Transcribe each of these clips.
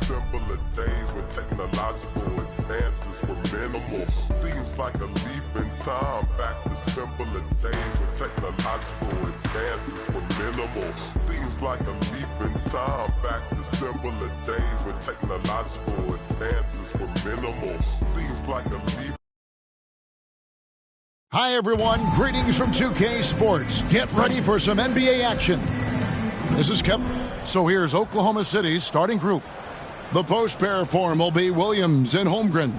simpler days when technological advances were minimal. Seems like a leap in time back to simpler days when technological advances were minimal. Seems like a leap in time back to simpler days when technological advances were minimal. Seems like a leap. Hi, everyone. Greetings from 2K Sports. Get ready for some NBA action. This is Kevin. So here's Oklahoma City's starting group. The post pair form will be Williams and Holmgren.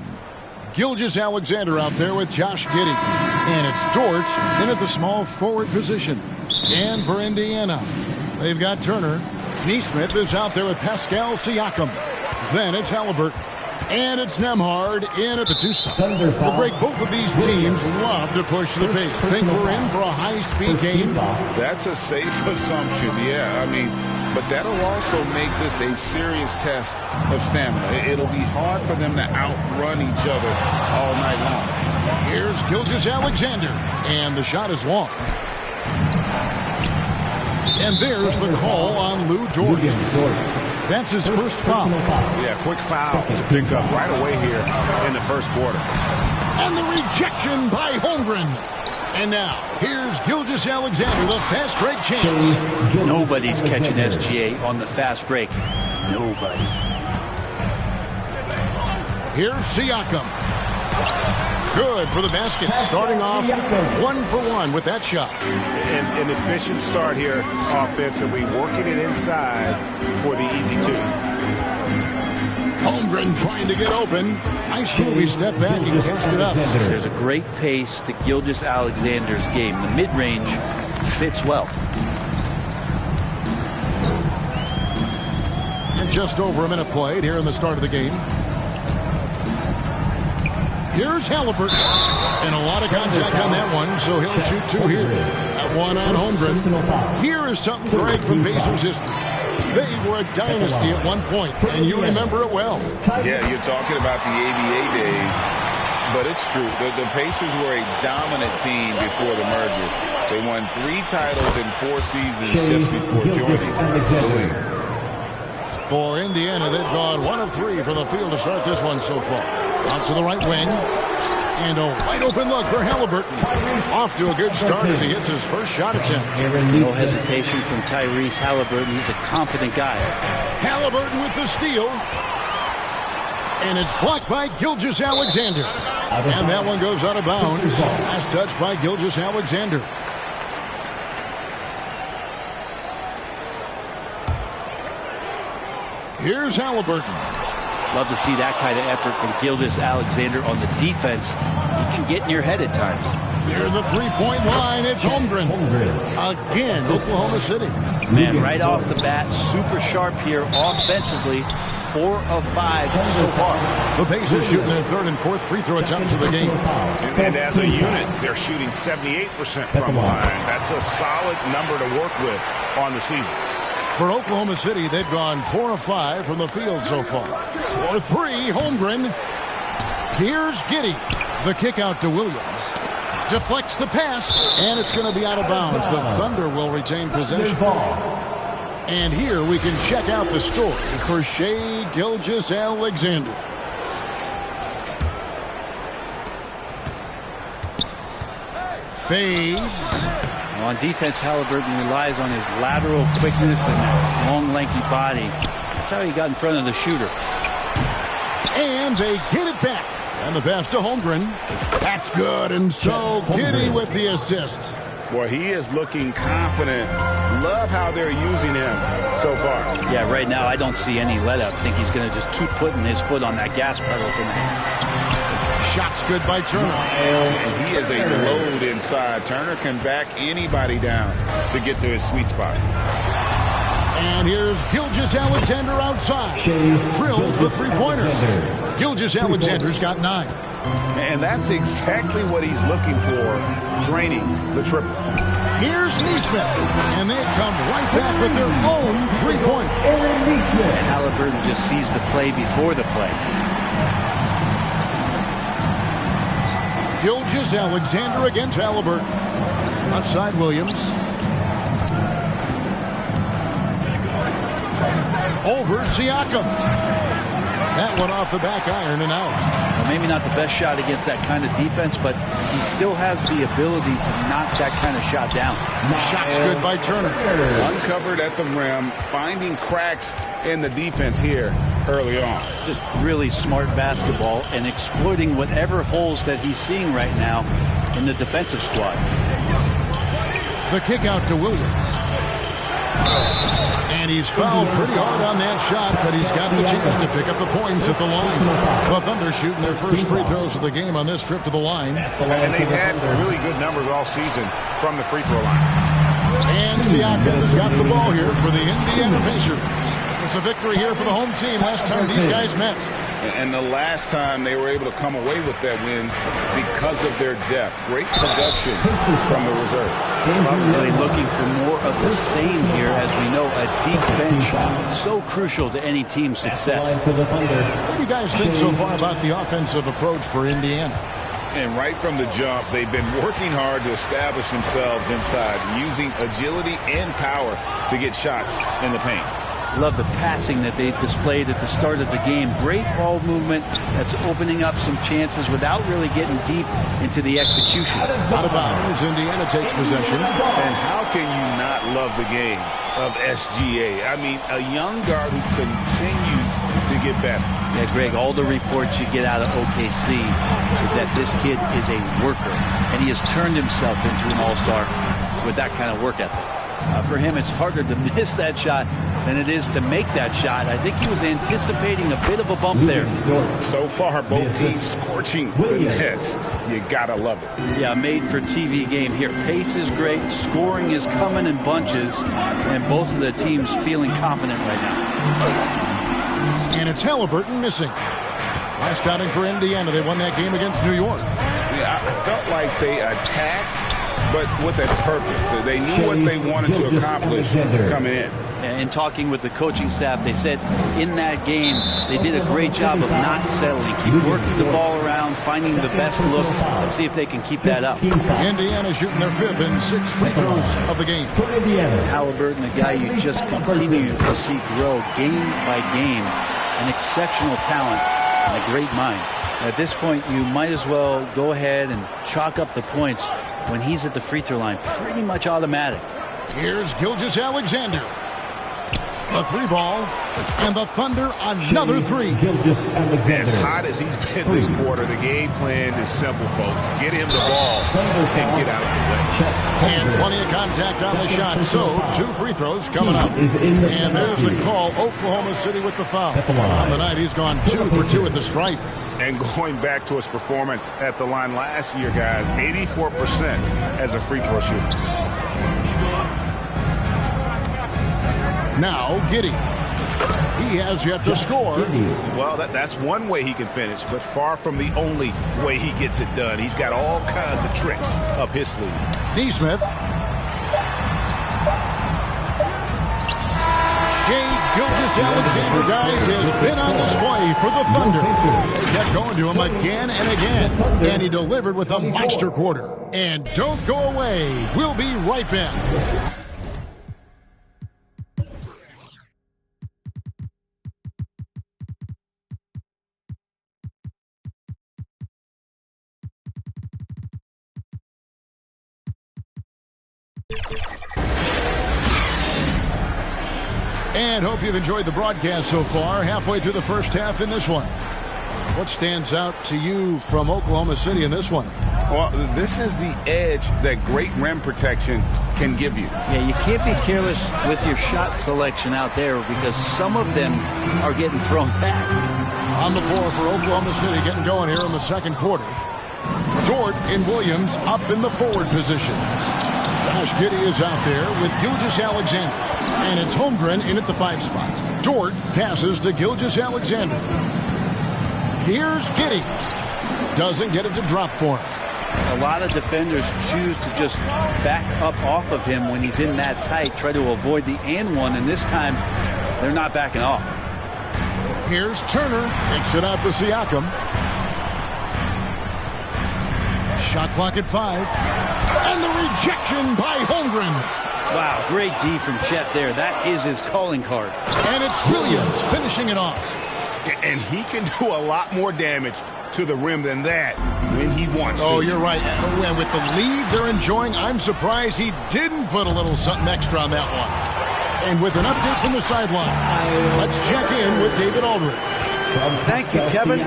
Gilgeous-Alexander out there with Josh Giddey. And it's Dort in at the small forward position. And for Indiana, they've got Turner. Neesmith is out there with Pascal Siakam. Then it's Halliburton. And it's Nembhard in at the 2 spot. Well, Greg, both of these teams love to push the pace. Think we're in for a high-speed game? That's a safe assumption, yeah. But that'll also make this a serious test of stamina. It'll be hard for them to outrun each other all night long. Here's Gilgeous-Alexander, and the shot is long. And there's the call on Lou Dort. That's his first foul. Yeah, quick foul to pick up right away here in the first quarter. And the rejection by Holmgren. And now, here's Gilgeous-Alexander, the fast break chance. Nobody's catching SGA on the fast break. Nobody. Here's Siakam. Good for the basket. Starting off 1 for 1 with that shot. An efficient start here offensively, working it inside for the easy 2. Holmgren trying to get open. Nice move. He stepped back and cashed it up. There's a great pace to Gilgeous-Alexander's game. The mid-range fits well. And just over a minute played here in the start of the game. Here's Halliburton. And a lot of contact on that one, so he'll shoot 2 here. That one on Holmgren. Here is something, Greg, from Pacers history. They were a dynasty at one point, and you remember it well. Yeah, you're talking about the ABA days, but it's true. The Pacers were a dominant team before the merger. They won 3 titles in 4 seasons just before joining the league. For Indiana, they've gone 1 of 3 from the field to start this one so far. Out to the right wing. And a wide open look for Halliburton. Off to a good start as he hits his first shot attempt. No hesitation from Tyrese Halliburton. He's a confident guy. Halliburton with the steal. And it's blocked by Gilgeous-Alexander. And that one goes out of bounds. Last touch by Gilgeous-Alexander. Here's Halliburton. Love to see that kind of effort from Gilgeous-Alexander on the defense. He can get in your head at times. Near the three-point line, it's Holmgren. Again, Oklahoma City. Man, right off the bat, super sharp here offensively. 4 of 5 so far. The Pacers shooting their 3rd and 4th free throw attempts of the game. And as a unit, they're shooting 78% from behind. That's a solid number to work with on the season. For Oklahoma City, they've gone 4 of 5 from the field so far. For 3, Holmgren. Here's Giddey. The kick out to Williams. Deflects the pass, and it's going to be out of bounds. The Thunder will retain possession. And here we can check out the story for Shai Gilgeous-Alexander. Fades. On defense, Halliburton relies on his lateral quickness and that long, lanky body. That's how he got in front of the shooter. And they get it back. And the pass to Holmgren. That's good. And so Giddey with the assist. Boy, he is looking confident. Love how they're using him so far. Yeah, right now I don't see any let-up. I think he's going to just keep putting his foot on that gas pedal tonight. Shots good by Turner. And he is a load inside. Turner can back anybody down to get to his sweet spot. And here's Gilgeous-Alexander outside. Drills the three-pointer. Gilgeous-Alexander's got 9. And that's exactly what he's looking for, draining the triple. Here's Neesmith. And they come right back with their own three-pointer. And Halliburton just sees the play before the play. Gilgeous-Alexander against Halliburton. Outside Williams. Over Siakam. That one off the back iron and out. Well, maybe not the best shot against that kind of defense, but he still has the ability to knock that kind of shot down. Shot's good by Turner. Uncovered at the rim, finding cracks in the defense here early on. Just really smart basketball and exploiting whatever holes that he's seeing right now in the defensive squad. The kick out to Williams. And he's fouled pretty hard on that shot, but he's got the chance to pick up the points at the line. The Thunder shooting their first free throws of the game on this trip to the line. And they've had really good numbers all season from the free throw line. And Siakam has got the ball here for the Indiana Pacers. It's a victory here for the home team last time these guys met. And the last time they were able to come away with that win because of their depth. Great production from the reserves. I'm really looking for more of the same here. As we know, a deep bench so crucial to any team's success. What do you guys think so far about the offensive approach for Indiana? And right from the jump, they've been working hard to establish themselves inside, using agility and power to get shots in the paint. Love the passing that they displayed at the start of the game. Great ball movement that's opening up some chances without really getting deep into the execution. Out of bounds, Indiana takes possession. And how can you not love the game of SGA? I mean, a young guard who continues to get better. Yeah, Greg, all the reports you get out of OKC is that this kid is a worker, and he has turned himself into an all-star with that kind of work ethic. For him, it's harder to miss that shot than it is to make that shot. I think he was anticipating a bit of a bump there. So far, both teams scorching the nets. You gotta love it. Yeah, made for TV game here. Pace is great. Scoring is coming in bunches. And both of the teams feeling confident right now. And it's Halliburton missing. Last outing for Indiana. They won that game against New York. Yeah, I felt like they attacked, but with a purpose. They knew what they wanted to accomplish coming in. And talking with the coaching staff, they said in that game they did a great job of not settling. Keep working the ball around, finding the best look. Let's see if they can keep that up. Indiana shooting their 5th and 6th free throws of the game. Halliburton, a guy you just continue to see grow game by game. An exceptional talent and a great mind. At this point, you might as well go ahead and chalk up the points when he's at the free throw line. Pretty much automatic. Here's Gilgeous-Alexander. A 3-ball, and the Thunder another 3. As hot as he's been this quarter, the game plan is simple, folks. Get him the ball and get out of the way. And plenty of contact on the shot, so 2 free throws coming up. And there's the call, Oklahoma City with the foul. On the night, he's gone 2 for 2 at the stripe. And going back to his performance at the line last year, guys, 84% as a free throw shooter. Now, Giddey. He has yet to score. Well, that's one way he can finish, but far from the only way he gets it done. He's got all kinds of tricks up his sleeve. Nesmith. Shai Gilgeous-Alexander, guys, has been on display for the Thunder. They kept going to him again and again, and he delivered with a monster quarter. And don't go away. We'll be right back. And hope you've enjoyed the broadcast so far. Halfway through the first half in this one. What stands out to you from Oklahoma City in this one? Well, this is the edge that great rim protection can give you. Yeah, you can't be careless with your shot selection out there because some of them are getting thrown back. On the floor for Oklahoma City, getting going here in the second quarter. Dort and Williams up in the forward positions. Josh Giddey is out there with Gilgeous-Alexander. And it's Holmgren in at the 5 spot. Dort passes to Gilgeous-Alexander. Here's Giddey. Doesn't get it to drop for him. A lot of defenders choose to just back up off of him when he's in that tight, try to avoid the and one, and this time they're not backing off. Here's Turner. Takes it out to Siakam. Shot clock at 5. And the rejection by Holmgren. Wow, great D from Chet there. That is his calling card. And it's Williams finishing it off. And he can do a lot more damage to the rim than that when he wants to. Oh, you're right. And with the lead they're enjoying, I'm surprised he didn't put a little something extra on that one. And with an update from the sideline, let's check in with David Aldridge. Thank you, Kevin.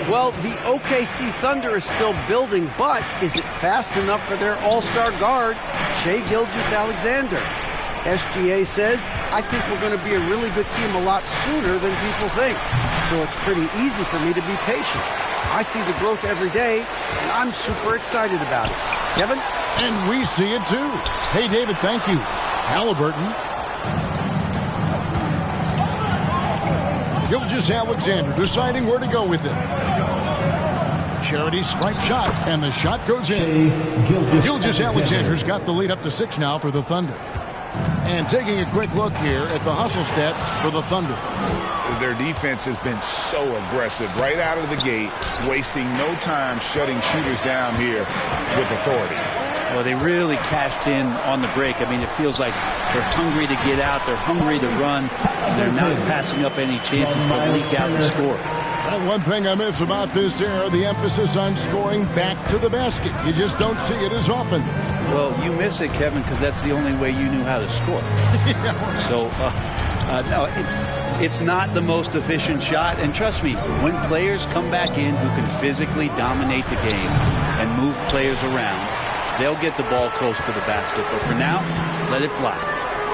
Well, the OKC Thunder is still building, but is it fast enough for their all-star guard, Shai Gilgeous-Alexander? SGA says, I think we're going to be a really good team a lot sooner than people think. So it's pretty easy for me to be patient. I see the growth every day, and I'm super excited about it. Kevin? And we see it too. Hey, David, thank you. Halliburton. Gilgeous-Alexander deciding where to go with it. Charity stripe shot, and the shot goes in. Gilgeous-Alexander's got the lead up to 6 now for the Thunder. And taking a quick look here at the hustle stats for the Thunder. Their defense has been so aggressive right out of the gate, wasting no time shutting shooters down here with authority. Well, they really cashed in on the break. I mean, it feels like they're hungry to get out. They're hungry to run. They're not passing up any chances to leak out and score. Well, one thing I miss about this era, the emphasis on scoring back to the basket. You just don't see it as often. Well, you miss it, Kevin, because that's the only way you knew how to score. So, no, it's not the most efficient shot. And trust me, when players come back in who can physically dominate the game and move players around, they'll get the ball close to the basket. But for now, let it fly.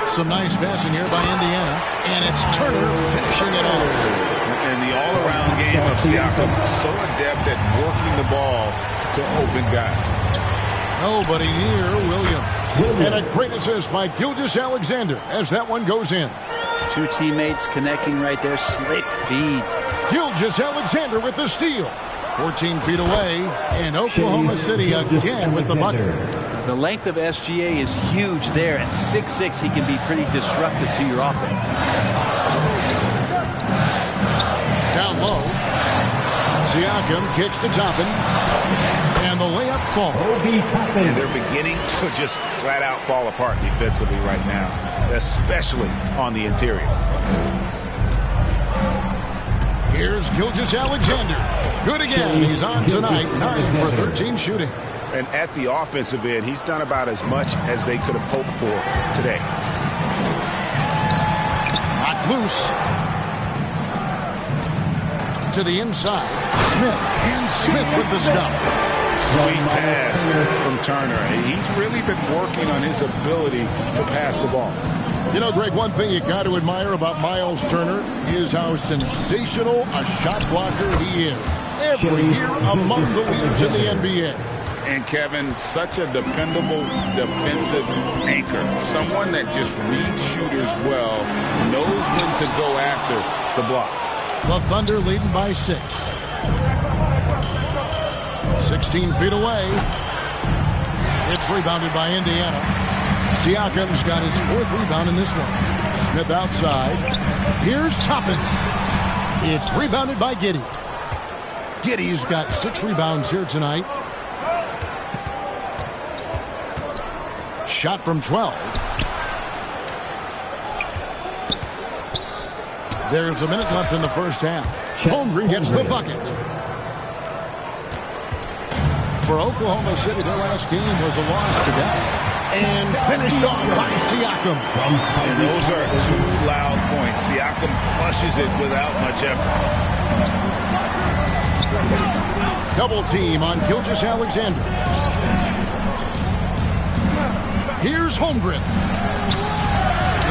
Some nice passing here by Indiana. And it's Turner finishing it off. And the all-around game of Siakam, so adept at working the ball to open guys. Nobody near Williams. And a great assist by Gilgeous-Alexander as that one goes in. Two teammates connecting right there. Slick feed. Gilgeous-Alexander with the steal. 14 feet away. And Oklahoma City again with the bucket. The length of SGA is huge there. At 6'6", he can be pretty disruptive to your offense. Down low. Siakam kicks to Toppin. And the layup falls. And they're beginning to just flat out fall apart defensively right now, especially on the interior. Here's Gilgeous-Alexander. Good again. He's on tonight. 9 for 13 shooting. And at the offensive end, he's done about as much as they could have hoped for today. Knocked loose. To the inside. Smith. And Smith with the stuff. Sweet pass from Turner. He's really been working on his ability to pass the ball. You know, Greg, one thing you got to admire about Miles Turner is how sensational a shot blocker he is. Every year among the leaders in the NBA. And Kevin, such a dependable defensive anchor. Someone that just reads shooters well, knows when to go after the block. The Thunder leading by 6. 16 feet away. It's rebounded by Indiana. Siakam's got his 4th rebound in this one. Smith outside. Here's Toppin. It's rebounded by Giddey. Giddey's got 6 rebounds here tonight. Shot from 12. There's a minute left in the first half. Holmgren gets the bucket. For Oklahoma City, their last game was a loss to Dallas. And finished off by Siakam. And those are 2 loud points. Siakam flushes it without much effort. Double team on Gilgeous-Alexander. Here's Holmgren.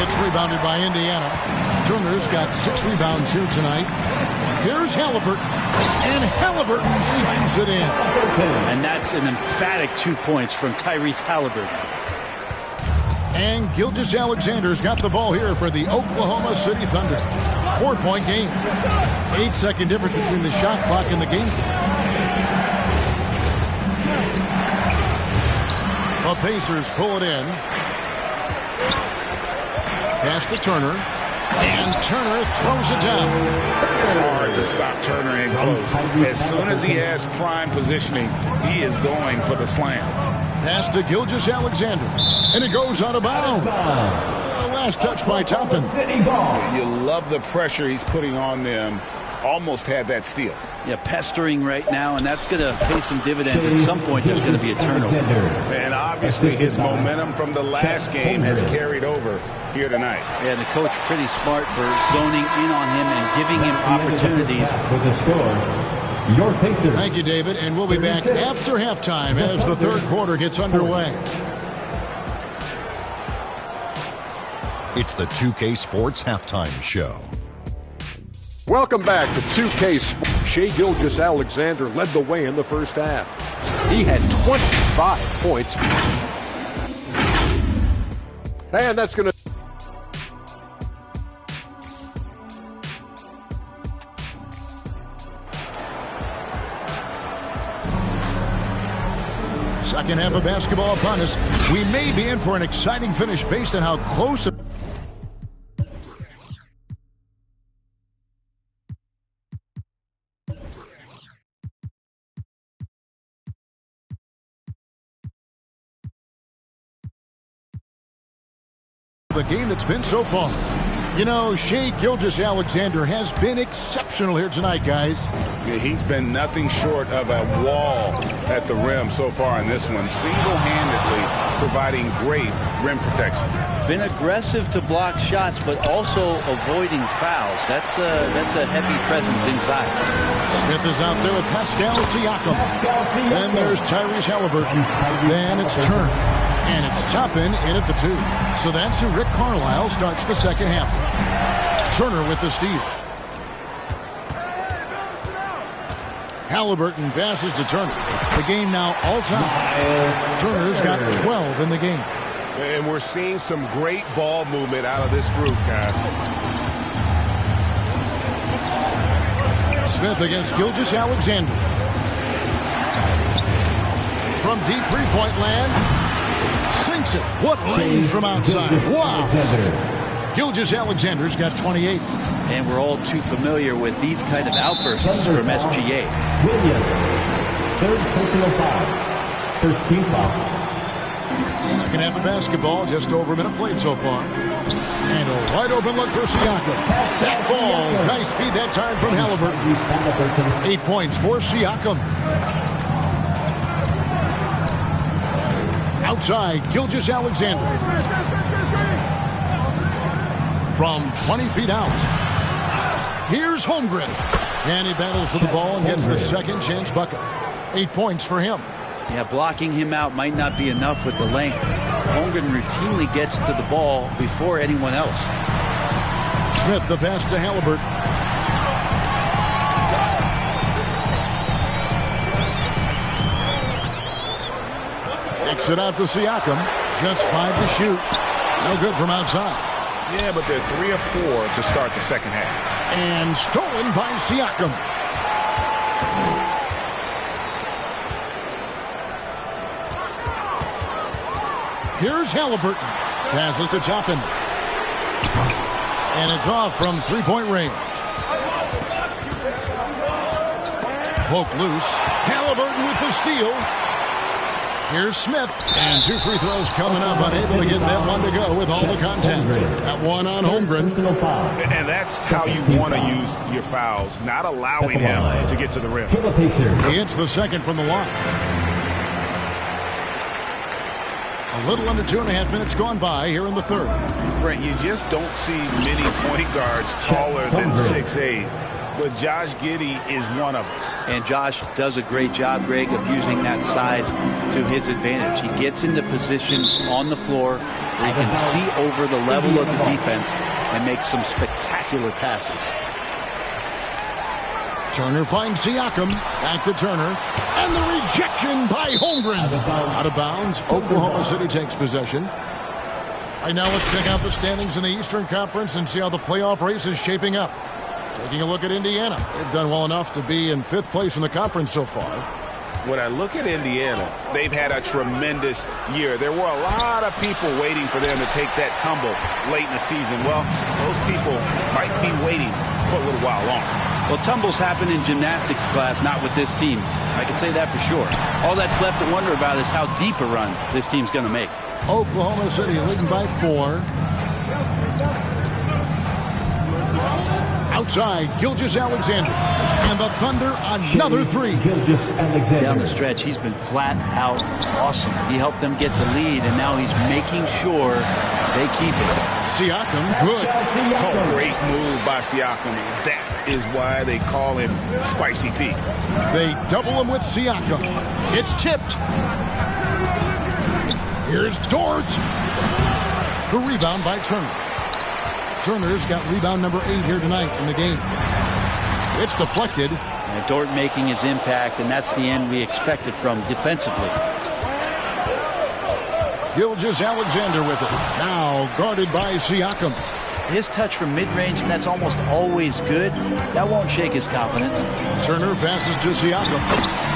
It's rebounded by Indiana. Turner's got 6 rebounds here tonight. Here's Halliburton. And Halliburton slams it in. And that's an emphatic 2 points from Tyrese Halliburton. And Gilgeous-Alexander's got the ball here for the Oklahoma City Thunder. 4-point game. 8-second difference between the shot clock and the game clock. The Pacers pull it in. Pass to Turner. And Turner throws it down. Hard to stop Turner in close. As soon as he has prime positioning, he is going for the slam. Pass to Gilgeous-Alexander. And it goes out of bounds. Last touch by Toppin. You love the pressure he's putting on them almost had that steal. Yeah, pestering right now, and that's going to pay some dividends. At some point, there's going to be a turnover. And obviously his momentum from the last game has carried over here tonight. Yeah, and the coach pretty smart for zoning in on him and giving him opportunities. With the score, your Pacers. Thank you, David, and we'll be back after halftime as the third quarter gets underway. It's the 2K Sports Halftime Show. Welcome back to 2K Sports. Shai Gilgeous-Alexander led the way in the first half. He had 25 points. And that's going to... Second half of basketball upon us. We may be in for an exciting finish based on how close... the game that's been so far. You know, Shai Gilgeous-Alexander has been exceptional here tonight, guys. Yeah, he's been nothing short of a wall at the rim so far in this one, single-handedly providing great rim protection. Been aggressive to block shots, but also avoiding fouls. That's a heavy presence inside. Smith is out there with Pascal Siakam. Then there's Tyrese Halliburton. Then it's Turner. And it's Toppin in at the 2. So that's who Rick Carlisle starts the second half. Turner with the steal. Halliburton passes to Turner. The game now all-time. Turner's got 12 in the game. And we're seeing some great ball movement out of this group, guys. Smith against Gilgeous-Alexander. From deep three-point land. Sinks it. What range from outside. Wow. Gilgeous-Alexander's got 28. And we're all too familiar with these kind of outbursts from SGA. Williams. Third personal foul. First team foul. Second half of basketball. Just over a minute played so far. And a wide open look for Siakam. That falls. Nice feed that time from Halliburton. 8 points for Siakam. Outside, Gilgeous-Alexander. From 20 feet out. Here's Holmgren. And he battles for the ball and gets the second chance bucket. 8 points for him. Yeah, blocking him out might not be enough with the length. Holmgren routinely gets to the ball before anyone else. Smith, the pass to Halliburton. Kicks it out to Siakam. Just 5 to shoot. No good from outside. Yeah, but they're 3 of 4 to start the second half. And stolen by Siakam. Here's Halliburton. Passes to Toppin. And it's off from three-point range. Poked loose. Halliburton with the steal. Here's Smith. And 2 free throws coming up. Unable to get that one to go with all the contact. That one on Holmgren. And that's how you want to use your fouls, not allowing him to get to the rim. He hits the second from the line. A little under 2.5 minutes gone by here in the third. Brent, you just don't see many point guards taller than 6'8", but Josh Giddey is one of them. And Josh does a great job, Greg, of using that size to his advantage. He gets into positions on the floor where he can see over the level of the defense and make some spectacular passes. Turner finds Siakam. Back to Turner. And the rejection by Holmgren. Out of bounds. Oklahoma City takes possession. All right, now let's check out the standings in the Eastern Conference and see how the playoff race is shaping up. Taking a look at Indiana. They've done well enough to be in 5th place in the conference so far. When I look at Indiana, they've had a tremendous year. There were a lot of people waiting for them to take that tumble late in the season. Well, those people might be waiting for a little while longer. Well, tumbles happen in gymnastics class, not with this team. I can say that for sure. All that's left to wonder about is how deep a run this team's going to make. Oklahoma City leading by 4. Outside, Gilgeous-Alexander. And the Thunder, another three. Gilgeous-Alexander. Down the stretch, he's been flat out awesome. He helped them get the lead, and now he's making sure they keep it. Siakam, good. Oh, great move by Siakam. That is why they call him Spicy P. They double him with Siakam. It's tipped. Here's Dort. The rebound by Turner. Turner's got rebound number 8 here tonight in the game. It's deflected. And Dort making his impact, and that's the end we expected from defensively. Gilgeous-Alexander with it. Now guarded by Siakam. His touch from mid-range, that's almost always good. That won't shake his confidence. Turner passes to Siakam.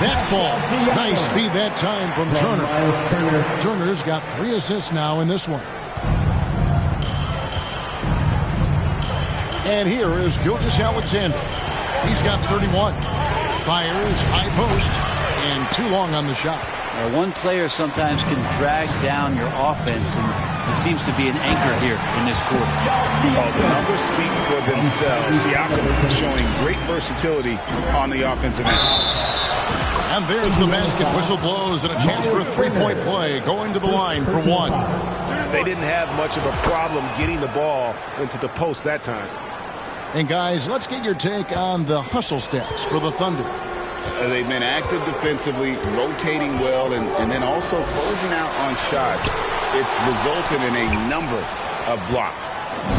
That falls. Nice speed that time from Turner. Turner's got 3 assists now in this one. And here is Gilgeous-Alexander. He's got 31. Fires, high post, and too long on the shot. Now, one player sometimes can drag down your offense, and he seems to be an anchor here in this quarter. Oh, the numbers speak for themselves. Siakam showing great versatility on the offensive end. And there's the basket. Whistle blows and a chance for a three-point play. Going to the line for one. They didn't have much of a problem getting the ball into the post that time. And guys, let's get your take on the hustle stats for the Thunder. They've been active defensively, rotating well, and then also closing out on shots. It's resulted in a number of blocks.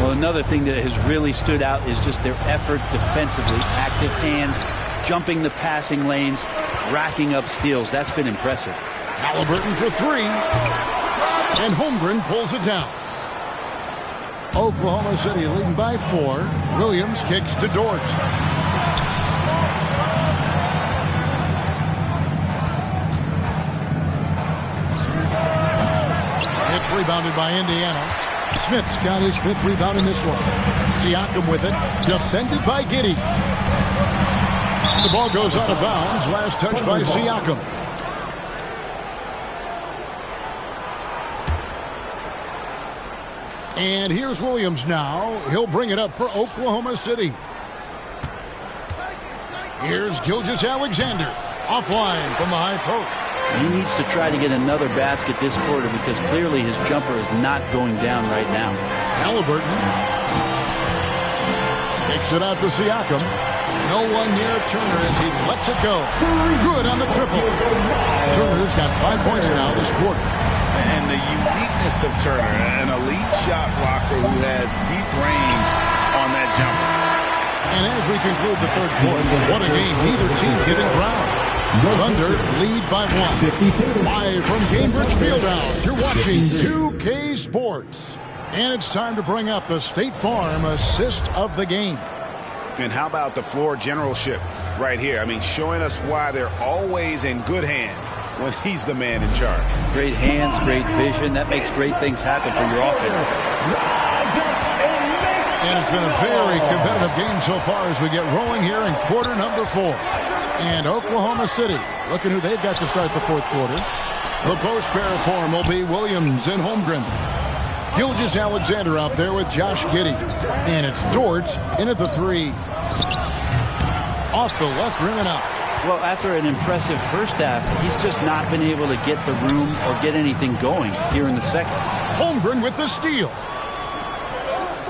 Well, another thing that has really stood out is just their effort defensively. Active hands, jumping the passing lanes, racking up steals. That's been impressive. Halliburton for 3. And Holmgren pulls it down. Oklahoma City leading by 4. Williams kicks to Dort. It's rebounded by Indiana. Smith's got his 5th rebound in this one. Siakam with it. Defended by Giddey. The ball goes out of bounds. Last touch by Siakam. And here's Williams now. He'll bring it up for Oklahoma City. Here's Gilgeous-Alexander. Offline from the high post. He needs to try to get another basket this quarter because clearly his jumper is not going down right now. Halliburton kicks it out to Siakam. No one near Turner as he lets it go. Good on the triple. Turner's got 5 points now this quarter. And the uniqueness of Turner, an elite shot blocker who has deep range on that jumper. And as we conclude the third quarter, what a game. Neither team giving ground. Thunder lead by 1. Live from Gainbridge Fieldhouse, you're watching 2K Sports. And it's time to bring up the State Farm assist of the game. And how about the floor generalship right here? I mean, showing us why they're always in good hands when he's the man in charge. Great hands, great vision. That makes great things happen for your offense. And it's been a very competitive game so far as we get rolling here in quarter number 4. And Oklahoma City, looking who they've got to start the fourth quarter. The post pair form will be Williams and Holmgren. Gilgeous-Alexander out there with Josh Giddey. And it's Dort in at the 3. Off the left rim and out. Well, after an impressive first half, he's just not been able to get the room or get anything going here in the second. Holmgren with the steal.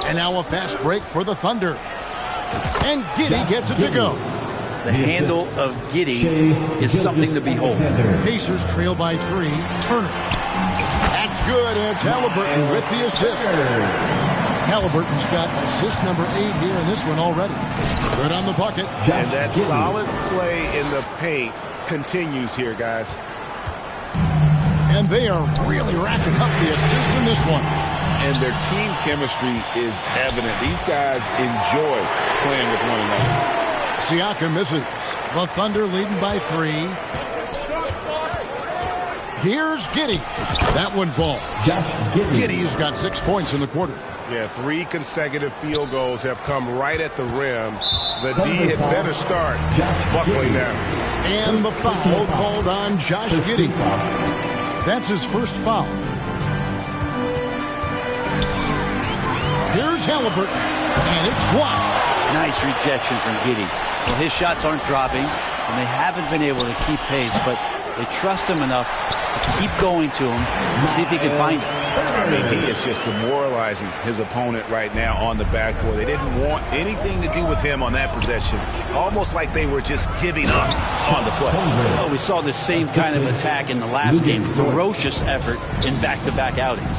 And now a fast break for the Thunder. And Giddey gets it to go. The handle of Giddey is something to behold. Pacers trail by 3. Turner. That's good. And it's Halliburton with the assist. Halliburton's got assist number 8 here in this one already. Good on the bucket. And that solid play in the paint continues here, guys. And they are really racking up the assists in this one. And their team chemistry is evident. These guys enjoy playing with one another. Siakam misses. The Thunder leading by 3. Here's Giddey. That one falls. Giddey's got 6 points in the quarter. Yeah, 3 consecutive field goals have come right at the rim. The D had better start buckling down. And the foul called on Josh Giddey. That's his first foul. Here's Halliburton. And it's blocked. Nice rejection from Giddey. Well, his shots aren't dropping, and they haven't been able to keep pace, but they trust him enough to keep going to him and see if he can find it. I mean, he is just demoralizing his opponent right now on the backcourt. They didn't want anything to do with him on that possession. Almost like they were just giving up on the play. Oh, we saw the same kind of attack in the last game. Ferocious effort in back-to-back outings.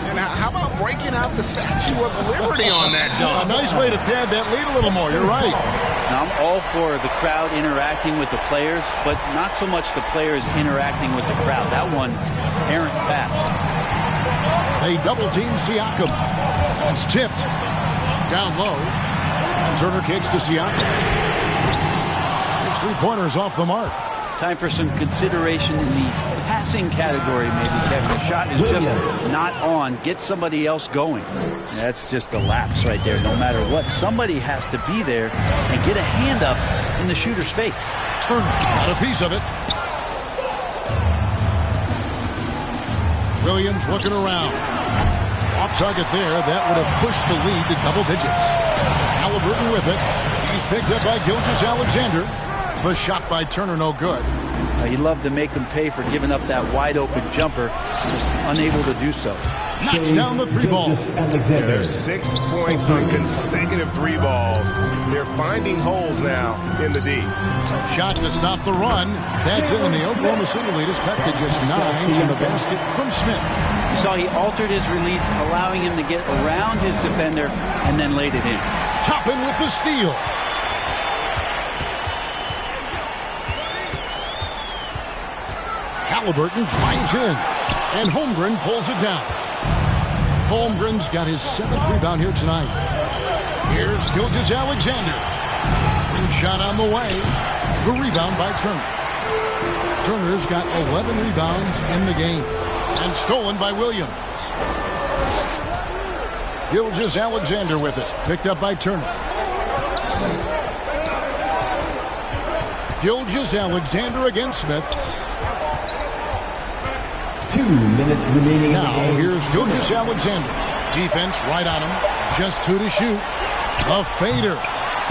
And how about breaking out the Statue of Liberty on that dunk? A nice way to pad that lead a little more. You're right. Now, I'm all for the crowd interacting with the players, but not so much the players interacting with the crowd. That one, errant pass. They double-team Siakam. It's tipped. Down low. And Turner kicks to Siakam. His three-pointers off the mark. Time for some consideration in the passing category, maybe, Kevin. The shot is just not on. Get somebody else going. That's just a lapse right there. No matter what, somebody has to be there and get a hand up in the shooter's face. Turner got a piece of it. Williams looking around. Off target there. That would have pushed the lead to double digits. Halliburton with it. He's picked up by Gilgeous-Alexander. The shot by Turner, no good. He'd love to make them pay for giving up that wide-open jumper. Just unable to do so. Knocks down the three ball. There's 6 points on consecutive three balls. They're finding holes now in the D. Shot to stop the run. That's it, and the Oklahoma City lead is cut to just 9 in the basket from Smith. You saw he altered his release, allowing him to get around his defender and then laid it in. Toppin with the steal. Halliburton drives in, and Holmgren pulls it down. Holmgren's got his 7th rebound here tonight. Here's Gilgeous-Alexander. Green shot on the way. The rebound by Turner. Turner's got 11 rebounds in the game, and stolen by Williams. Gilgeous-Alexander with it, picked up by Turner. Gilgeous-Alexander against Smith. 2 minutes remaining. Now here's Gilgeous-Alexander. Defense right on him. Just 2 to shoot. A fader.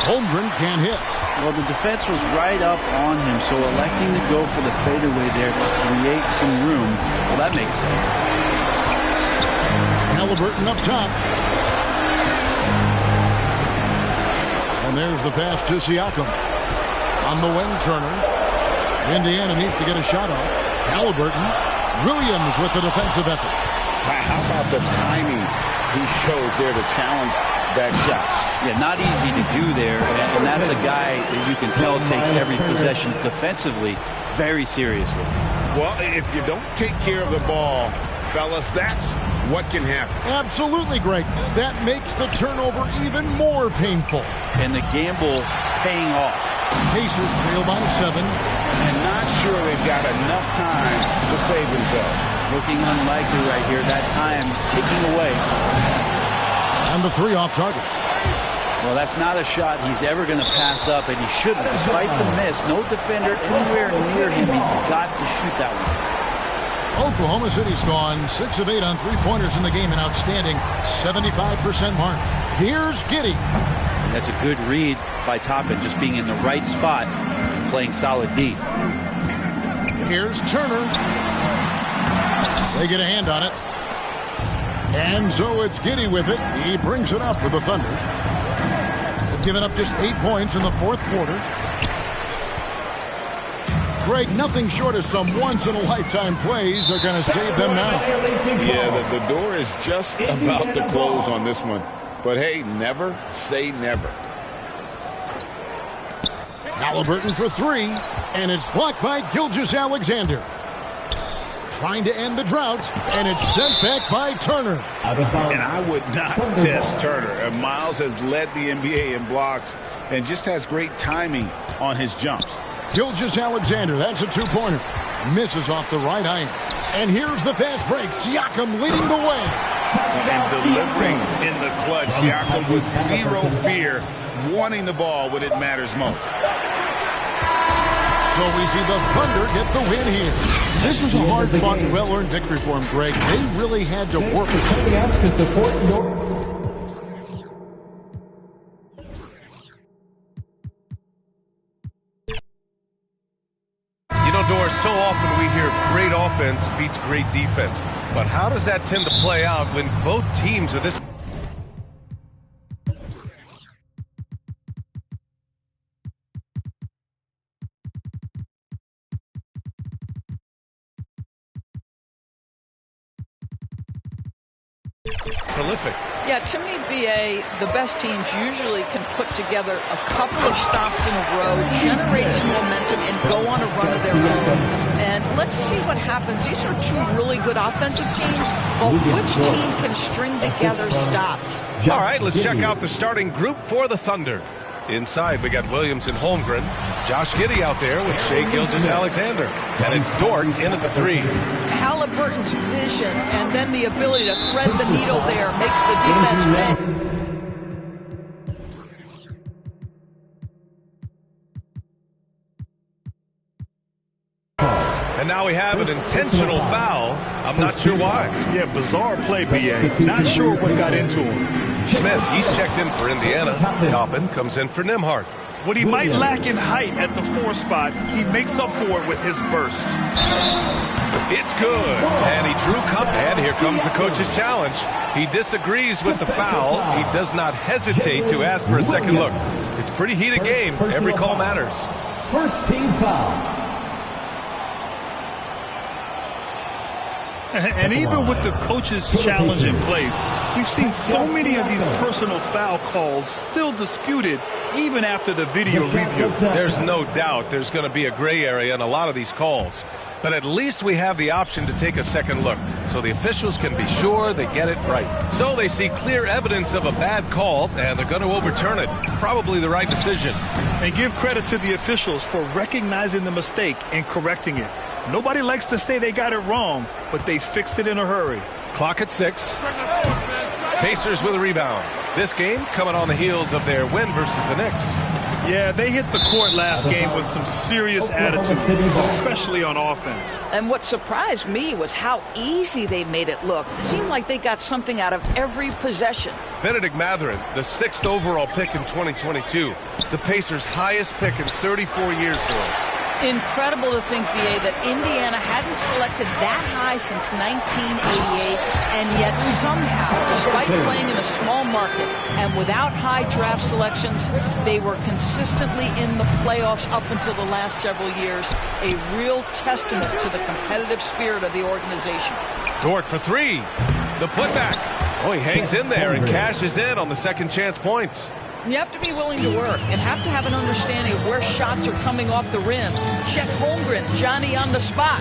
Holmgren can't hit. Well, the defense was right up on him, so electing to go for the fadeaway there to create some room, well, that makes sense. Halliburton up top. And there's the pass to Siakam. On the wing, Turner. Indiana needs to get a shot off. Halliburton. Williams with the defensive effort. How about the timing he shows there to challenge that shot? Yeah, not easy to do there, and that's a guy that you can tell takes every possession defensively very seriously. Well, if you don't take care of the ball, fellas, that's what can happen. Absolutely, Greg. That makes the turnover even more painful. And the gamble paying off. Pacers trail by 7. And not sure they've got enough time to save themselves. Looking unlikely right here. That time ticking away. And the 3 off target. Well, that's not a shot he's ever going to pass up, and he shouldn't. Despite the miss, no defender anywhere near him. He's got to shoot that one. Oklahoma City's gone 6 of 8 on three-pointers in the game, an outstanding 75% mark. Here's Giddey. That's a good read by Toppin, just being in the right spot and playing solid D. Here's Turner. They get a hand on it. And so it's Giddey with it. He brings it up for the Thunder. They've given up just 8 points in the 4th quarter. Greg, nothing short of some once-in-a-lifetime plays are going to save them now. Yeah, the door is just about to close on this one. But hey, never say never. Halliburton for 3, and it's blocked by Gilgeous-Alexander. Trying to end the drought, and it's sent back by Turner. And I would not test Turner. And Miles has led the NBA in blocks and just has great timing on his jumps. Gilgeous-Alexander, that's a 2-pointer. Misses off the right iron. And here's the fast break. Siakam leading the way. And delivering in the clutch. Siakam with zero fear, wanting the ball when it matters most. So we see the Thunder get the win here. This was a hard-fought, well-earned victory for them, Greg. They really had to work. Coming out to support your so often we hear great offense beats great defense. But how does that tend to play out when both teams are this... prolific? Yeah, to me, BA, the best teams usually can put together a couple of stops in a row, generate some momentum, and go on a run of their own. And let's see what happens. These are two really good offensive teams, but which team can string together stops? All right, let's check out the starting group for the Thunder. Inside, we got Williams and Holmgren. Josh Giddey out there with Shai Gilgeous-Alexander. And it's Dort in at the 3. Halliburton's vision and then the ability to thread the needle there makes the defense pay. And now we have an intentional foul. I'm not sure why. Yeah, bizarre play, BA. Not sure what got into him. Smith, he's checked in for Indiana. Toppin comes in for Nembhard. What he might lack in height at the 4 spot, he makes up for it with his burst. It's good. And he drew cover. And here comes the coach's challenge. He disagrees with the foul. He does not hesitate to ask for a second look. It's a pretty heated game. Every call matters. First team foul. And even with the coach's challenge in place, we've seen so many of these personal foul calls still disputed even after the video review. There's no doubt there's going to be a gray area in a lot of these calls. But at least we have the option to take a second look, so the officials can be sure they get it right. So they see clear evidence of a bad call, and they're going to overturn it. Probably the right decision. And give credit to the officials for recognizing the mistake and correcting it. Nobody likes to say they got it wrong, but they fixed it in a hurry. Clock at 6. Pacers with a rebound. This game coming on the heels of their win versus the Knicks. Yeah, they hit the court last game with some serious attitude, especially on offense. And what surprised me was how easy they made it look. It seemed like they got something out of every possession. Bennedict Mathurin, the 6th overall pick in 2022. The Pacers' highest pick in 34 years for us. Incredible to think, BA, that Indiana hadn't selected that high since 1988, and yet somehow, despite playing in a small market and without high draft selections, they were consistently in the playoffs up until the last several years. A real testament to the competitive spirit of the organization. Dort for 3. The putback. Oh, he hangs in there and cashes in on the second chance points. You have to be willing to work and have to have an understanding of where shots are coming off the rim. Chet Holmgren, Johnny on the spot.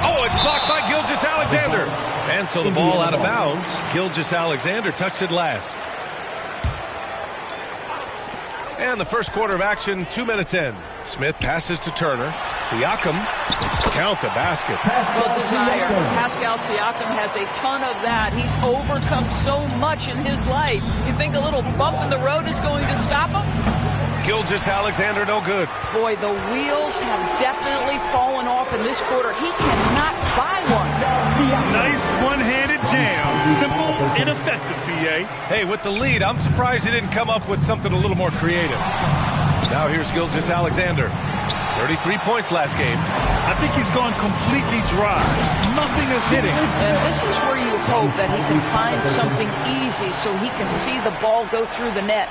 Oh, it's blocked by Gilgeous-Alexander. And so the ball out of bounds. Gilgeous-Alexander touched it last. And the first quarter of action, 2 minutes in. Smith passes to Turner. Siakam, count the basket. Well, desire. Pascal Siakam has a ton of that. He's overcome so much in his life. You think a little bump in the road is going to stop him? Gilgeous-Alexander, no good. Boy, the wheels have definitely fallen off in this quarter. He cannot buy one. Nice one-handed jam. Simple and effective, BA. Hey, with the lead, I'm surprised he didn't come up with something a little more creative. Now here's Gilgeous-Alexander. 33 points last game. I think he's gone completely dry. Nothing is hitting. And this is where you hope that he can find something easy so he can see the ball go through the net.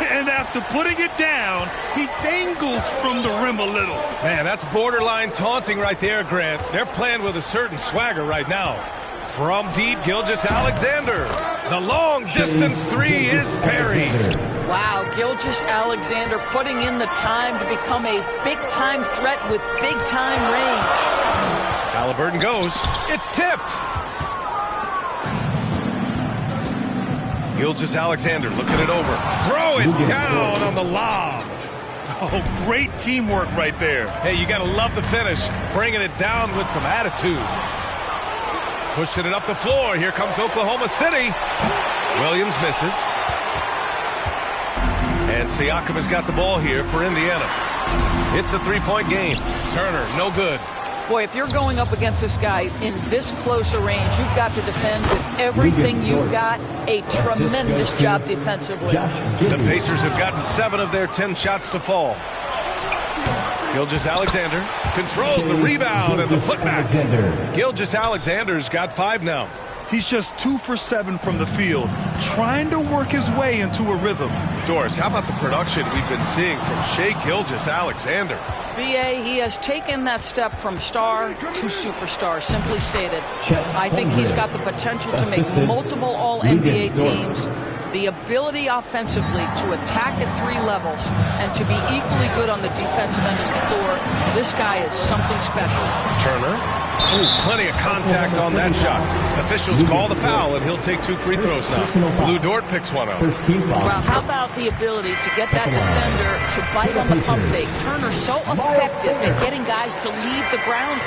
And after putting it down, he dangles from the rim a little. Man, that's borderline taunting right there, Grant. They're playing with a certain swagger right now. From deep, Gilgeous-Alexander. The long-distance 3 is buried. Wow, Gilgeous-Alexander putting in the time to become a big-time threat with big-time range. Halliburton goes. It's tipped. Gilgeous-Alexander looking it over. Throw it down on the lob. Oh, great teamwork right there. Hey, you got to love the finish. Bringing it down with some attitude. Pushing it up the floor. Here comes Oklahoma City. Williams misses. And Siakam has got the ball here for Indiana. It's a 3-point game. Turner, no good. Boy, if you're going up against this guy in this close a range, you've got to defend with everything you've got. A tremendous job defensively. The Pacers have gotten 7 of their 10 shots to fall. Gilgeous-Alexander controls the rebound and the putback. Gilgeous-Alexander's got 5 now. He's just 2 for 7 from the field, trying to work his way into a rhythm. Doris, how about the production we've been seeing from Shai Gilgeous-Alexander? BA, he has taken that step from star to superstar, simply stated. I think he's got the potential to make multiple All-NBA teams, the ability offensively to attack at 3 levels, and to be equally good on the defensive end of the floor. This guy is something special. Turner. Ooh, plenty of contact on that shot. Officials call the foul, and he'll take 2 free throws now. Lou Dort picks one up. Well, how about the ability to get that defender to bite on the pump fake? Turner's so effective at getting guys to leave the ground.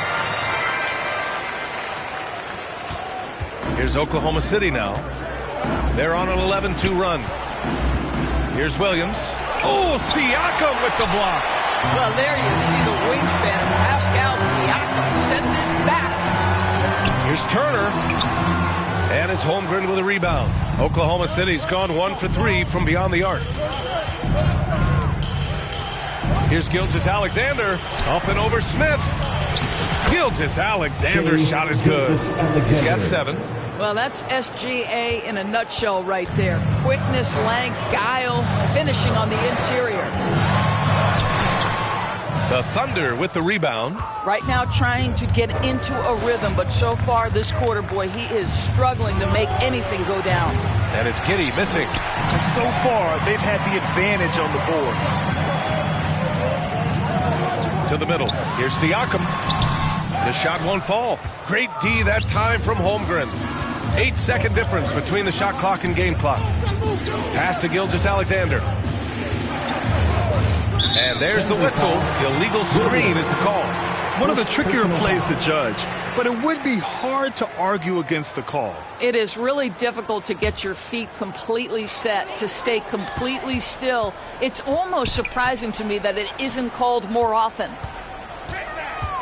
Here's Oklahoma City now. They're on an 11-2 run. Here's Williams. Oh, Siakam with the block. Well, there you see the wingspan of Pascal Siakam sending it back. Here's Turner. And it's Holmgren with a rebound. Oklahoma City's gone 1 for 3 from beyond the arc. Here's Gilgeous-Alexander. Up and over Smith. Gilgeous-Alexander's shot is good. He's got 7. Well, that's SGA in a nutshell right there. Quickness, length, guile, finishing on the interior. The Thunder with the rebound. Right now trying to get into a rhythm, but so far this quarter, boy, he is struggling to make anything go down. And it's Giddey missing. And so far, they've had the advantage on the boards. To the middle. Here's Siakam. The shot won't fall. Great D that time from Holmgren. 8-second difference between the shot clock and game clock. Pass to Gilgeous-Alexander. And there's the whistle. Illegal screen is the call. One of the trickier plays to judge, but it would be hard to argue against the call. It is really difficult to get your feet completely set, to stay completely still. It's almost surprising to me that it isn't called more often.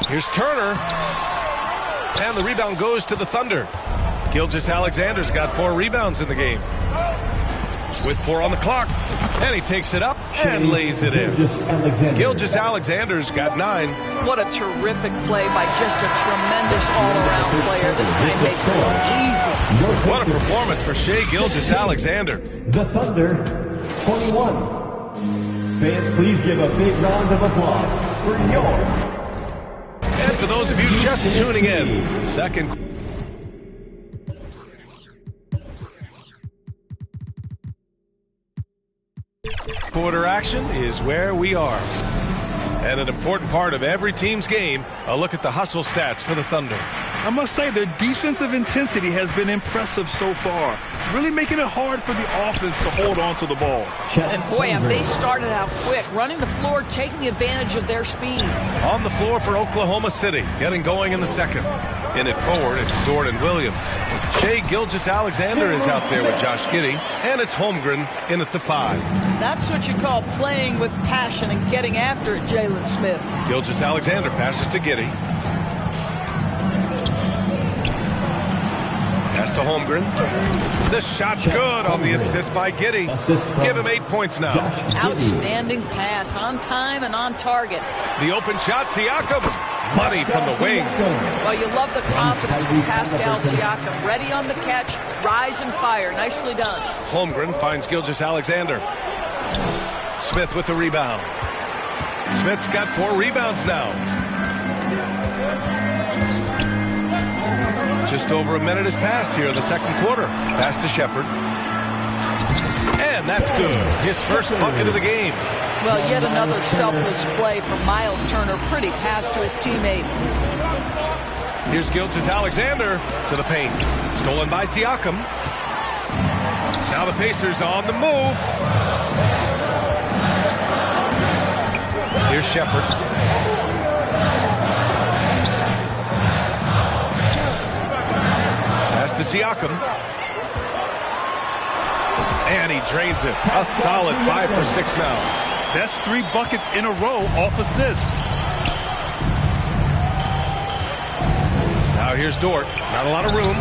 Here's Turner. And the rebound goes to the Thunder. Gilgeous-Alexander's got 4 rebounds in the game. With 4 on the clock. And he takes it up and lays it in. Gilgeous-Alexander's got 9. What a terrific play by just a tremendous all-around player. This guy makes it look easy. What a performance for Shai Gilgeous-Alexander. The Thunder, 21. Fans, please give a big round of applause for your... And for those of you just tuning in, second quarter action is where we are. And an important part of every team's game, a look at the hustle stats for the Thunder. I must say their defensive intensity has been impressive so far, really making it hard for the offense to hold on to the ball. And boy, have they started out quick, running the floor, taking advantage of their speed. On the floor for Oklahoma City, getting going in the second. In it forward, it's Dort and Williams. Shai Gilgeous-Alexander is out there with Josh Giddey, and it's Holmgren in at the 5. That's what you call playing with passion and getting after it, Jalen Smith. Gilgeous-Alexander passes to Giddey. Pass to Holmgren. The shot's good on the assist by Giddey. Give him 8 points now. Outstanding pass, on time and on target. The open shot, Siakam. Money from the wing. Well, you love the confidence from Pascal Siakam. Ready on the catch, rise and fire. Nicely done. Holmgren finds Gilgeous-Alexander. Smith with the rebound. Smith's got 4 rebounds now. Just over a minute has passed here in the second quarter. Pass to Shepherd. And that's good. His first bucket of the game. Well, yet another selfless play from Miles Turner. Pretty pass to his teammate. Here's Gilgeous-Alexander to the paint. Stolen by Siakam. Now the Pacers on the move. Here's Shepherd. Pass to Siakam. And he drains it. A solid 5 for 6 now. That's 3 buckets in a row off assist. Now here's Dort. Not a lot of room.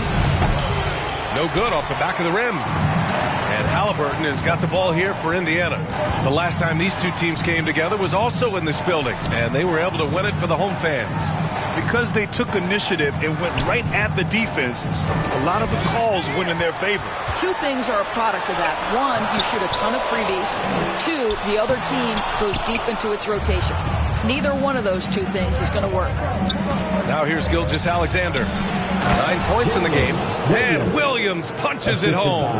No good off the back of the rim. And And Halliburton has got the ball here for Indiana. The last time these two teams came together was also in this building, and they were able to win it for the home fans. Because they took initiative and went right at the defense, a lot of the calls went in their favor. Two things are a product of that. One, you shoot a ton of freebies. Two, the other team goes deep into its rotation. Neither one of those two things is going to work. Now here's Gilgeous-Alexander. 9 points in the game. And Williams punches it home.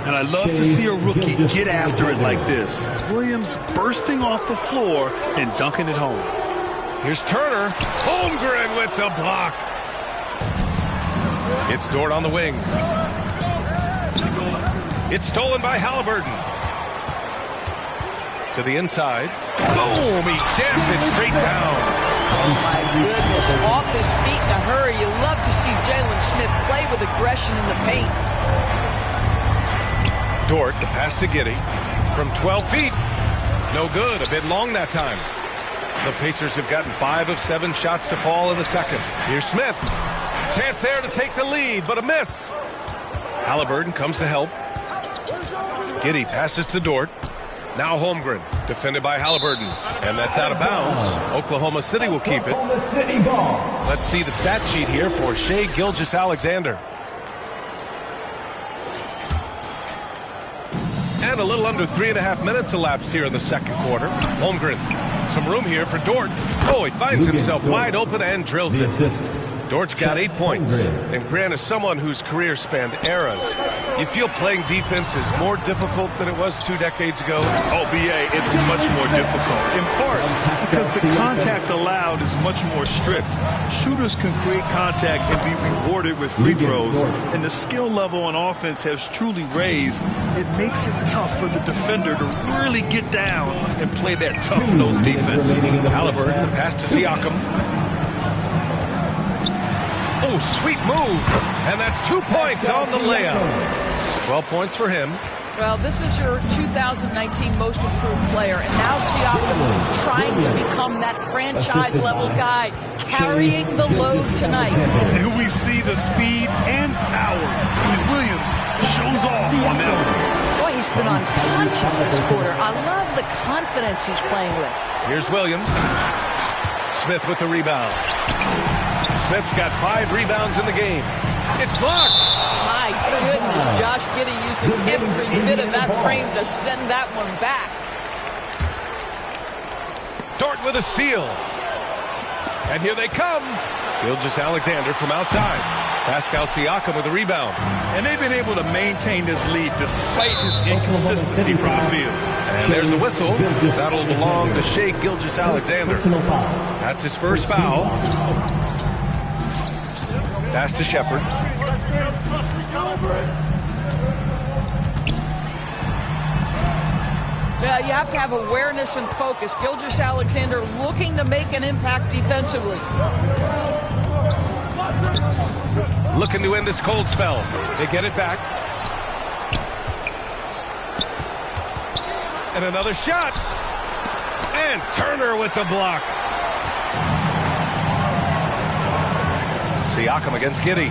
And I love to see a rookie get after it like this. Williams bursting off the floor and dunking it home. Here's Turner. Holmgren with the block. It's Dort on the wing. It's stolen by Halliburton. To the inside. Boom! He jams it straight down. Oh, my goodness. Off his feet in a hurry. You love to see Jalen Smith play with aggression in the paint. Dort, the pass to Giddey. From 12 feet. No good. A bit long that time. The Pacers have gotten 5 of 7 shots to fall in the second. Here's Smith. Chance there to take the lead, but a miss. Halliburton comes to help. Giddey passes to Dort. Now Holmgren, defended by Halliburton. And that's out of bounds. Oklahoma City will keep it. Let's see the stat sheet here for Shai Gilgeous-Alexander. And a little under 3.5 minutes elapsed here in the second quarter. Holmgren, some room here for Dort. Oh, he finds himself wide open and drills it. Dort's got 8 points. And Grant is someone whose career spanned eras. You feel playing defense is more difficult than it was 2 decades ago? Oh, BA, it's much more difficult. In part because the contact allowed is much more strict. Shooters can create contact and be rewarded with free throws. And the skill level on offense has truly raised. It makes it tough for the defender to really get down and play that tough-nosed defense. Halliburton, the pass to Siakam. Oh, sweet move. And that's 2 points on the layup. 12 points for him. Well, this is your 2019 most improved player. And now Siakam trying to become that franchise-level guy, carrying the load tonight. And we see the speed and power. And Williams shows off on that one. Boy, he's been unconscious this quarter. I love the confidence he's playing with. Here's Williams. Smith with the rebound. Smith's got 5 rebounds in the game. It's blocked. My goodness, Josh Giddey using every bit of that frame to send that one back. Dort with a steal. And here they come. Gilgeous-Alexander from outside. Pascal Siakam with a rebound. And they've been able to maintain this lead despite his inconsistency from the field. And there's the whistle. That'll belong to Shai Gilgeous-Alexander. That's his first foul. Pass to Shepard. Yeah, you have to have awareness and focus. Gilgeous-Alexander looking to make an impact defensively. Looking to end this cold spell. They get it back. And another shot. And Turner with the block. Siakam against Giddey.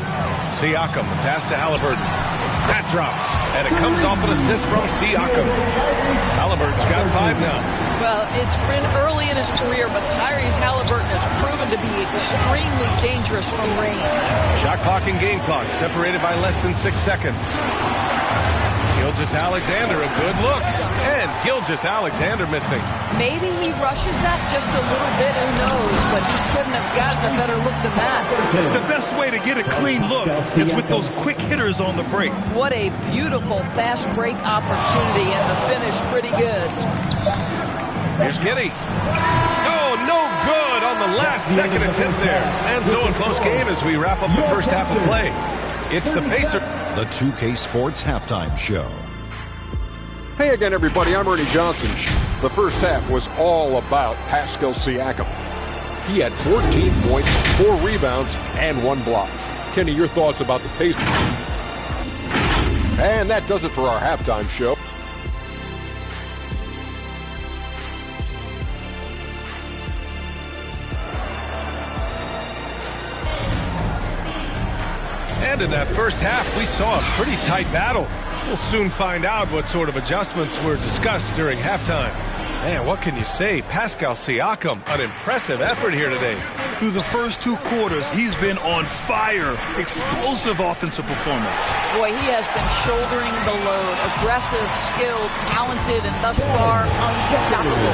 Siakam, the pass to Halliburton. That drops, and it comes off an assist from Siakam. Halliburton's got 5 now. Well, it's been early in his career, but Tyrese Halliburton has proven to be extremely dangerous from range. Shot clock and game clock separated by less than 6 seconds. Gilgeous-Alexander, a good look. And Gilgeous-Alexander missing. Maybe he rushes that just a little bit, who knows, but he couldn't have gotten a better look than that. The best way to get a clean look is with those quick hitters on the break. What a beautiful fast break opportunity, and the finish pretty good. Here's Giddey. Oh, no good on the last second attempt there. And so in close game as we wrap up the first half of play. It's the Pacers. The 2K Sports Halftime Show. Hey again, everybody. I'm Ernie Johnson. The first half was all about Pascal Siakam. He had 14 points, 4 rebounds, and 1 block. Kenny, your thoughts about the Pacers? And that does it for our halftime show. And in that first half, we saw a pretty tight battle. We'll soon find out what sort of adjustments were discussed during halftime. Man, what can you say? Pascal Siakam, an impressive effort here today. Through the first 2 quarters, he's been on fire. Explosive offensive performance. Boy, he has been shouldering the load. Aggressive, skilled, talented, and thus far unstoppable.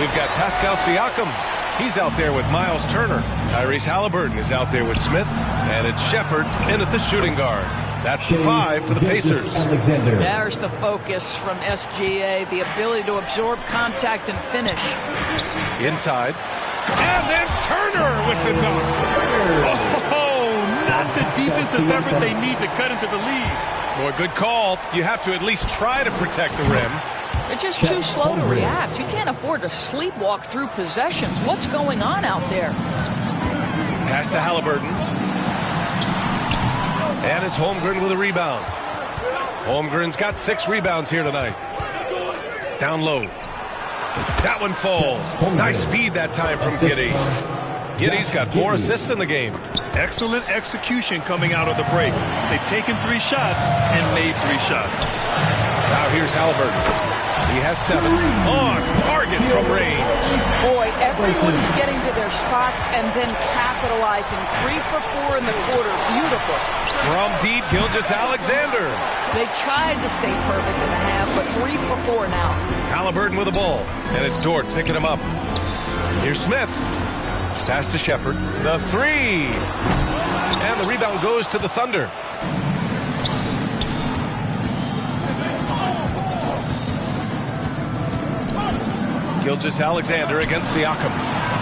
We've got Pascal Siakam. He's out there with Miles Turner. Tyrese Halliburton is out there with Smith. And it's Shepherd in at the shooting guard. That's 5 for the Pacers. There's the focus from SGA, the ability to absorb contact and finish. Inside. And then Turner with the dunk. Oh, not the defensive effort they need to cut into the lead. Boy, good call. You have to at least try to protect the rim. They're just too slow to react. You can't afford to sleepwalk through possessions. What's going on out there? Pass to Halliburton. And it's Holmgren with a rebound. Holmgren's got 6 rebounds here tonight. Down low. That one falls. Nice feed that time from Giddey. Giddey's got 4 assists in the game. Excellent execution coming out of the break. They've taken 3 shots and made 3 shots. Now here's Halliburton. He has 7. On target from range. Boy, everyone's getting to their spots and then capitalizing. 3 for 4 in the quarter. Beautiful. From deep, Gilgeous-Alexander. They tried to stay perfect in the half, but 3 for 4 now. Halliburton with the ball. And it's Dort picking him up. Here's Smith. Pass to Shepherd. The 3. And the rebound goes to the Thunder. Gilgeous-Alexander against Siakam.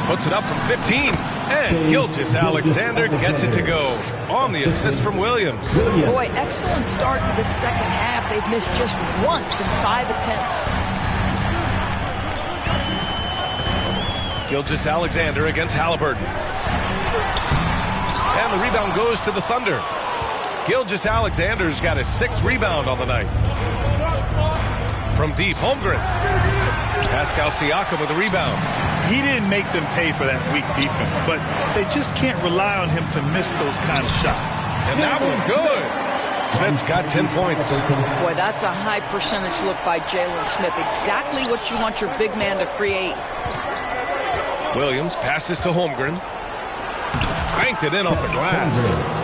Puts it up from 15. And Gilgeous-Alexander gets it to go on the assist from Williams. Boy, excellent start to the second half. They've missed just once in 5 attempts. Gilgeous-Alexander against Halliburton. And the rebound goes to the Thunder. Gilgeous-Alexander's got his 6th rebound on the night. From deep, Holmgren. Pascal Siakam with a rebound. He didn't make them pay for that weak defense, but they just can't rely on him to miss those kind of shots. And that one good. Smith's got 10 points. Boy, that's a high percentage look by Jalen Smith. Exactly what you want your big man to create. Williams passes to Holmgren. Cranked it in off the glass.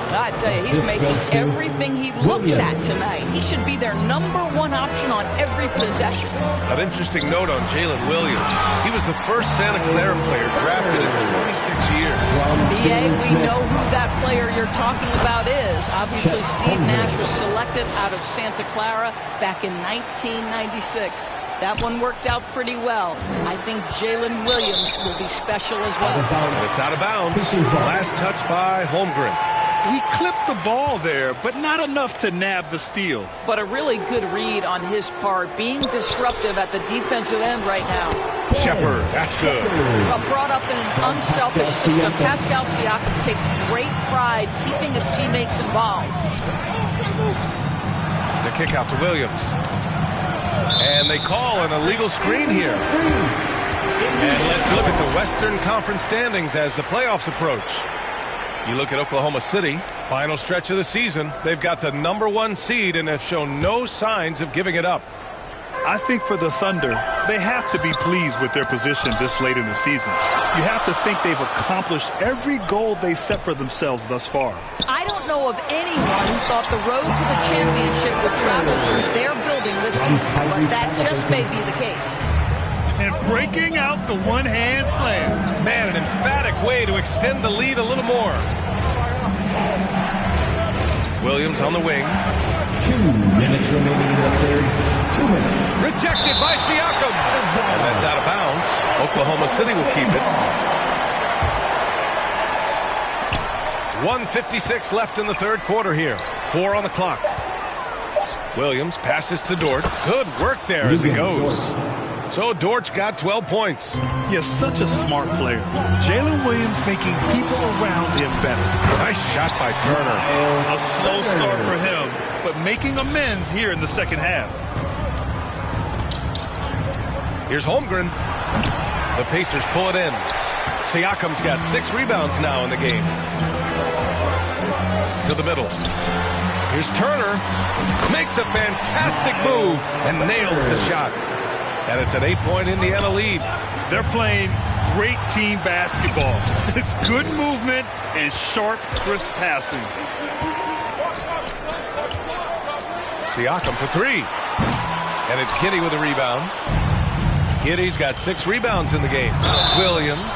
I tell you, he's making everything he looks at tonight. He should be their #1 option on every possession. An interesting note on Jalen Williams. He was the first Santa Clara player drafted in 26 years. BA, we know who that player you're talking about is. Obviously, Steve Nash was selected out of Santa Clara back in 1996. That one worked out pretty well. I think Jalen Williams will be special as well. And it's out of bounds. Last touch by Holmgren. He clipped the ball there, but not enough to nab the steal. But a really good read on his part, being disruptive at the defensive end right now. Shepherd, that's good. Well, brought up in an unselfish system, Pascal Siakam takes great pride keeping his teammates involved. The kick out to Williams. And they call an illegal screen here. And let's look at the Western Conference standings as the playoffs approach. You look at Oklahoma City, final stretch of the season. They've got the #1 seed and have shown no signs of giving it up. I think for the Thunder, they have to be pleased with their position this late in the season. You have to think they've accomplished every goal they set for themselves thus far. I don't know of anyone who thought the road to the championship would travel through their building this season, but that just may be the case. And breaking out the one-hand slam. Man, an emphatic way to extend the lead a little more. Williams on the wing. 2 minutes remaining in the third. 2 minutes. Rejected by Siakam. And that's out of bounds. Oklahoma City will keep it. 1:56 left in the third quarter here. 4 on the clock. Williams passes to Dort. Good work there as it goes. So Dort's got 12 points. Yes, such a smart player. Jalen Williams making people around him better. Nice shot by Turner. A slow start for him, but making amends here in the second half. Here's Holmgren. The Pacers pull it in. Siakam's got 6 rebounds now in the game. To the middle. Here's Turner. Makes a fantastic move and nails the shot. And it's an 8-point Indiana lead. They're playing great team basketball. It's good movement and sharp, crisp passing. Siakam for 3. And it's Giddey with a rebound. Giddey's got 6 rebounds in the game. Williams.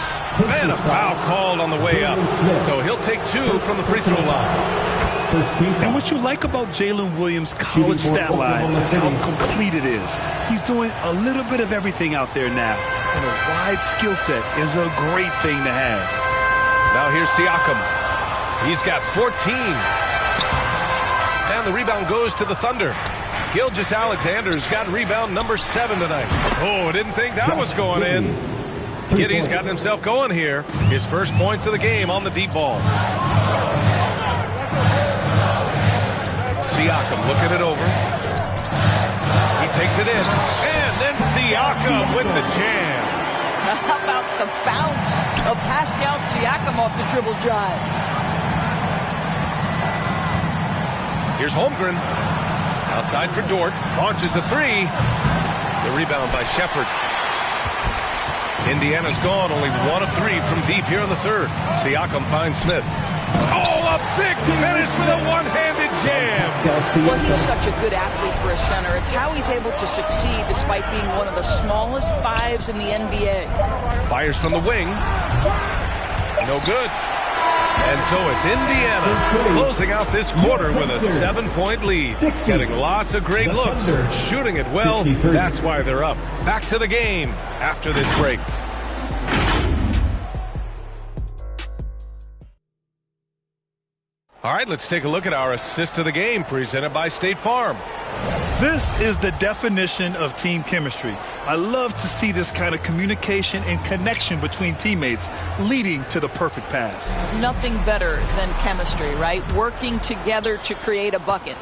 And a foul called on the way up. So he'll take 2 from the free throw line. And what you like about Jalen Williams' college stat line is how complete it is. He's doing a little bit of everything out there now. And a wide skill set is a great thing to have. Now here's Siakam. He's got 14. And the rebound goes to the Thunder. Gilgeous-Alexander's got rebound number 7 tonight. Oh, didn't think that was going in. Giddey's gotten himself going here. His first points of the game on the deep ball. Siakam looking it over. He takes it in. And then Siakam with the jam. How about the bounce of Pascal Siakam off the dribble drive? Here's Holmgren. Outside for Dort. Launches a 3. The rebound by Shepard. Indiana's gone only 1 of 3 from deep here in the third. Siakam finds Smith. Oh, a big finish with a one-handed jam. Well, he's such a good athlete for a center. It's how he's able to succeed despite being one of the smallest 5s in the NBA. Fires from the wing. No good. And so it's Indiana closing out this quarter with a 7-point lead. Getting lots of great looks. Shooting it well. That's why they're up. Back to the game after this break. All right, let's take a look at our assist of the game presented by State Farm. This is the definition of team chemistry. I love to see this kind of communication and connection between teammates leading to the perfect pass. Nothing better than chemistry, right? Working together to create a bucket.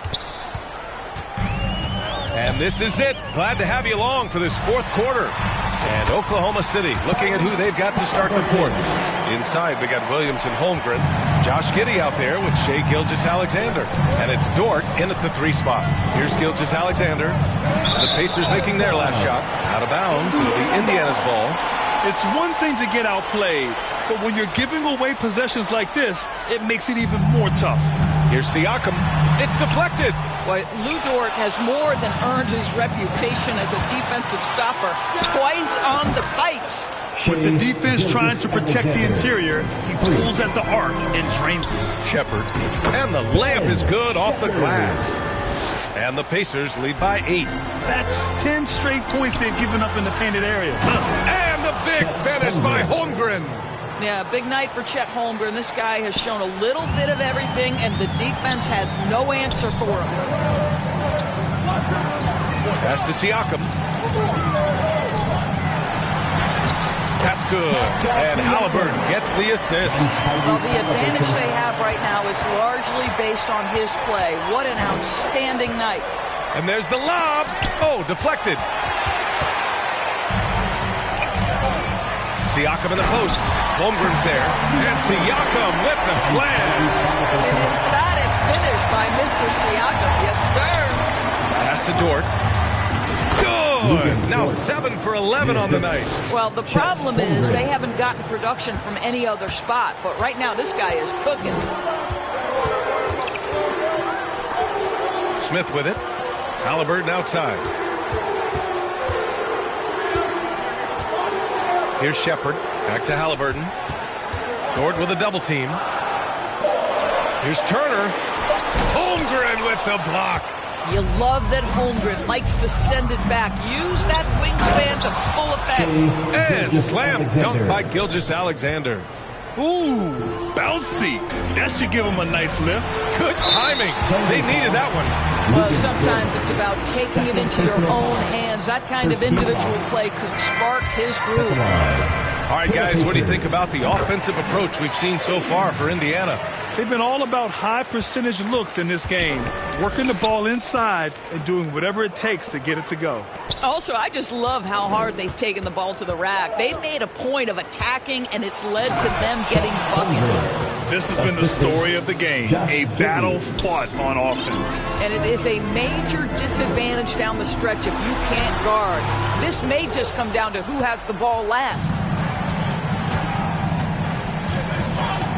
And this is it. Glad to have you along for this fourth quarter. And Oklahoma City looking at who they've got to start the fourth. Inside, we got Williams and Holmgren. Josh Giddey out there with Shai Gilgeous-Alexander. And it's Dort in at the 3 spot. Here's Gilgeous-Alexander. The Pacers making their last shot. Out of bounds. It'll be Indiana's ball. It's one thing to get outplayed, but when you're giving away possessions like this, it makes it even more tough. Here's Siakam. It's deflected. Boy, Lou Dort has more than earned his reputation as a defensive stopper. Twice on the pipes. With the defense trying to protect the interior, he pulls at the arc and drains it. Shepard. And the layup is good off the glass. And the Pacers lead by 8. That's 10 straight points they've given up in the painted area. And the big finish by Holmgren. Yeah, big night for Chet Holmgren. This guy has shown a little bit of everything, and the defense has no answer for him. Pass to Siakam. That's good. And Halliburton gets the assist. Well, the advantage they have right now is largely based on his play. What an outstanding night. And there's the lob. Oh, deflected. Siakam in the post. Holmgren's there. And Siakam with the slam. An emphatic finish by Mr. Siakam. Yes, sir. Pass to Dort. Good. Now 7 for 11 on the night. Well, the problem is they haven't gotten production from any other spot. But right now, this guy is cooking. Smith with it. Halliburton outside. Here's Shepard. Back to Halliburton. Dort with a double team. Here's Turner. Holmgren with the block. You love that Holmgren likes to send it back. Use that wingspan to full effect. And slam dunk by Gilgeous-Alexander. Ooh, bouncy. That should give him a nice lift. Good timing. They needed that one. Well, sometimes it's about taking it into your own hands. That kind of individual play could spark his groove. All right, guys, what do you think about the offensive approach we've seen so far for Indiana? They've been all about high percentage looks in this game, working the ball inside and doing whatever it takes to get it to go. Also, I just love how hard they've taken the ball to the rack. They've made a point of attacking, and it's led to them getting buckets. This has been the story of the game, a battle fought on offense. And it is a major disadvantage down the stretch if you can't guard. This may just come down to who has the ball last.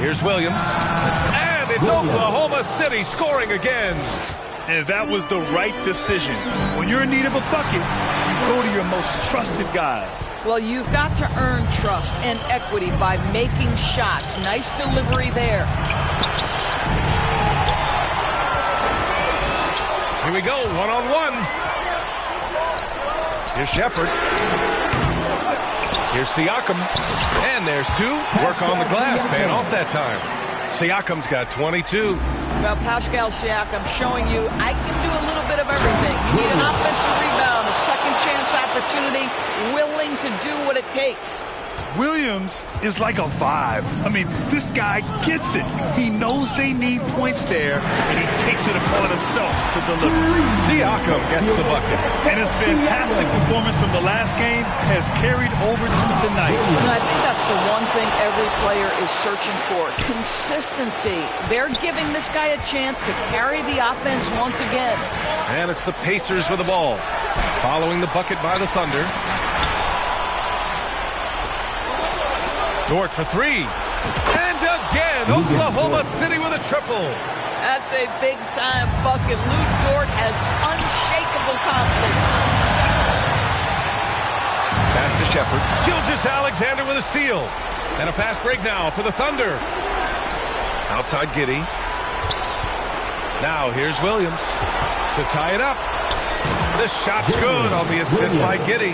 Here's Williams. And it's Oklahoma City scoring again. And that was the right decision. When you're in need of a bucket, you go to your most trusted guys. Well, you've got to earn trust and equity by making shots. Nice delivery there. Here we go, one-on-one. Here's Shepard. Here's Siakam. And there's two. Work on the glass, man, off that time. Siakam's got 22. Well, Pascal Siakam showing you I can do a little bit of everything. You need an offensive rebound, a second chance opportunity, willing to do what it takes. Williams is like a vibe. I mean, this guy gets it. He knows they need points there, and he takes it upon himself to deliver. Siakam gets the bucket. And his fantastic performance from the last game has carried over to tonight. I think that's the one thing every player is searching for, consistency. They're giving this guy a chance to carry the offense once again. And it's the Pacers with the ball, following the bucket by the Thunder. Dort for three. And again, Oklahoma City with a triple. That's a big-time bucket. Lou Dort has unshakable confidence. Pass to Shepard. Gilgeous-Alexander with a steal. And a fast break now for the Thunder. Outside Giddey. Now here's Williams to tie it up. The shot's good on the assist by Giddey.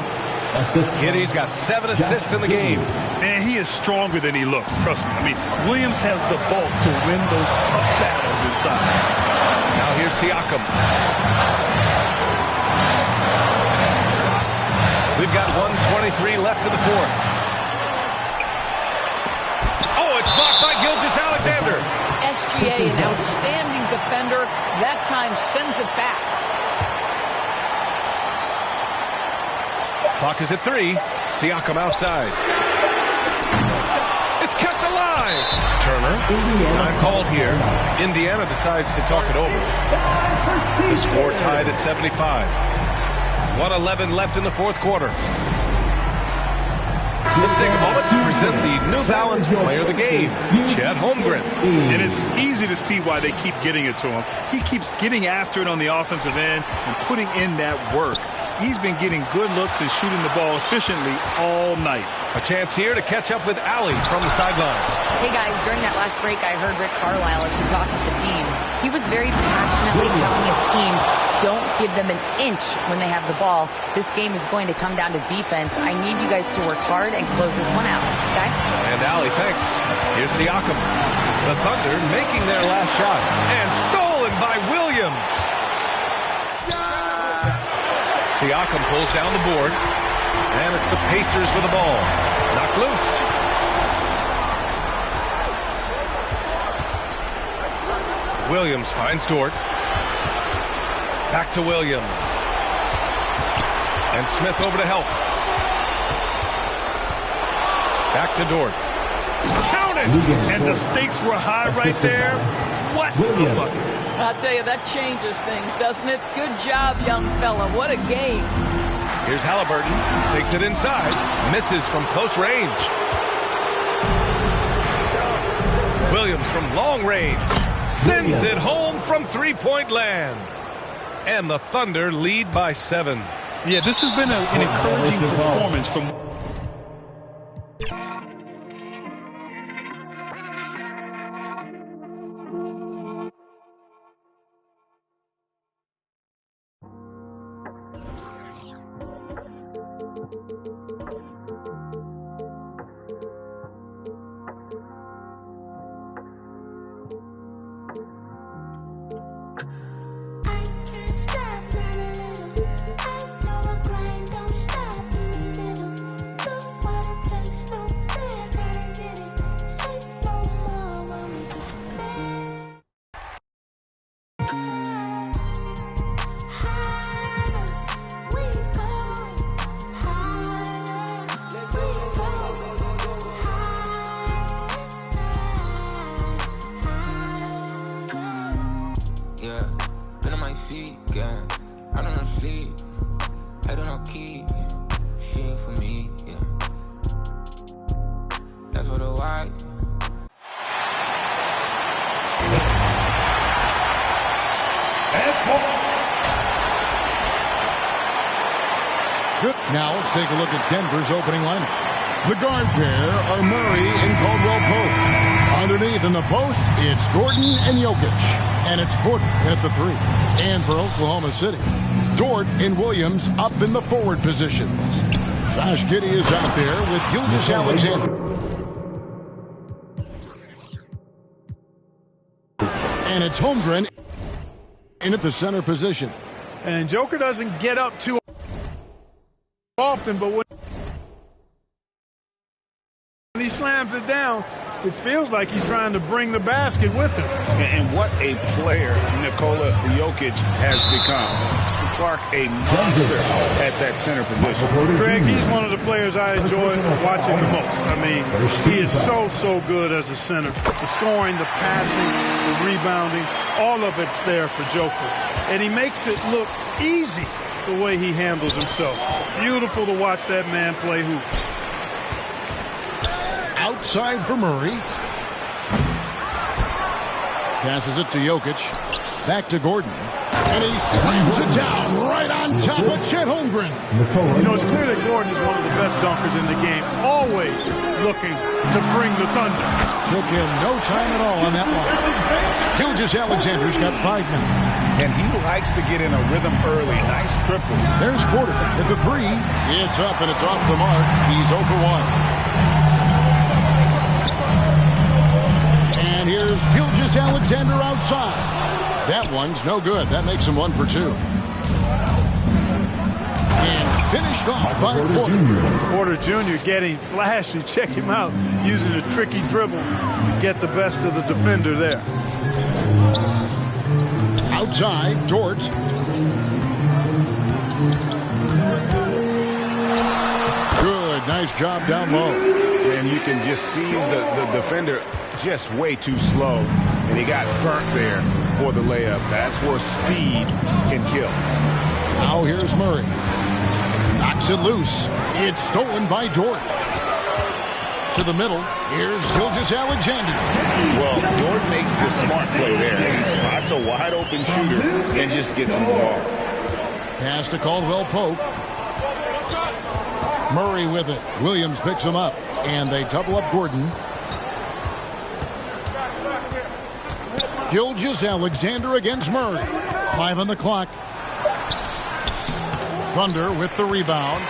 Giddey's got 7 assists in the game. Man, he is stronger than he looks, trust me. I mean, Williams has the bulk to win those tough battles inside. Now here's Siakam. We've got 1:23 left in the fourth. Oh, it's blocked by Gilgeous-Alexander. SGA, an outstanding defender, that time sends it back. Clock is at 3. Siakam outside. It's kept alive. Turner. Time called here. Indiana decides to talk it over. The score tied at 75. 1:11 left in the fourth quarter. Let's take a moment to present the New Balance Player of the Game, Chet Holmgren. And it's easy to see why they keep getting it to him. He keeps getting after it on the offensive end and putting in that work. He's been getting good looks and shooting the ball efficiently all night. A chance here to catch up with Allie from the sideline. Hey guys, during that last break, I heard Rick Carlisle as he talked with the team. He was very passionately telling his team, don't give them an inch when they have the ball. This game is going to come down to defense. I need you guys to work hard and close this one out. Guys? And Allie, thanks. Here's Siakam. The Thunder making their last shot. And stolen by Williams. Siakam pulls down the board. And it's the Pacers with the ball. Knocked loose. Williams finds Dort. Back to Williams. And Smith over to help. Back to Dort. Count it! And the stakes were high right there. What a bucket. I'll tell you, that changes things, doesn't it? Good job, young fella. What a game. Here's Halliburton. Takes it inside. Misses from close range. Williams from long range. Sends it home from three-point land. And the Thunder lead by 7. Yeah, this has been an encouraging performance from... yeah. Been on my feet, yeah. I don't know sleep. I don't know keep. She ain't for me, yeah. That's what a wife. Good. Now let's take a look at Denver's opening lineup. The guard pair are Murray and Caldwell Pope. Underneath in the post, it's Gordon and Jokic. And it's Porter at the 3. And for Oklahoma City, Dort and Williams up in the forward positions. Josh Giddey is out there with Gilgeous-Alexander. And it's Holmgren in at the center position. And Joker doesn't get up too often, but when he slams it down, it feels like he's trying to bring the basket with him. And what a player Nikola Jokic has become. Clark, a monster at that center position. Greg, he's one of the players I enjoy watching the most. I mean, he is so good as a center. The scoring, the passing, the rebounding, all of it's there for Joker. And he makes it look easy the way he handles himself. Beautiful to watch that man play hoop. Outside for Murray. Passes it to Jokic. Back to Gordon. And he slams it down right on top of Chet Holmgren. You know, it's clear that Gordon is one of the best dunkers in the game. Always looking to bring the thunder. Took him no time at all on that one. Gilgeous-Alexander's got 5 now. And he likes to get in a rhythm early. Nice triple. There's Porter at the 3. It's up and it's off the mark. He's 0 for 1. And here's Gilgeous-Alexander outside. That one's no good. That makes him 1 for 2. And finished off by Porter. Porter Jr. getting flashy. Check him out. Using a tricky dribble to get the best of the defender there. Outside, Dort. Good. Nice job down low. And you can just see the defender just way too slow. And he got burnt there for the layup. That's where speed can kill. Now here's Murray. Knocks it loose. It's stolen by Dort. To the middle. Here's Gilgeous-Alexander. Well, Dort makes the smart play there. He spots a wide open shooter and just gets him the ball. Pass to Caldwell Pope. Murray with it. Williams picks him up. And they double up Gordon. Gilgeous-Alexander against Murray. 5 on the clock. Thunder with the rebound.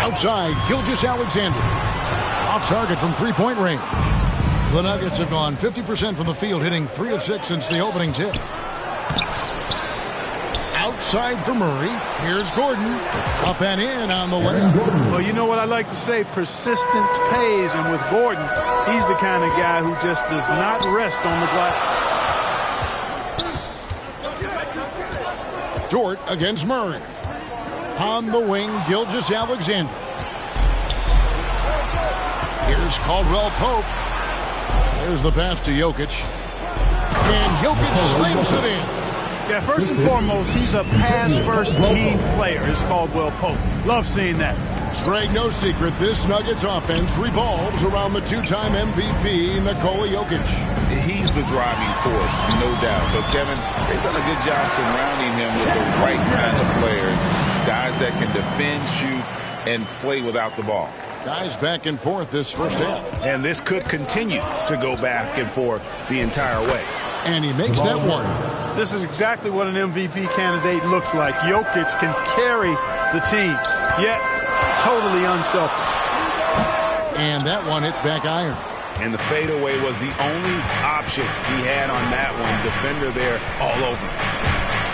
Outside, Gilgeous-Alexander. Off target from three-point range. The Nuggets have gone 50% from the field, hitting 3 of 6 since the opening tip. Outside for Murray. Here's Gordon. Up and in on the layup. Well, you know what I like to say? Persistence pays. And with Gordon, he's the kind of guy who just does not rest on the glass. Dort against Murray. On the wing, Gilgeous-Alexander. Here's Caldwell Pope. There's the pass to Jokic. And Jokic slams it in. Yeah, first and foremost, he's a pass-first team player, is Caldwell Pope. Love seeing that. Greg, no secret, this Nuggets offense revolves around the 2-time MVP, Nikola Jokic. He's the driving force, no doubt. But, Kevin, they've done a good job surrounding him with the right kind of players. Guys that can defend, shoot, and play without the ball. Guys back and forth this first half. And this could continue to go back and forth the entire way. And he makes that one. This is exactly what an MVP candidate looks like. Jokic can carry the team, yet totally unselfish. And that one hits back iron. And the fadeaway was the only option he had on that one. Defender there all over.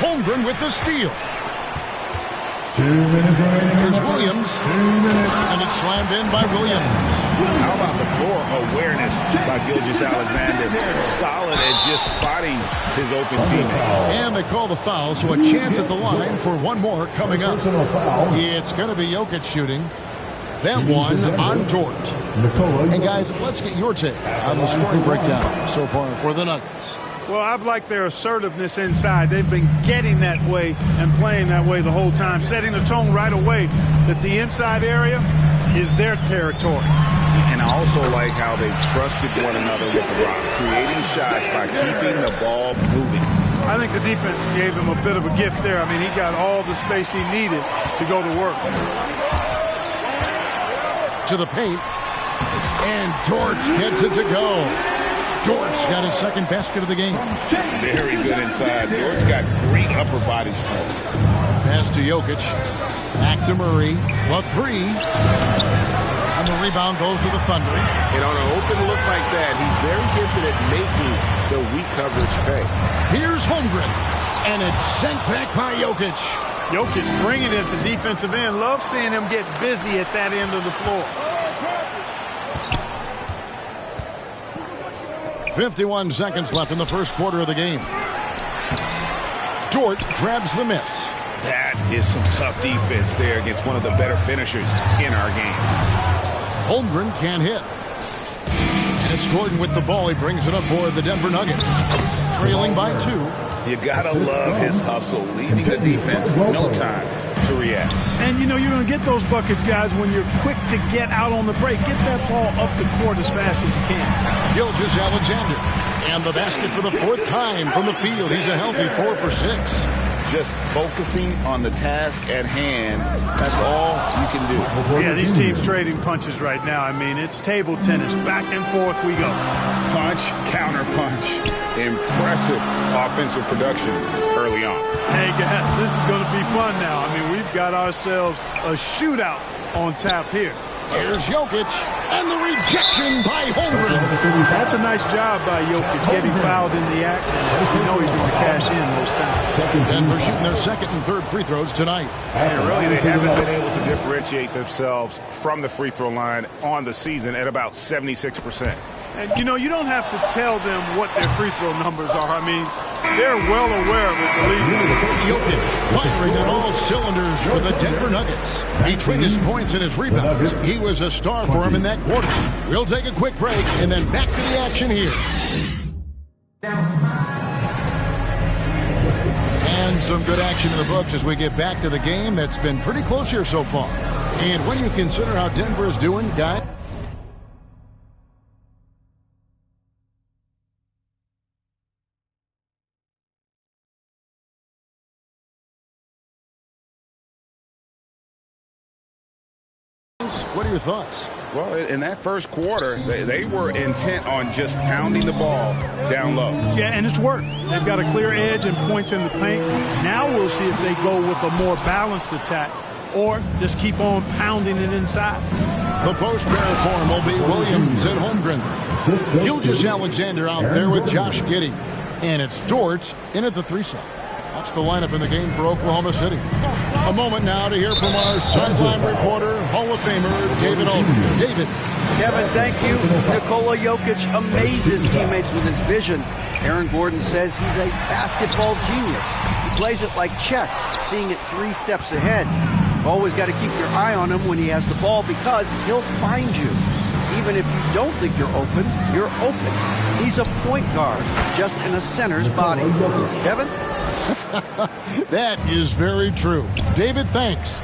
Holmgren with the steal. 2 minutes remaining. Here's Williams. 2 minutes. And it's slammed in by Williams. How about the floor awareness by Gilgeous-Alexander? Solid at just spotting his open teammate. And they call the foul, so a chance at the line for one more coming up. It's going to be Jokic shooting. That one on Dort. And guys, let's get your take on the scoring breakdown so far for the Nuggets. Well, I've liked their assertiveness inside. They've been getting that way and playing that way the whole time, setting the tone right away that the inside area is their territory. And I also like how they've trusted one another with the rock, creating shots by keeping the ball moving. I think the defense gave him a bit of a gift there. I mean, he got all the space he needed to go to work. To the paint. And Dort gets it to go. Dort's got his second basket of the game. Very good inside. Dort's got great upper body strength. Pass to Jokic. Back to Murray. The three. And the rebound goes to the Thunder. And on an open look like that, he's very gifted at making the weak coverage pay. Here's Holmgren. And it's sent back by Jokic. Jokic bringing it at the defensive end. Love seeing him get busy at that end of the floor. 51 seconds left in the first quarter of the game. Dort grabs the miss. That is some tough defense there against one of the better finishers in our game. Holmgren can't hit. And it's Gordon with the ball. He brings it up for the Denver Nuggets. Trailing by 2. You gotta love his hustle, leaving the defense no time to react. And you know you're going to get those buckets, guys, when you're quick to get out on the break. Get that ball up the court as fast as you can. Gilgeous-Alexander. And the basket for the 4th time from the field. He's a healthy 4 for 6. Just focusing on the task at hand, that's all you can do. Yeah, these teams trading punches right now. I mean, it's table tennis. Back and forth we go. Punch, counter punch. Impressive offensive production early on. Hey, guys, this is going to be fun now. I mean, we've got ourselves a shootout on tap here. Here's Jokic, and the rejection by Holmgren. That's a nice job by Jokic, getting fouled in the act. You know he's going to cash in most times. Denver shooting their second and third free throws tonight. And really, they haven't been able to differentiate themselves from the free throw line on the season at about 76%. And, you know, you don't have to tell them what their free throw numbers are. I mean, they're well aware of it, believe me. Jokic firing on all cylinders for the Denver Nuggets. Between his points and his rebounds, he was a star for him in that quarter. We'll take a quick break and then back to the action here. And some good action in the books as we get back to the game that's been pretty close here so far. And when you consider how Denver is doing, guys, what are your thoughts? Well, in that first quarter, they were intent on just pounding the ball down low. Yeah, and it's worked. They've got a clear edge and points in the paint. Now we'll see if they go with a more balanced attack or just keep on pounding it inside. The post pair form will be Williams and Holmgren. Gilgeous-Alexander out there with Josh Giddey. And it's Dort in at the 3 side. That's the lineup in the game for Oklahoma City. A moment now to hear from our sideline reporter, Hall of Famer David Aldridge. David. Kevin, thank you. Nikola Jokic amazes teammates with his vision. Aaron Gordon says he's a basketball genius. He plays it like chess, seeing it 3 steps ahead. You've always got to keep your eye on him when he has the ball because he'll find you. Even if you don't think you're open, you're open. He's a point guard, just in a center's body. Kevin? That is very true. David, thanks.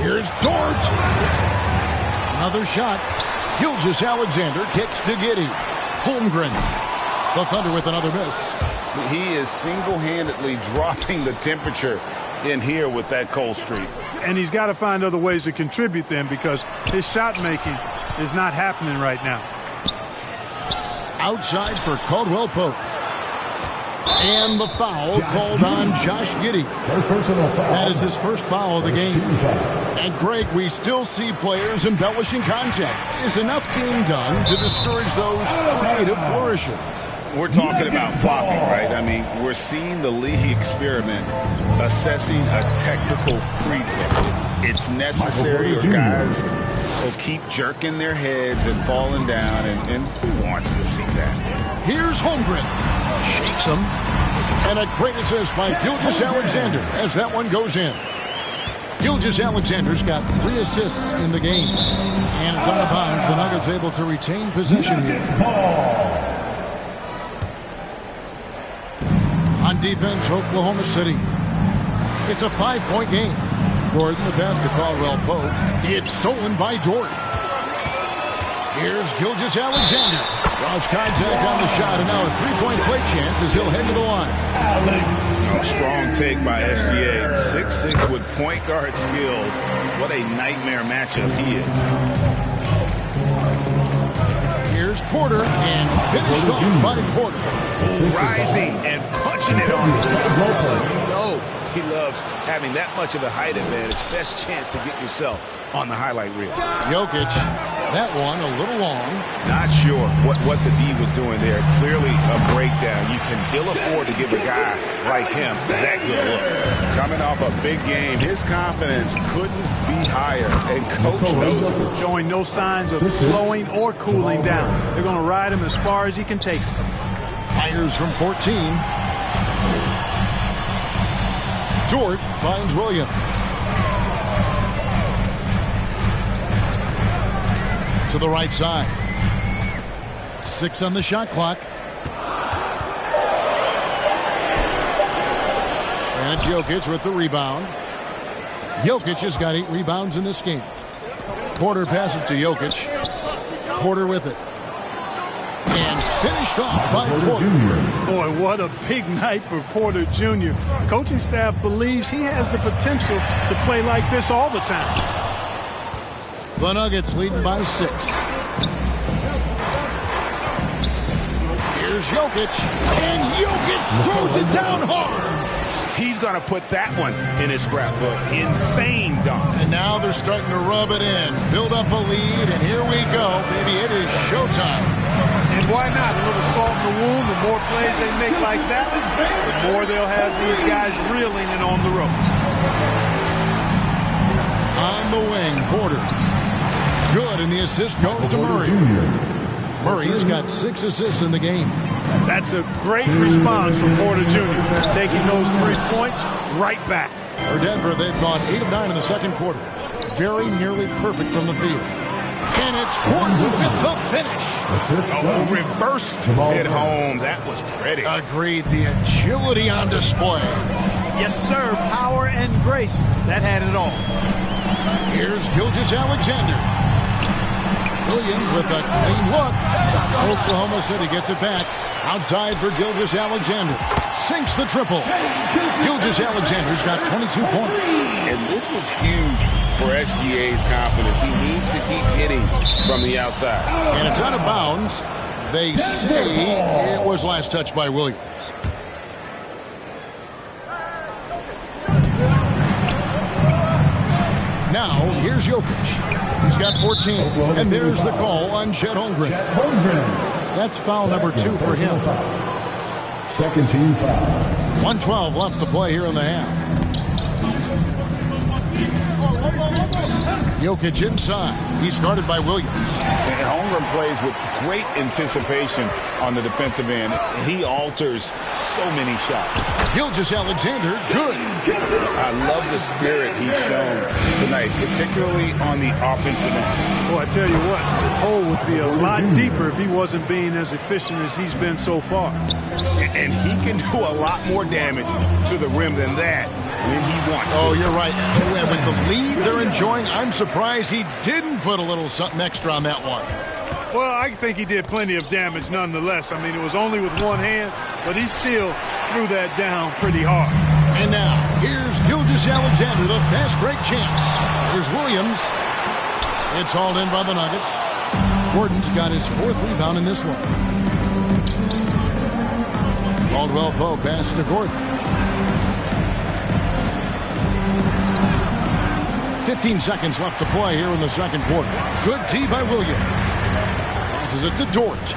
Here's Dort. Another shot. Gilgeous-Alexander kicks to Giddey. Holmgren. The Thunder with another miss. He is single-handedly dropping the temperature in here with that cold streak. And he's got to find other ways to contribute then because his shot making is not happening right now. Outside for Caldwell Pope. And the foul called on Josh Giddey. That is his first foul of the game. And Greg, we still see players embellishing contact. Is enough being done to discourage those creative flourishes? We're talking about flopping, right? I mean, we're seeing the league experiment assessing a technical free throw. It's necessary or guys will keep jerking their heads and falling down, and who wants to see that? Here's Holmgren. Shakes him. And a great assist by Gilgeous-Alexander as that one goes in. Gilgeous-Alexander's got 3 assists in the game. And it's out of bounds. The Nuggets able to retain possession here. On defense, Oklahoma City. It's a 5-point game. Gordon, the pass to Caldwell Pope. It's stolen by Dort. Here's Gilgeous-Alexander. Lost contact on the shot, and now a 3-point play chance as he'll head to the line. Strong take by SGA. 6'6" with point guard skills. What a nightmare matchup he is. Here's Porter, and finished off by Porter. Rising and punching it on his You know he loves having that much of a height advantage. Best chance to get yourself on the highlight reel. Jokic, that one a little long. Not sure what the D was doing there. Clearly a breakdown. You can ill afford to give a guy like him that good look. Coming off a big game, his confidence couldn't be higher. And Coach knows it. Showing no signs of slowing or cooling down. They're going to ride him as far as he can take him. Fires from 14. Dort finds Williams. To the right side. 6 on the shot clock. And it's Jokic with the rebound. Jokic has got 8 rebounds in this game. Porter passes to Jokic. Porter with it. And finished off by Porter. Boy, what a big night for Porter Jr. Coaching staff believes he has the potential to play like this all the time. The Nuggets leading by 6. Here's Jokic. And Jokic throws it down hard. He's going to put that one in his scrapbook. Insane dunk. And now they're starting to rub it in. Build up a lead, and here we go. Baby, it is showtime. And why not? A little salt in the wound. The more plays they make like that, the more they'll have these guys reeling and on the ropes. On the wing, Porter. Good, and the assist goes to Murray. Murray's got 6 assists in the game. That's a great response from Porter Jr. Taking those 3 points right back. For Denver, they've gone 8 of 9 in the second quarter. Very nearly perfect from the field. And it's Gordon with the finish. Oh, reversed at home. That was pretty. Agreed. The agility on display. Yes, sir. Power and grace. That had it all. Here's Gilgeous-Alexander. Williams with a clean look. Oklahoma City gets it back. Outside for Gilgeous-Alexander. Sinks the triple. Gilgeous-Alexander's got 22 points. And this is huge for SGA's confidence. He needs to keep hitting from the outside. And it's out of bounds. They say it was last touched by Williams. Now, here's Jokic. He's got 14. And there's the call on Chet Holmgren. That's foul number 2 for him. Second team foul. 1:12 left to play here in the half. Jokic inside. He's guarded by Williams. And Holmgren plays with great anticipation on the defensive end. He alters so many shots. Gilgeous-Alexander, good. I love the spirit he's shown tonight, particularly on the offensive end. Boy, I tell you what, the hole would be a lot deeper if he wasn't being as efficient as he's been so far. And he can do a lot more damage to the rim than that when he wants to. Oh, you're right. With the lead they're enjoying, I'm surprised he didn't put a little something extra on that one. Well, I think he did plenty of damage nonetheless. I mean, it was only with one hand, but he still threw that down pretty hard. And now, here's Gilgeous-Alexander, the fast break chance. Here's Williams. It's hauled in by the Nuggets. Gordon's got his 4th rebound in this one. Caldwell Pope pass to Gordon. 15 seconds left to play here in the second quarter. Good tee by Williams. Passes it to Dort.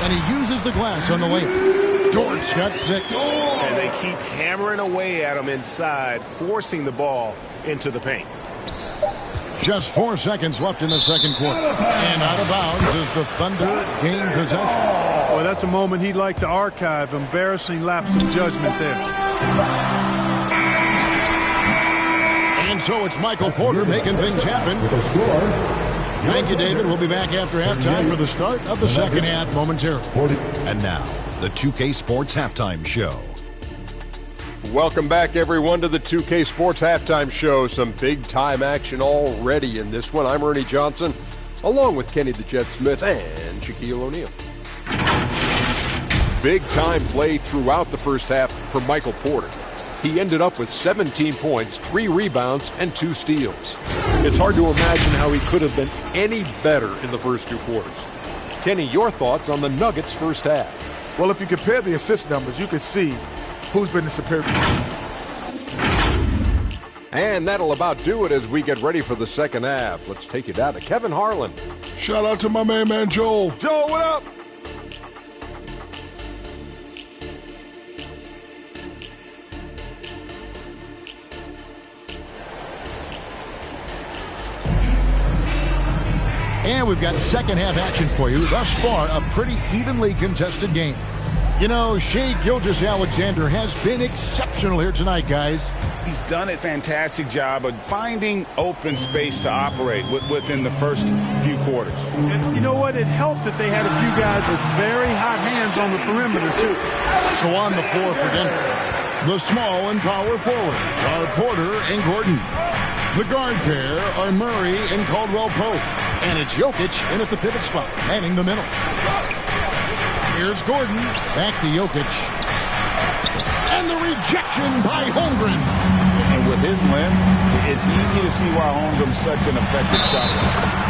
And he uses the glass on the layup. Dort's got 6. And they keep hammering away at him inside, forcing the ball into the paint. Just 4 seconds left in the second quarter. And out of bounds as the Thunder gain possession. Well, that's a moment he'd like to archive. Embarrassing lapse of judgment there. And so it's Michael Porter making things happen. Thank you, David. We'll be back after halftime for the start of the second half momentarily. And now, the 2K Sports Halftime Show. Welcome back, everyone, to the 2K Sports Halftime Show. Some big-time action already in this one. I'm Ernie Johnson, along with Kenny the Jet Smith and Shaquille O'Neal. Big-time play throughout the first half for Michael Porter. He ended up with 17 points, 3 rebounds, and 2 steals. It's hard to imagine how he could have been any better in the first 2 quarters. Kenny, your thoughts on the Nuggets' first half? Well, if you compare the assist numbers, you can see who's been the superior team. And that'll about do it as we get ready for the second half. Let's take you down to Kevin Harlan. Shout out to my man Joel. Joel, what up? And we've got second half action for you. Thus far, a pretty evenly contested game. You know, Shai Gilgeous-Alexander has been exceptional here tonight, guys. He's done a fantastic job of finding open space to operate within the first few quarters. And you know what? It helped that they had a few guys with very hot hands on the perimeter, too. So on the floor for Denver, the small and power forwards are Porter and Gordon. The guard pair are Murray and Caldwell Pope. And it's Jokic in at the pivot spot, manning the middle. Here's Gordon, back to Jokic. And the rejection by Holmgren. And with his length, it's easy to see why Holmgren's such an effective shot.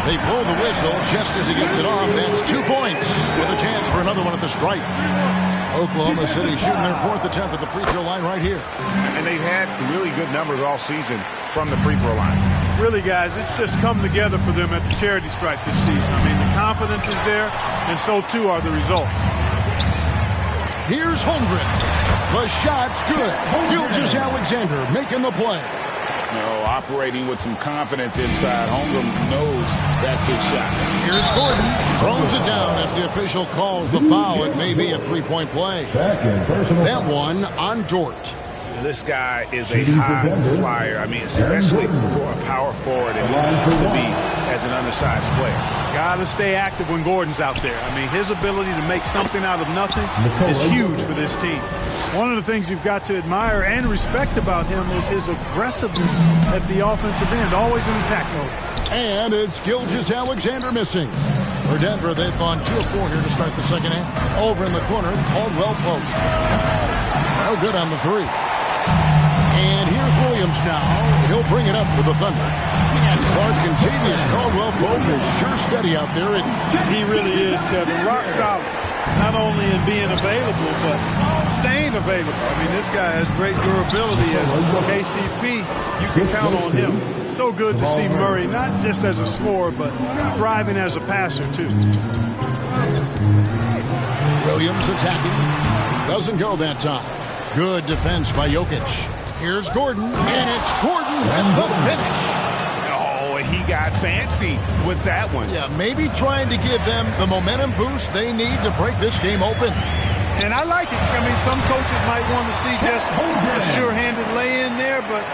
They blow the whistle just as he gets it off. That's 2 points with a chance for another one at the stripe. Oklahoma City shooting their 4th attempt at the free throw line right here. And they've had really good numbers all season from the free throw line. Really, guys, it's just come together for them at the charity stripe this season. I mean, the confidence is there, and so too are the results. Here's Holmgren. The shot's good. Gilgeous-Alexander making the play. No, operating with some confidence inside. Holmgren knows that's his shot. Here's Gordon. Throws it down as the official calls the foul. It may be a three-point play. That one on Dort. This guy is a high flyer. I mean, especially for a power forward, and he needs to be as an undersized player. Got to stay active when Gordon's out there. I mean, his ability to make something out of nothing is huge for this team. One of the things you've got to admire and respect about him is his aggressiveness at the offensive end, always in attack mode. And it's Gilgeous-Alexander missing. For Denver, they've gone 2 of 4 here to start the second half. Over in the corner, Caldwell Pope. No good on the 3. And here's Williams now. He'll bring it up for the Thunder. And Clark continues. Caldwell Pope is sure steady out there. He really is, Kevin. Rock solid. Not only in being available, but staying available. I mean, this guy has great durability. And KCP, you can count on him. So good to see Murray, not just as a scorer, but thriving as a passer, too. Williams attacking. Doesn't go that time. Good defense by Jokic. Here's Gordon, and it's Gordon with the finish. Oh, he got fancy with that one. Yeah, maybe trying to give them the momentum boost they need to break this game open. And I like it. I mean, some coaches might want to see just a sure-handed lay-in there, but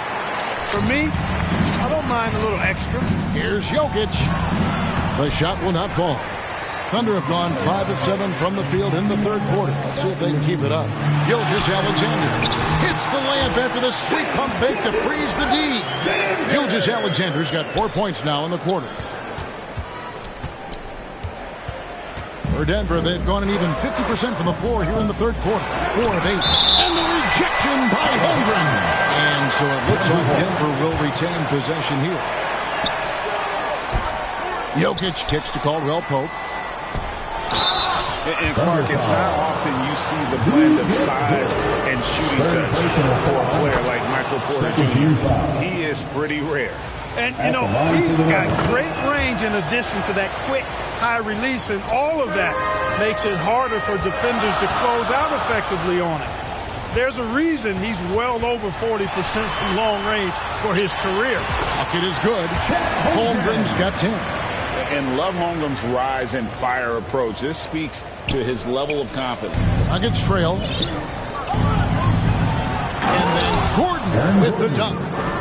for me, I don't mind a little extra. Here's Jokic. The shot will not fall. Thunder have gone 5 of 7 from the field in the third quarter. Let's see if they can keep it up. Gilgeous-Alexander hits the layup after the sweet pump fake to freeze the D. Gilgeous-Alexander's got 4 points now in the quarter. For Denver, they've gone an even 50% from the floor here in the third quarter. 4 of 8. And the rejection by Holmgren. And so it looks like Denver will retain possession here. Jokic kicks to Caldwell Pope. And Clark, it's not often you see the blend of size and shooting touch for a player like Michael Porter Jr. He is pretty rare. And, you know, he's got great range in addition to that quick, high release, and all of that makes it harder for defenders to close out effectively on it. There's a reason he's well over 40% from long range for his career. Bucket is good. Holmgren's got 10. And love Holmgren's rise and fire approach. This speaks to his level of confidence. Nuggets trail. And then Gordon with the dunk.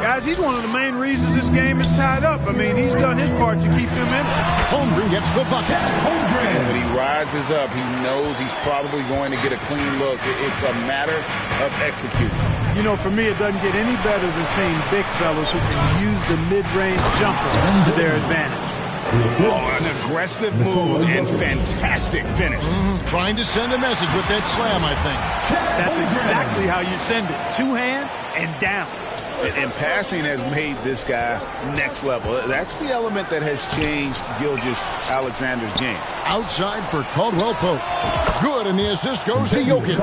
Guys, he's one of the main reasons this game is tied up. I mean, he's done his part to keep them in it. Holmgren gets the bucket. And when he rises up, he knows he's probably going to get a clean look. It's a matter of executing. You know, for me, it doesn't get any better than seeing big fellas who can use the mid-range jumper to their advantage. Oh, an aggressive move and fantastic finish. Trying to send a message with that slam, I think. That's exactly how you send it. 2 hands and down. And passing has made this guy next level. That's the element that has changed Gilgeous-Alexander's game. Outside for Caldwell Pope. Good, and the assist goes to Jokic.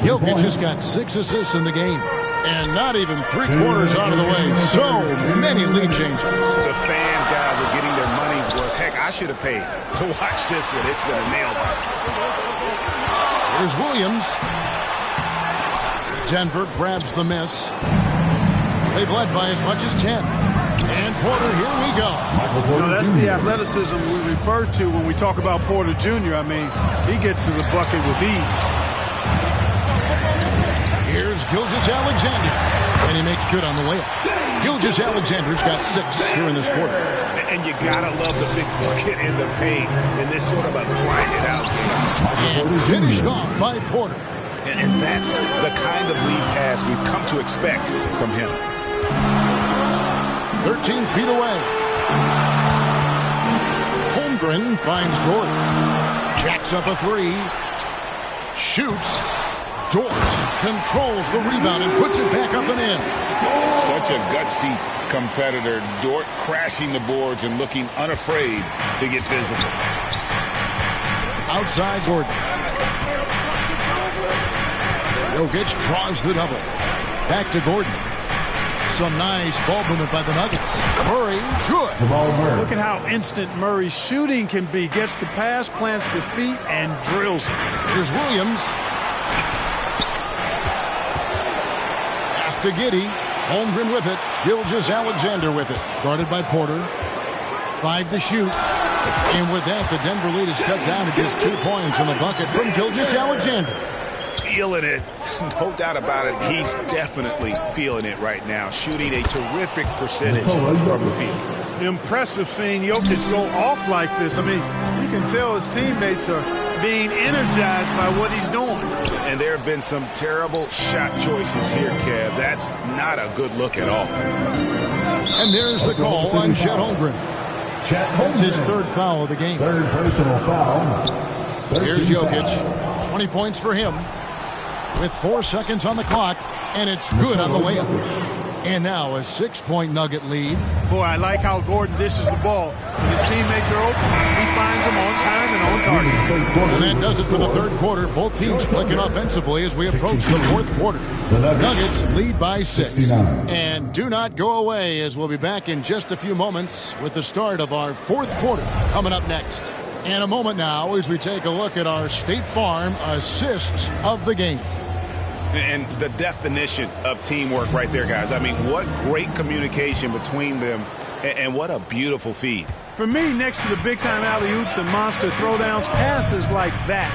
Jokic has got 6 assists in the game. And not even 3/4 out of the way. So many lead changes. The fans, guys, are getting their money's worth. Heck, I should have paid to watch this one. It's been a nail-biter. Here's Williams. Denver grabs the miss. They've led by as much as 10. And Porter, here we go. You know, that's the athleticism we refer to when we talk about Porter Jr. I mean, he gets to the bucket with ease. Here's Gilgeous-Alexander, and he makes good on the layup. Gilgeous-Alexander's got 6 here in this quarter. And you gotta love the big bucket in the paint in this sort of a grinded-out game. And finished off by Porter. And that's the kind of lead pass we've come to expect from him. 13 feet away. Holmgren finds Dort. Jacks up a 3. Shoots. Dort controls the rebound and puts it back up and in. Such a gutsy competitor. Dort crashing the boards and looking unafraid to get physical. Outside Gordon. Jokic draws the double. Back to Gordon. Some nice ball movement by the Nuggets. Murray, good. Look at how instant Murray's shooting can be. Gets the pass, plants the feet, and drills it. Here's Williams. Pass to Giddey. Holmgren with it. Gilgeous-Alexander with it. Guarded by Porter. 5 to shoot. And with that, the Denver lead is cut down to just 2 points from the bucket from Gilgeous-Alexander. Feeling it. No doubt about it. He's definitely feeling it right now. Shooting a terrific percentage from the field. Impressive seeing Jokic go off like this. I mean, you can tell his teammates are being energized by what he's doing. And there have been some terrible shot choices here, Kev. That's not a good look at all. And there's the call on Chet Holmgren. That's his 3rd foul of the game. 3rd personal foul. Here's Jokic. 20 points for him. With 4 seconds on the clock, and it's good on the layup. And now a 6-point Nugget lead. Boy, I like how Gordon dishes the ball. When his teammates are open, he finds them on time and on target. And that does it for the 3rd quarter. Both teams clicking offensively as we approach the 4th quarter. The Nuggets lead by 6. And do not go away, as we'll be back in just a few moments with the start of our 4th quarter coming up next. In a moment now as we take a look at our State Farm assists of the game. And the definition of teamwork right there, guys. I mean, what great communication between them, and what a beautiful feed. For me, next to the big-time alley-oops and monster throwdowns, passes like that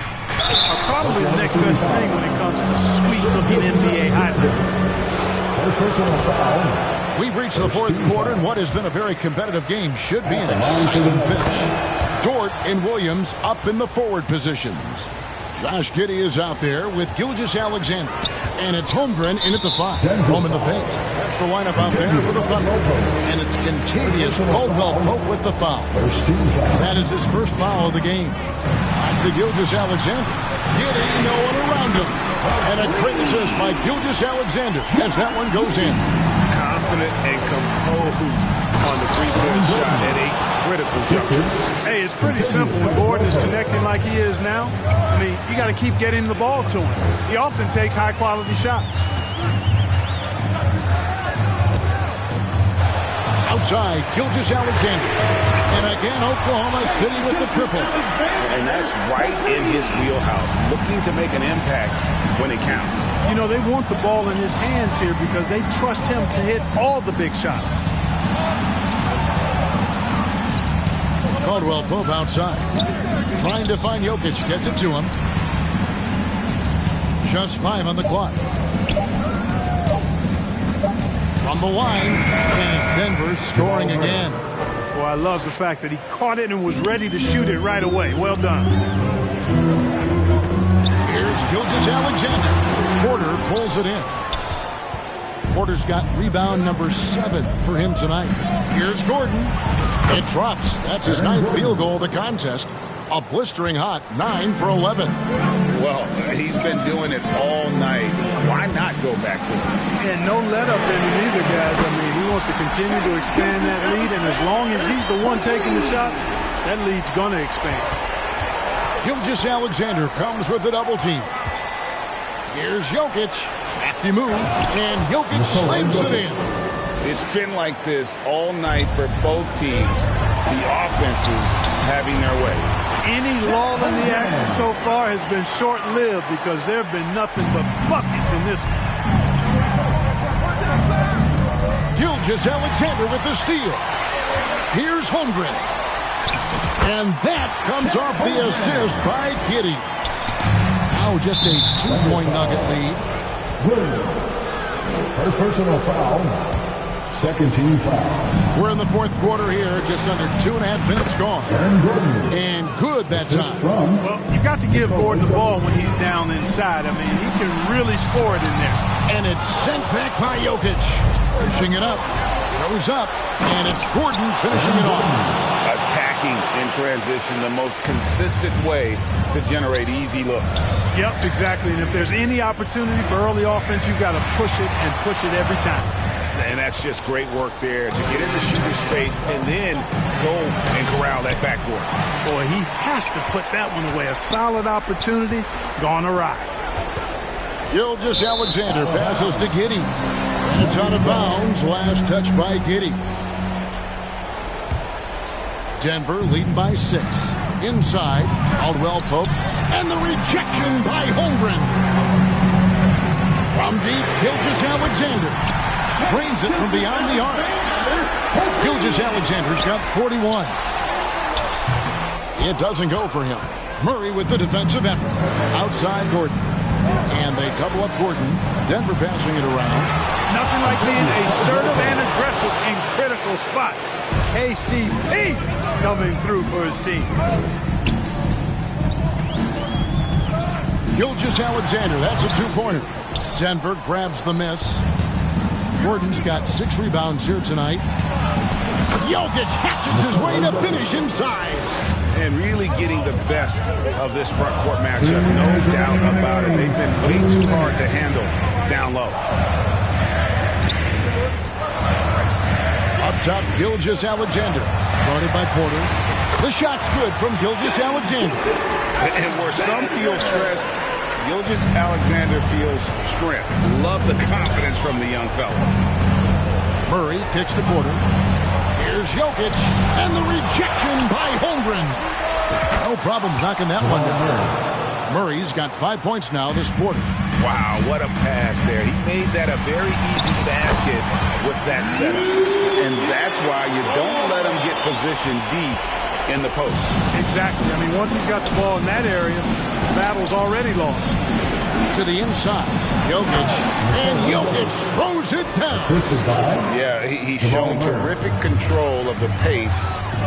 are probably the next best thing when it comes to sweet-looking NBA highlights. We've reached the 4th quarter, and what has been a very competitive game should be an exciting finish. Dort and Williams up in the forward positions. Josh Giddey is out there with Gilgeous-Alexander. And it's Holmgren in at the 5. Home in the paint. That's the lineup out there for the Thunder. And it's Kentavious Caldwell-Pope with the foul. That is his 1st foul of the game. Back to Gilgeous-Alexander. Giddey, no one around him. And a great assist by Gilgeous-Alexander as that one goes in. Confident and composed on the 3-point shot at a critical juncture. Hey, it's pretty simple when Gordon is connecting like he is now. I mean, you got to keep getting the ball to him. He often takes high-quality shots. Outside, Gilgeous-Alexander. And again, Oklahoma City with the triple. And that's right in his wheelhouse, looking to make an impact when it counts. You know, they want the ball in his hands here because they trust him to hit all the big shots. Caldwell-Pope outside. Trying to find Jokic. Gets it to him. Just 5 on the clock. from the line, and it's Denver scoring again. Well, I love the fact that he caught it and was ready to shoot it right away. Well done. Here's Gilgeous-Alexander. Porter pulls it in. Porter's got rebound number 7 for him tonight. Here's Gordon. It drops. That's his 9th field goal of the contest. A blistering hot 9 for 11. Well, he's been doing it all night. Why not go back to it? And no let up to him either, guys. I mean, he wants to continue to expand that lead, and as long as he's the one taking the shots, that lead's going to expand. Gilgeous-Alexander comes with the double team. Here's Jokic. Crafty move, and Jokic slams it in. It's been like this all night for both teams. The offenses having their way. Any lull in the action so far has been short-lived because there have been nothing but buckets in this one. Gilgeous-Alexander with the steal. Here's Holmgren. And that comes off the assist by Giddey. Now just a 2-point Nugget lead. First personal foul. Second team foul. We're in the fourth quarter here, just under 2.5 minutes gone. And good that time. Well, you've got to give Gordon the ball when he's down inside. I mean, he can really score it in there. And it's sent back by Jokic. Pushing it up. Goes up. And it's Gordon finishing it off. Attacking in transition, the most consistent way to generate easy looks. Yep, exactly. And if there's any opportunity for early offense, you've got to push it and push it every time. And that's just great work there to get into shooter space and then go and corral that backboard. Boy, he has to put that one away. A solid opportunity gone awry. Gilgeous-Alexander passes to Giddey. It's out of bounds. Last touch by Giddey. Denver leading by 6. Inside, Caldwell Pope, and the rejection by Holmgren. From deep, Gilgeous-Alexander drains it from beyond the arc. Gilgeous-Alexander's got 41. It doesn't go for him. Murray with the defensive effort. Outside Gordon. And they double up Gordon. Denver passing it around. Nothing like being assertive and aggressive in critical spots. KCP coming through for his team. Gilgeous-Alexander, that's a 2-pointer. Denver grabs the miss. Gordon's got 6 rebounds here tonight. Jokic hatches his way to finish inside. And really getting the best of this front court matchup. No doubt about it. They've been way too hard to handle down low. Up top, Gilgeous-Alexander. Guarded by Porter. The shot's good from Gilgeous-Alexander. And where some feel stressed, Gilgeous-Alexander feels strength. Love the confidence from the young fella. Murray kicks to Porter. Here's Jokic, and the rejection by Holmgren. No problems knocking that one down. Murray's got 5 points now this quarter. Wow, what a pass there. He made that a very easy basket with that setup. And that's why you don't let him get positioned deep in the post. Exactly. I mean, once he's got the ball in that area, the battle's already lost. To the inside, Jokic, and Jokic throws it down. Yeah, he's shown terrific control of the pace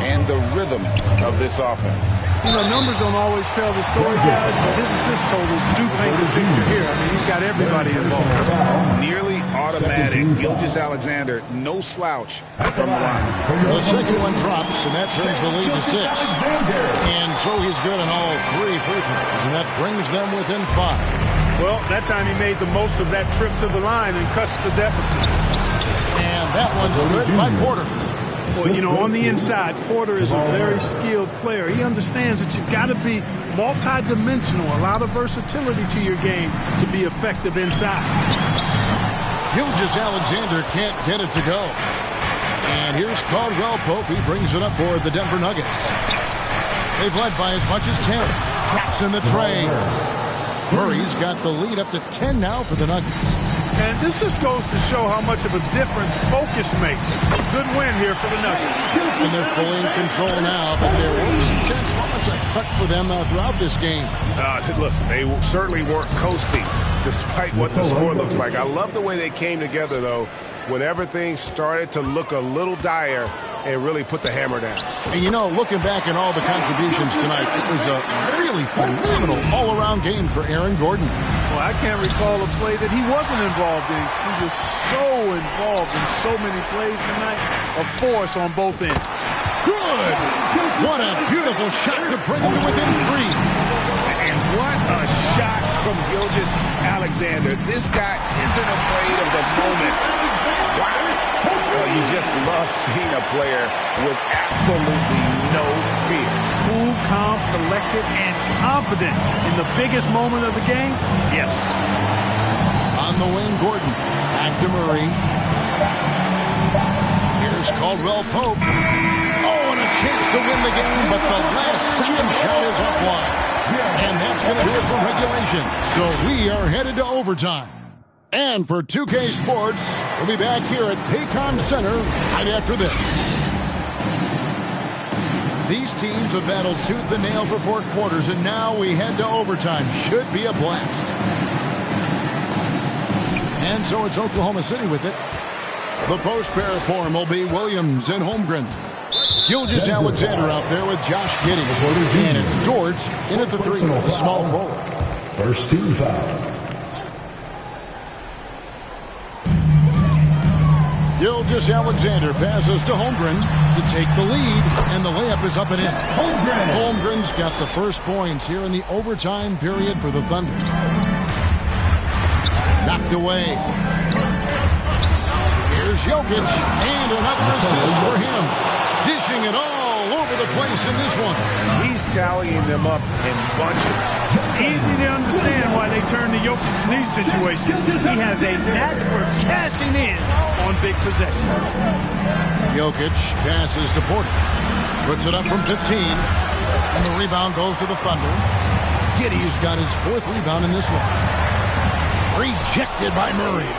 and the rhythm of this offense. You know, numbers don't always tell the story, guys, but his assist totals do paint the picture here. I mean, he's got everybody involved. Nearly automatic. Gilgeous-Alexander, no slouch from the line. The second one drops, and that turns the lead to 6. And so he's good on all 3 free throws, and that brings them within 5. Well, that time he made the most of that trip to the line and cuts the deficit. And that one's good by Porter. Well, you know, on the inside, Porter is a very skilled player. He understands that you've got to be multi-dimensional, a lot of versatility to your game to be effective inside. Gilgeous-Alexander can't get it to go. And here's Caldwell Pope. He brings it up for the Denver Nuggets. They've led by as much as 10. Traps in the tray. Murray's got the lead up to 10 now for the Nuggets. And this just goes to show how much of a difference focus makes. Good win here for the Nuggets. And they're fully in control now, but there were some tense moments, I thought, for them throughout this game. Listen, they certainly weren't coasting despite what the score looks like. I love the way they came together, though, whenever things started to look a little dire, and really put the hammer down. And, you know, looking back at all the contributions tonight, it was a really phenomenal all-around game for Aaron Gordon. Well, I can't recall a play that he wasn't involved in. He was so involved in so many plays tonight, a force on both ends. Good! What a beautiful shot to bring him to within 3. And what a shot from Gilgeous-Alexander. This guy isn't afraid of the moment. Wow. Well, you just love seeing a player with absolutely no fear. Cool, calm, collected, and confident in the biggest moment of the game? Yes. On the wing, Gordon. Back to Murray. Here's Caldwell Pope. Oh, and a chance to win the game, but the last second shot is offline. And that's going to do it for regulation. So we are headed to overtime. And for 2K Sports, we'll be back here at Paycom Center right after this. These teams have battled tooth and nail for 4 quarters, and now we head to overtime. Should be a blast. And so it's Oklahoma City with it. The post pair form will be Williams and Holmgren. Gilgeous-Alexander out there with Josh Giddey. And it's George in at the 3, a small forward. First team foul. Gilgeous-Alexander passes to Holmgren to take the lead, and the layup is up and in. Holmgren's got the first points here in the overtime period for the Thunder. Knocked away. Here's Jokic, and another assist for him. Dishing it all over the place in this one. He's tallying them up in bunches. Easy to understand why they turn to Jokic in these situations. He has a knack for cashing in on big possession. Jokic passes to Porter. Puts it up from 15. And the rebound goes to the Thunder. Giddey's got his 4th rebound in this one. Rejected by Murray.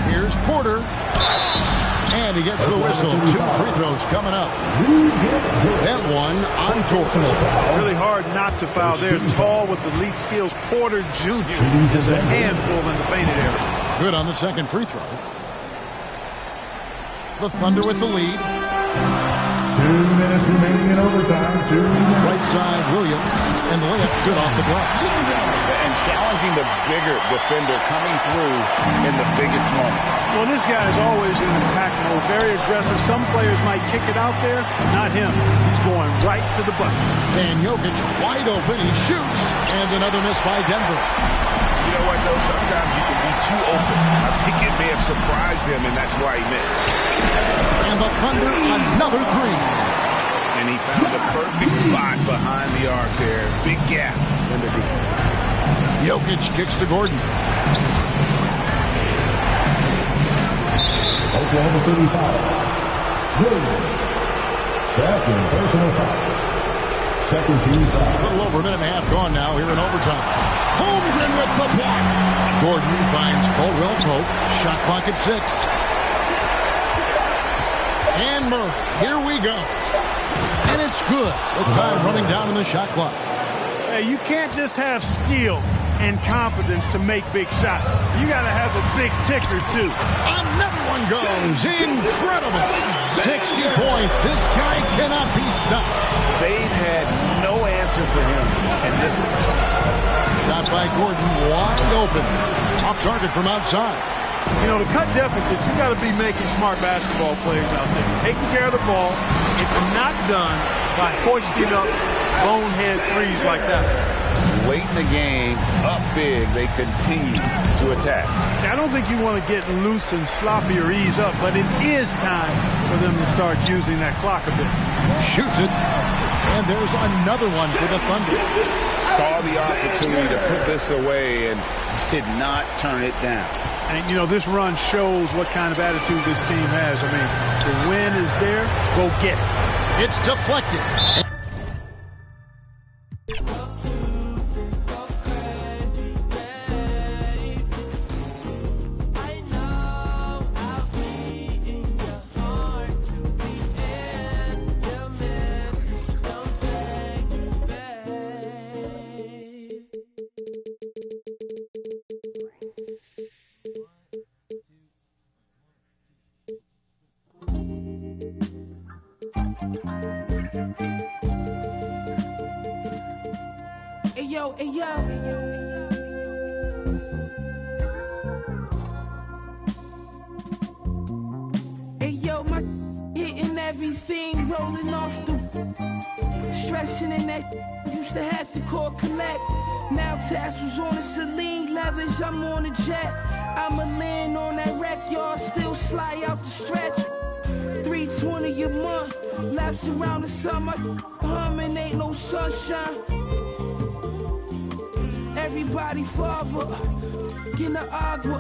Here's Porter. And he gets the whistle. 2 free throws coming up. That one on George. Really hard not to foul there. Tall with elite skills. Porter Jr. is a handful in the painted area. Good on the second free throw. The Thunder with the lead. 2 minutes remaining in overtime. 2 minutes. Right side, Williams. And the layup's good off the glass. And challenging the bigger defender coming through in the biggest moment. Well, this guy is always in attack mode, very aggressive. Some players might kick it out there, not him. He's going right to the bucket. And Jokic wide open, he shoots, and another miss by Denver. You know what, though? Sometimes you can be too open. I think it may have surprised him, and that's why he missed. And the Thunder, another 3. And he found the perfect spot behind the arc there. Big gap in the deep. Jokic kicks to Gordon. Oklahoma City foul. Williams. Second personal foul. Second team foul. A little over a minute and a half gone now here in overtime. Holmgren with the block. Gordon finds Caldwell Pope. Shot clock at 6. And Murray. Here we go. And it's good with time running down in the shot clock. Hey, you can't just have skill and confidence to make big shots. You got to have a big ticker, too. Another one goes. Incredible. 60 points. This guy cannot be stopped. They've had no answer for him in this one. Shot by Gordon, wide open. Off target from outside. You know, to cut deficits, you got to be making smart basketball plays out there. Taking care of the ball. It's not done by hoisting up bonehead threes like that. Late in the game, up big, they continue to attack. I don't think you want to get loose and sloppy or ease up, but it is time for them to start using that clock a bit. Shoots it. And there's another one for the Thunder. Saw the opportunity to put this away and did not turn it down. And, you know, this run shows what kind of attitude this team has. I mean, the win is there. Go get it. It's deflected. Ayo, my hitting everything, rolling off the stressing in that used to have to call collect. Now tassels on the Celine leathers, I'm on a jet. I'ma land on that wreck, y'all still slide out the stretch. 320 a month, laps around the summer, humming, ain't no sunshine. Everybody father, in the agua,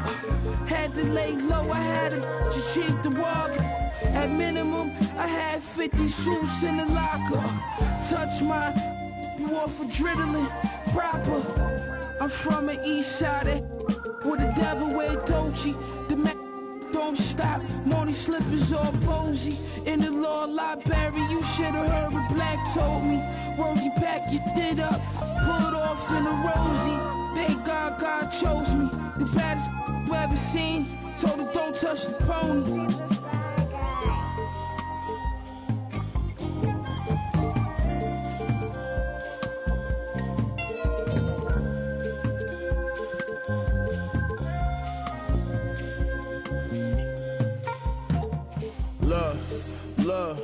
had to lay low, I had to just cheat the water. At minimum, I had 50 suits in the locker. Touch my, you off adrenaline, proper. I'm from the east side, with the devil wear Dolce. The man don't stop, morning slippers all posy. In the law library, you should've heard what Black told me. Rory, pack your shit up, pull it off in a rosy. Thank God God chose me, the baddest you ever seen. Told her don't touch the pony. Look,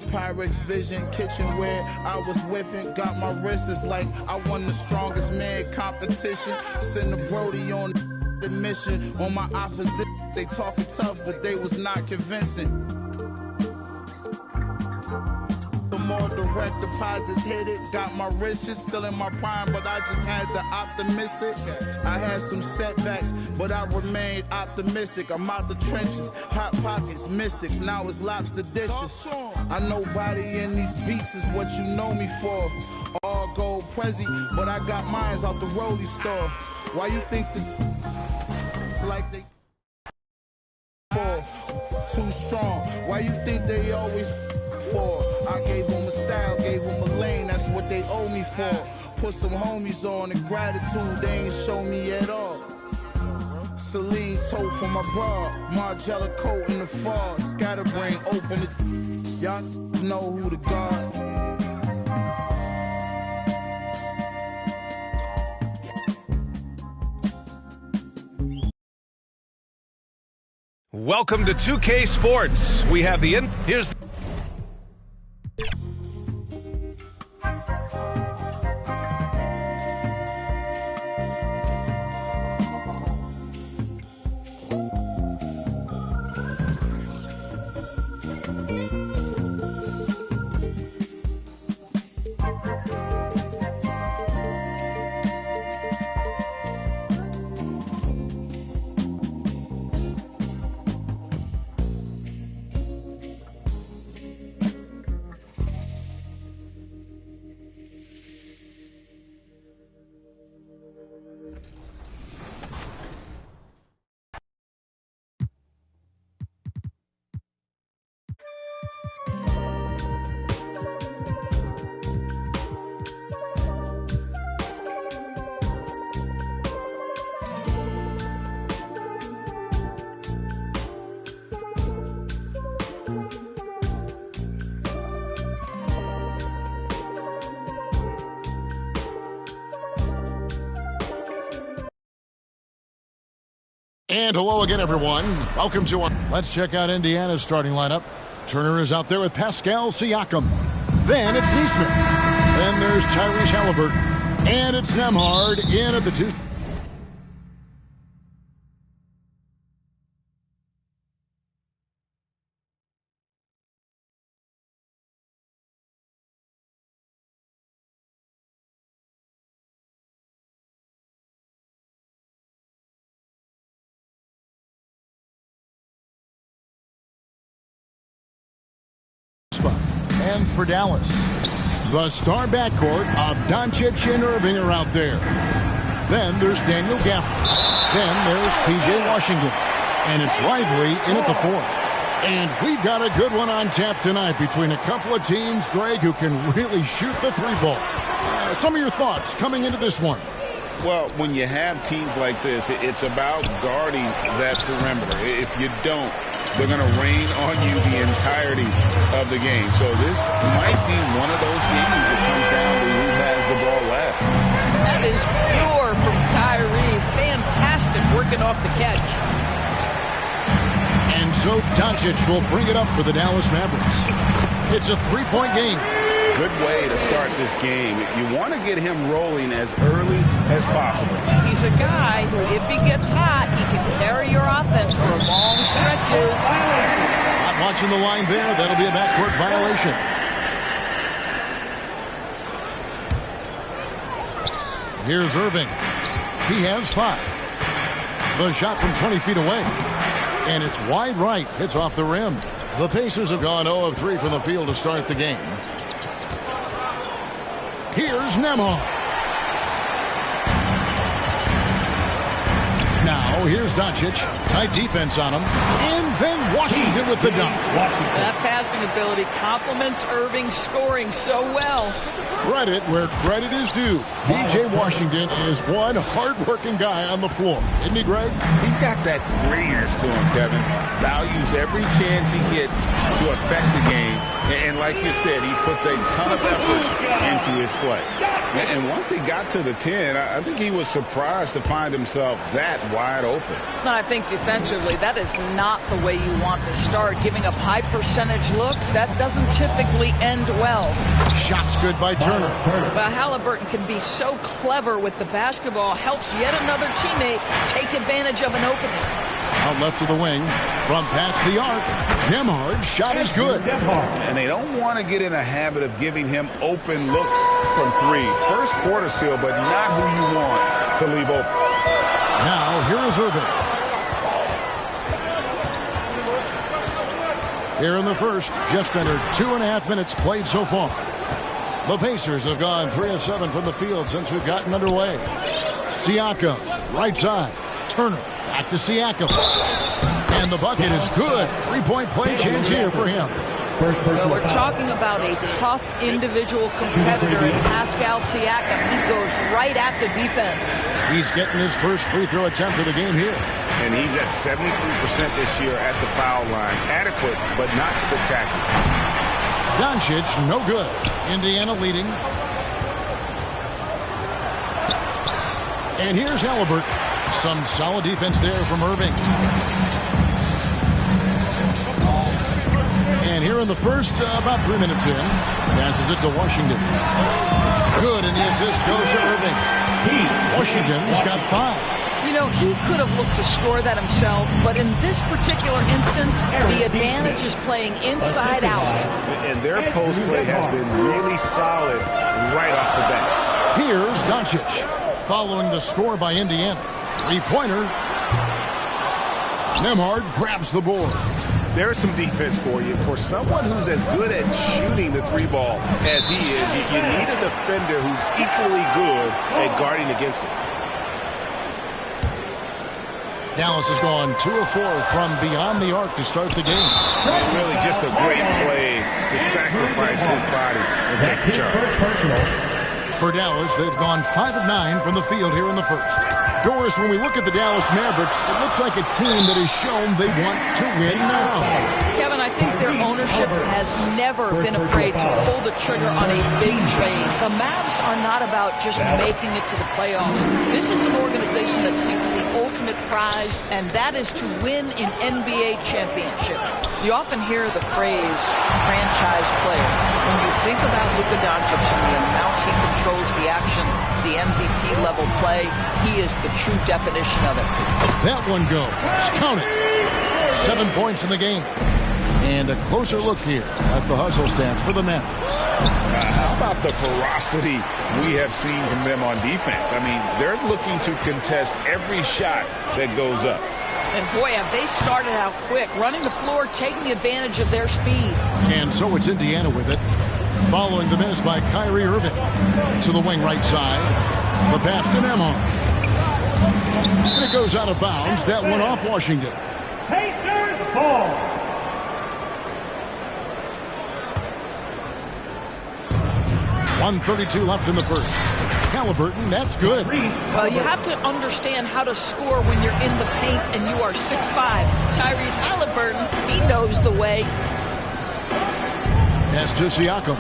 Pyrex Vision, kitchenware, I was whipping, got my wrists like I won the strongest man competition. Send the Brody on the mission, on my opposition. They talking tough, but they was not convincing. The more direct deposits hit it, got my riches still in my prime, but I just had to optimistic. I had some setbacks, but I remained optimistic. I'm out the trenches, hot pockets, mystics, now it's lobster dishes. I know body in these beats is what you know me for. All gold Prezi, but I got mines out the Rollie store. Why you think the like they for too strong? Why you think they always for? I gave them a style, gave them a lane, that's what they owe me for. Put some homies on and gratitude they ain't show me at all. Celine tote for my bra, Margiela coat in the fall, scatterbrain open it. Y'all know who the guard. Welcome to 2K Sports. We have the here's And hello again, everyone. Welcome to our... Let's check out Indiana's starting lineup. Turner is out there with Pascal Siakam. Then it's Neesmith. Then there's Tyrese Halliburton. And it's Nembhard in at the 2. And for Dallas, the star backcourt of Doncic and Irving are out there. Then there's Daniel Gafford. Then there's P.J. Washington. And it's Lively in at the 4. And we've got a good one on tap tonight between a couple of teams, Greg, who can really shoot the 3-ball. Some of your thoughts coming into this one. Well, when you have teams like this, it's about guarding that perimeter. If you don't, they're going to rain on you the entirety of the game. So this might be one of those games that comes down to who has the ball last. That is pure from Kyrie. Fantastic working off the catch. And so Doncic will bring it up for the Dallas Mavericks. It's a three-point game. Good way to start this game. You want to get him rolling as early as possible. He's a guy who, if he gets hot, he can carry your offense for long stretches. Not watching the line there. That'll be a backcourt violation. Here's Irving. He has 5. The shot from 20 feet away. And it's wide right. It's off the rim. The Pacers have gone 0 of 3 from the field to start the game. Here's Nembhard. Now, here's Doncic. Tight defense on him. And then Washington with the dunk. That passing ability complements Irving's scoring so well. Credit where credit is due. P.J. Washington is one hard-working guy on the floor. Isn't he, Greg? He's got that grittiness to him, Kevin. Values every chance he gets to affect the game. And like you said, he puts a ton of effort into his play. And once he got to the 10, I think he was surprised to find himself that wide open. And I think defensively, that is not the way you want to start. Giving up high percentage looks, that doesn't typically end well. Shot's good by Turner. But Halliburton can be so clever with the basketball, helps yet another teammate take advantage of an opening. Out left of the wing, from past the arc, Nembhard's shot is good. And they don't want to get in a habit of giving him open looks from 3. First quarter still, but not who you want to leave open. Now, here is Irving. Here in the first, just under 2.5 minutes played so far. The Pacers have gone 3 of 7 from the field since we've gotten underway. Siakam, right side. Turner, back to Siakam. And the bucket is good. 3-point play chance here for him. Well, we're talking about a tough individual competitor in Pascal Siakam. He goes right at the defense. He's getting his first free throw attempt of the game here. And he's at 73% this year at the foul line. Adequate, but not spectacular. Doncic, no good. Indiana leading. And here's Halliburton. Some solid defense there from Irving. And here in the first, about 3 minutes in, passes it to Washington. Good, and the assist goes to Irving. Washington's got 5. You know, he could have looked to score that himself, but in this particular instance, the advantage is playing inside out. And their post play has been really solid right off the bat. Here's Doncic, following the score by Indiana. 3-pointer. Nembhard grabs the board. There's some defense for you. For someone who's as good at shooting the 3 ball as he is, you need a defender who's equally good at guarding against it. Dallas has gone 2 of 4 from beyond the arc to start the game. And really just a great play to sacrifice his body and take the charge. For Dallas, they've gone 5 of 9 from the field here in the first. Doris, when we look at the Dallas Mavericks, it looks like a team that has shown they want to win now. Kevin, I think their ownership has never been afraid to pull the trigger on a big trade. The Mavs are not about just making it to the playoffs. This is an organization that seeks the ultimate prize, and that is to win an NBA championship. You often hear the phrase franchise player. When you think about Luka Doncic and the amount he controls the action, the MVP level play, he is the true definition of it. That one goes. Count it. 7 points in the game. And a closer look here at the hustle stats for the Mavericks. How about the ferocity we have seen from them on defense? I mean, they're looking to contest every shot that goes up. And boy, have they started out quick, running the floor, taking advantage of their speed. And so it's Indiana with it. Following the miss by Kyrie Irving. To the wing right side. The pass to Nembhard. And it goes out of bounds. That one off Washington. Pacers ball. .132 left in the first. Halliburton, that's good. Well, you have to understand how to score when you're in the paint and you are 6'5". Tyrese Halliburton, he knows the way. Pass to Siakam.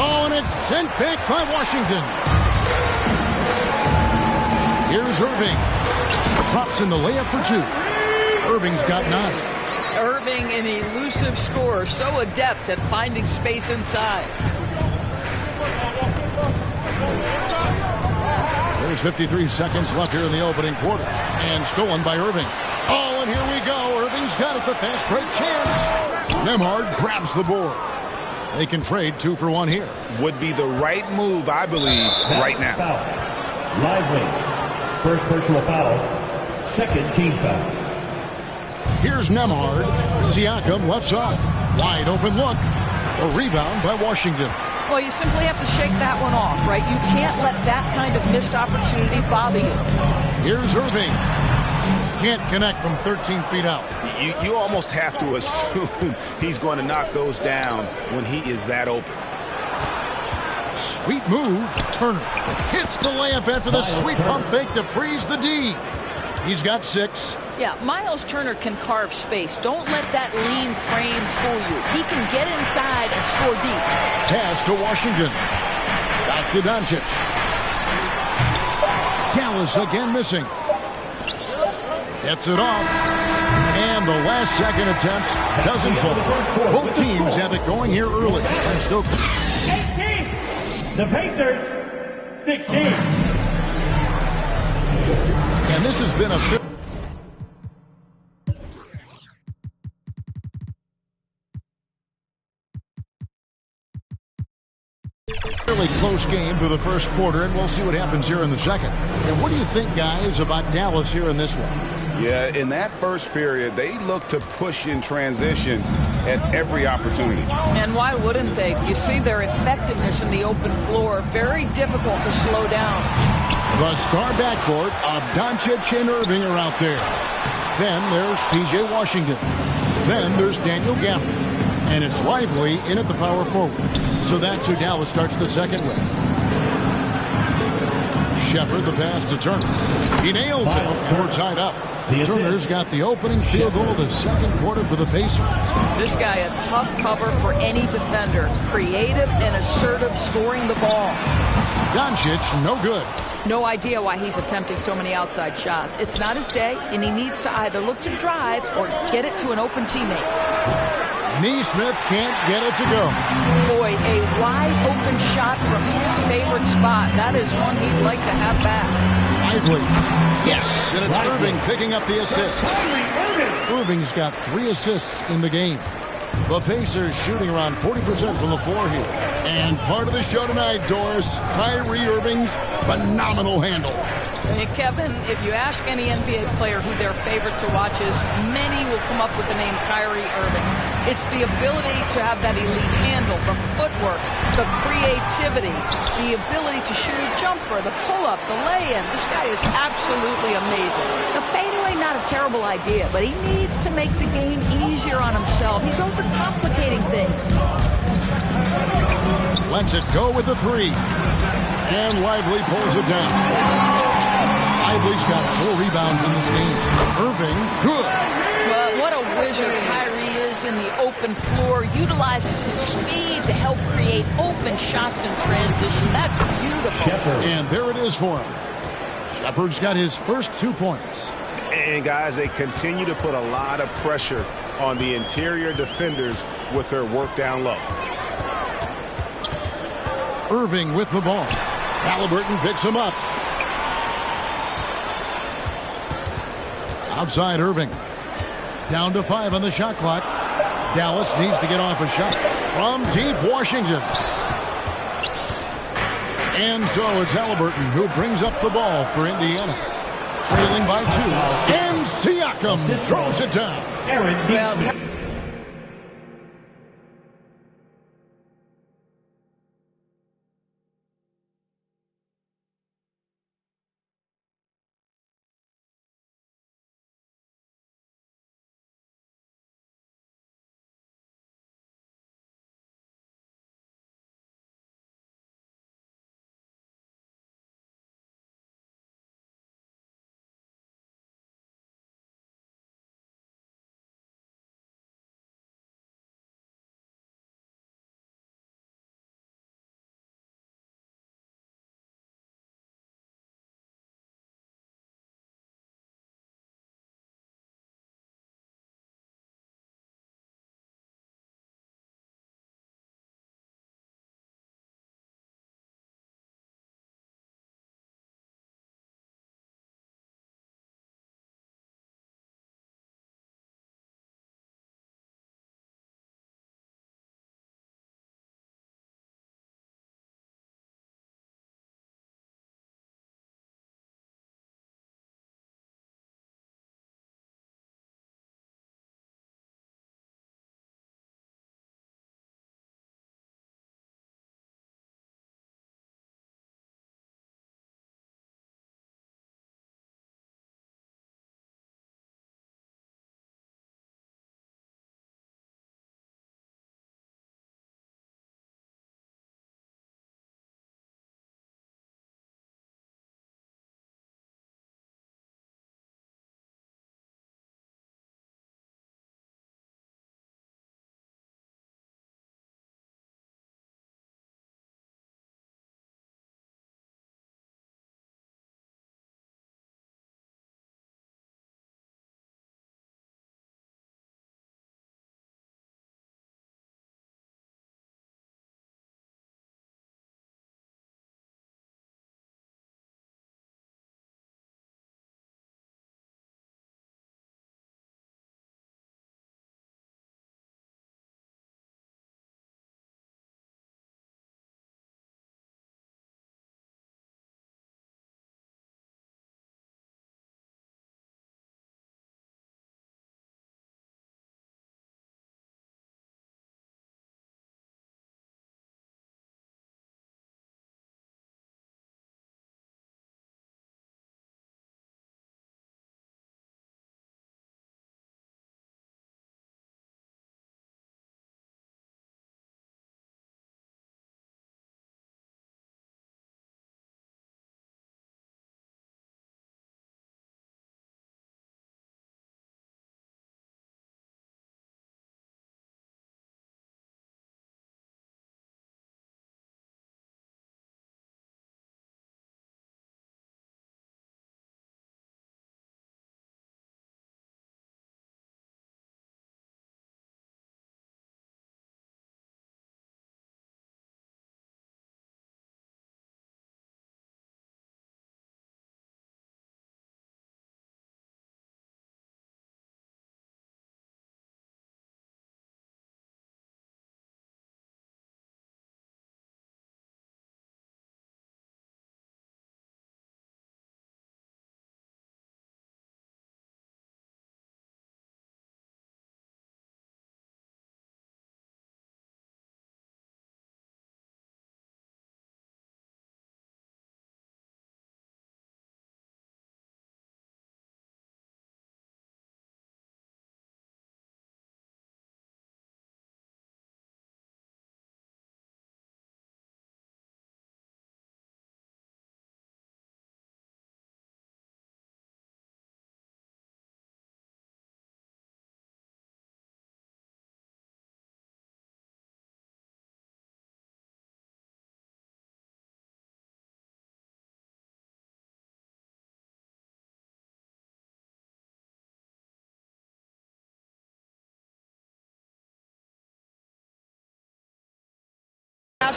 Oh, and it's sent back by Washington. Here's Irving. Drops in the layup for 2. Irving's got 9. Irving, an elusive scorer, so adept at finding space inside. There's 53 seconds left here in the opening quarter. And stolen by Irving. Oh, and here we go. Irving's got it. The fast break chance. Nembhard grabs the board. They can trade 2 for 1 here. Would be the right move, I believe, right now. Foul. Lively. First personal foul. Second team foul. Here's Nembhard. Siakam left side. Wide open look. A rebound by Washington. Well, you simply have to shake that one off, right? You can't let that kind of missed opportunity bother you. Here's Irving. Can't connect from 13 feet out. You almost have to assume he's going to knock those down when he is that open. Sweet move. Turner hits the layup after the sweet pump fake to freeze the D. He's got 6. Yeah, Miles Turner can carve space. Don't let that lean frame fool you. He can get inside and score deep. Pass to Washington. Back to Doncic. Dallas again missing. Gets it off. And the last second attempt doesn't fall. Both teams have it going here early. And Stokely. 18. The Pacers, 16. And this has been a fairly close game through the first quarter, and we'll see what happens here in the second. And what do you think, guys, about Dallas here in this one? Yeah, in that first period, they looked to push in transition at every opportunity. And why wouldn't they? You see their effectiveness in the open floor. Very difficult to slow down. The star backcourt of Doncic and Irving are out there. Then there's P.J. Washington. Then there's Daniel Gafford. And it's Lively in at the power forward. So that's who Dallas starts the second with. Shepard, the pass to Turner. He nails it, and we're tied up. Turner's got the opening field goal of the second quarter for the Pacers. This guy a tough cover for any defender. Creative and assertive scoring the ball. Doncic, no good. No idea why he's attempting so many outside shots. It's not his day, and he needs to either look to drive or get it to an open teammate. Neesmith can't get it to go. Boy, a wide open shot from his favorite spot. That is one he'd like to have back. Lively. Yes, and it's Irving picking up the assist. Irving's got 3 assists in the game. The Pacers shooting around 40% from the floor here. And part of the show tonight, Doris, Kyrie Irving's phenomenal handle. Hey, Kevin, if you ask any NBA player who their favorite to watch is, many will come up with the name Kyrie Irving. It's the ability to have that elite handle, the footwork, the creativity, the ability to shoot a jumper, the pull-up, the lay-in. This guy is absolutely amazing. The fadeaway, not a terrible idea, but he needs to make the game easier on himself. He's overcomplicating things. Lets it go with the 3. And Lively pulls it down. Lively's got 4 rebounds in this game. Irving, good. Well, what a wizard Kyrie is in the open floor. Utilizes his speed to help create open shots in transition. That's beautiful. And there it is for him. Shepard's got his first 2 points. And, guys, they continue to put a lot of pressure on the interior defenders with their work down low. Irving with the ball. Halliburton picks him up. Outside Irving. Down to 5 on the shot clock. Dallas needs to get off a shot. From deep Washington. And so it's Halliburton who brings up the ball for Indiana. Trailing by 2. And Siakam throws it down. Aaron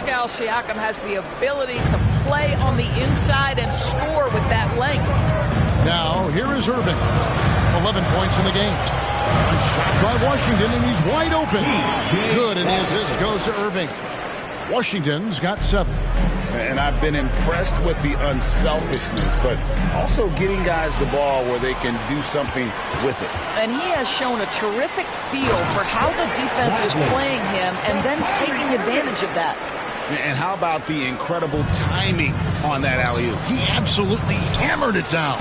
Pascal Siakam has the ability to play on the inside and score with that length. Now, here is Irving. 11 points in the game. A shot by Washington, and he's wide open. Good, and the assist goes to Irving. Washington's got 7. And I've been impressed with the unselfishness, but also getting guys the ball where they can do something with it. And he has shown a terrific feel for how the defense is playing him and then taking advantage of that. And how about the incredible timing on that alley-oop? He absolutely hammered it down.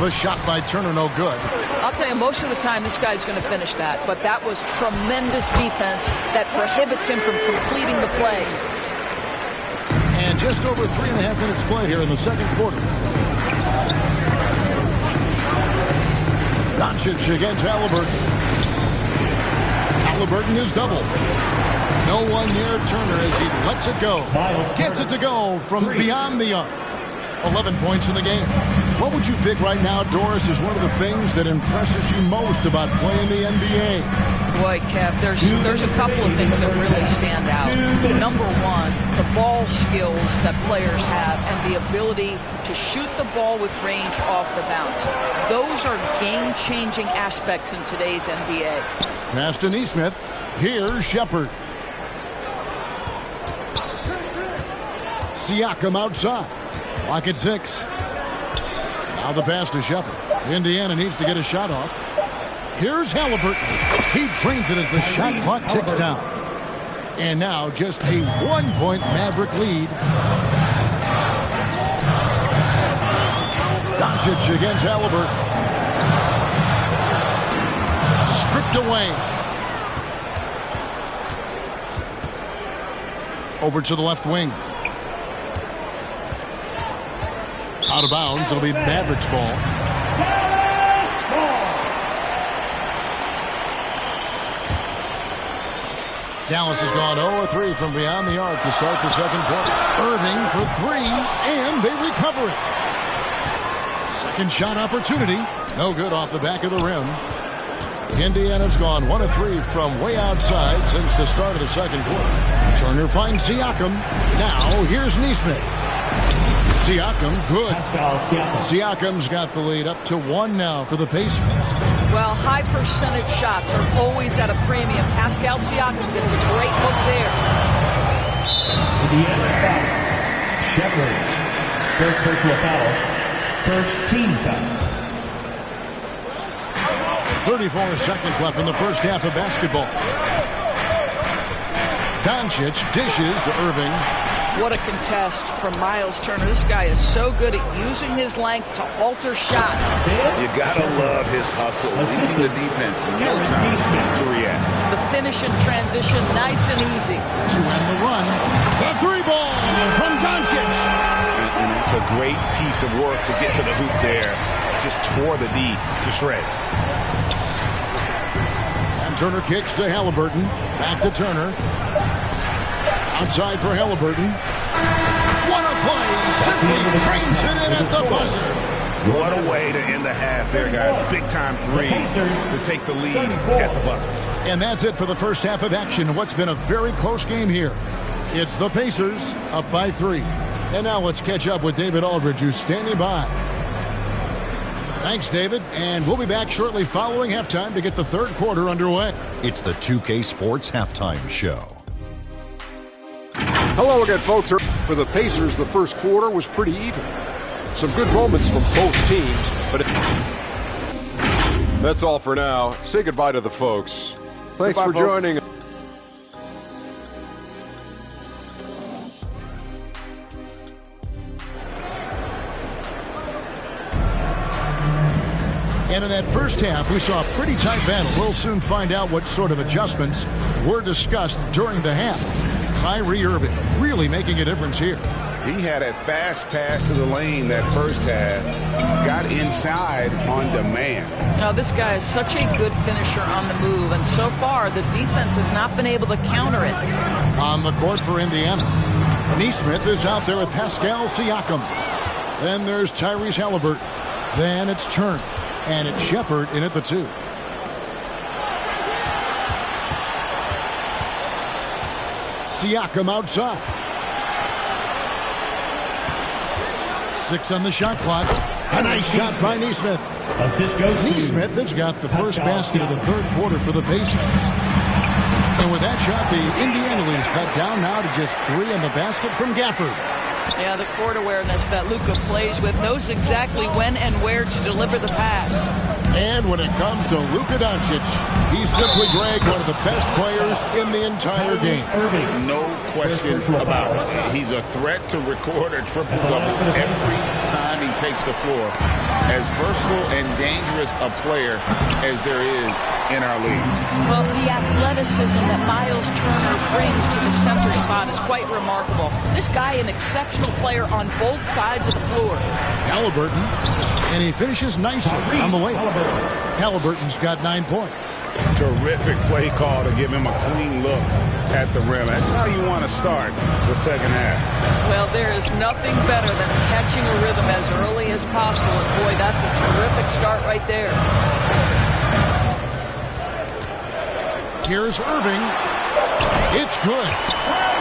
The shot by Turner, no good. I'll tell you, most of the time this guy's going to finish that, but that was tremendous defense that prohibits him from completing the play. And just over 3.5 minutes played here in the second quarter. Doncic against Halliburton. Halliburton is doubled. No one near Turner as he lets it go. Gets it to go from beyond the arc. 11 points in the game. What would you pick right now, Doris, is one of the things that impresses you most about playing the NBA? Boy, Kev, there's a couple of things that really stand out. Number one, the ball skills that players have and the ability to shoot the ball with range off the bounce. Those are game-changing aspects in today's NBA. Pass to Nesmith. Here's Shepard. Siakam outside. Lock at 6. Now the pass to Shepard. Indiana needs to get a shot off. Here's Halliburton. He drains it as the shot clock ticks down. And now just a 1-point Maverick lead. Doncic against Halliburton. Stripped away. Over to the left wing. Out of bounds. It'll be Mavericks ball. Dallas has gone 0-3 from beyond the arc to start the second quarter. Irving for 3, and they recover it. Second shot opportunity. No good off the back of the rim. Indiana's gone 1-3 from way outside since the start of the second quarter. Turner finds Siakam. Now here's Nesmith. Siakam, good. Siakam's got the lead up to 1 now for the Pacers. Well, high percentage shots are always at a premium. Pascal Siakam gets a great look there. Indiana foul. Shepard. First personal foul. First team foul. 34 seconds left in the first half of basketball. Doncic dishes to Irving. What a contest from Miles Turner. This guy is so good at using his length to alter shots. You gotta love his hustle, leading the defense no time to react. The finish in transition, nice and easy. To end the run, the 3-ball from Doncic. And that's a great piece of work to get to the hoop there. Just tore the D to shreds. And Turner kicks to Halliburton. Back to Turner. Outside for Halliburton. What a play! Simply trains it in at the buzzer. What a way to end the half there, guys. Big-time 3 to take the lead at the buzzer. And that's it for the first half of action. What's been a very close game here. It's the Pacers up by 3. And now let's catch up with David Aldridge, who's standing by. Thanks, David. And we'll be back shortly following halftime to get the third quarter underway. It's the 2K Sports Halftime Show. Hello again, folks. For the Pacers, the first quarter was pretty even. Some good moments from both teams, but that's all for now. Say goodbye to the folks. Thanks for joining. And in that first half, we saw a pretty tight battle. We'll soon find out what sort of adjustments were discussed during the half. Kyrie Irving really making a difference here. He had a fast pass to the lane that first half. Got inside on demand. Now, this guy is such a good finisher on the move, and so far the defense has not been able to counter it. On the court for Indiana, Nesmith is out there with Pascal Siakam. Then there's Tyrese Halliburton. Then it's Turner. And it's Shepard in at the 2. Siakam outside. 6 on the shot clock. A nice shot by Nesmith. Nesmith has got the first basket of the third quarter for the Pacers. And with that shot, the Indiana lead is cut down now to just 3 on the basket from Gafford. Yeah, the court awareness that Luka plays with, knows exactly when and where to deliver the pass. And when it comes to Luka Doncic, he's simply, Greg, one of the best players in the entire game. No question about it. He's a threat to record a triple-double every time he takes the floor. As versatile and dangerous a player as there is in our league. Well, the athleticism that Miles Turner brings to the center spot is quite remarkable. This guy, an exceptional player on both sides of the floor. Halliburton, and he finishes nicely on the way. Halliburton's got 9 points. Terrific play call to give him a clean look at the rim. That's how you want to start the second half. Well, there is nothing better than catching a rhythm as early as possible. And boy, that's a terrific start right there. Here's Irving. It's good.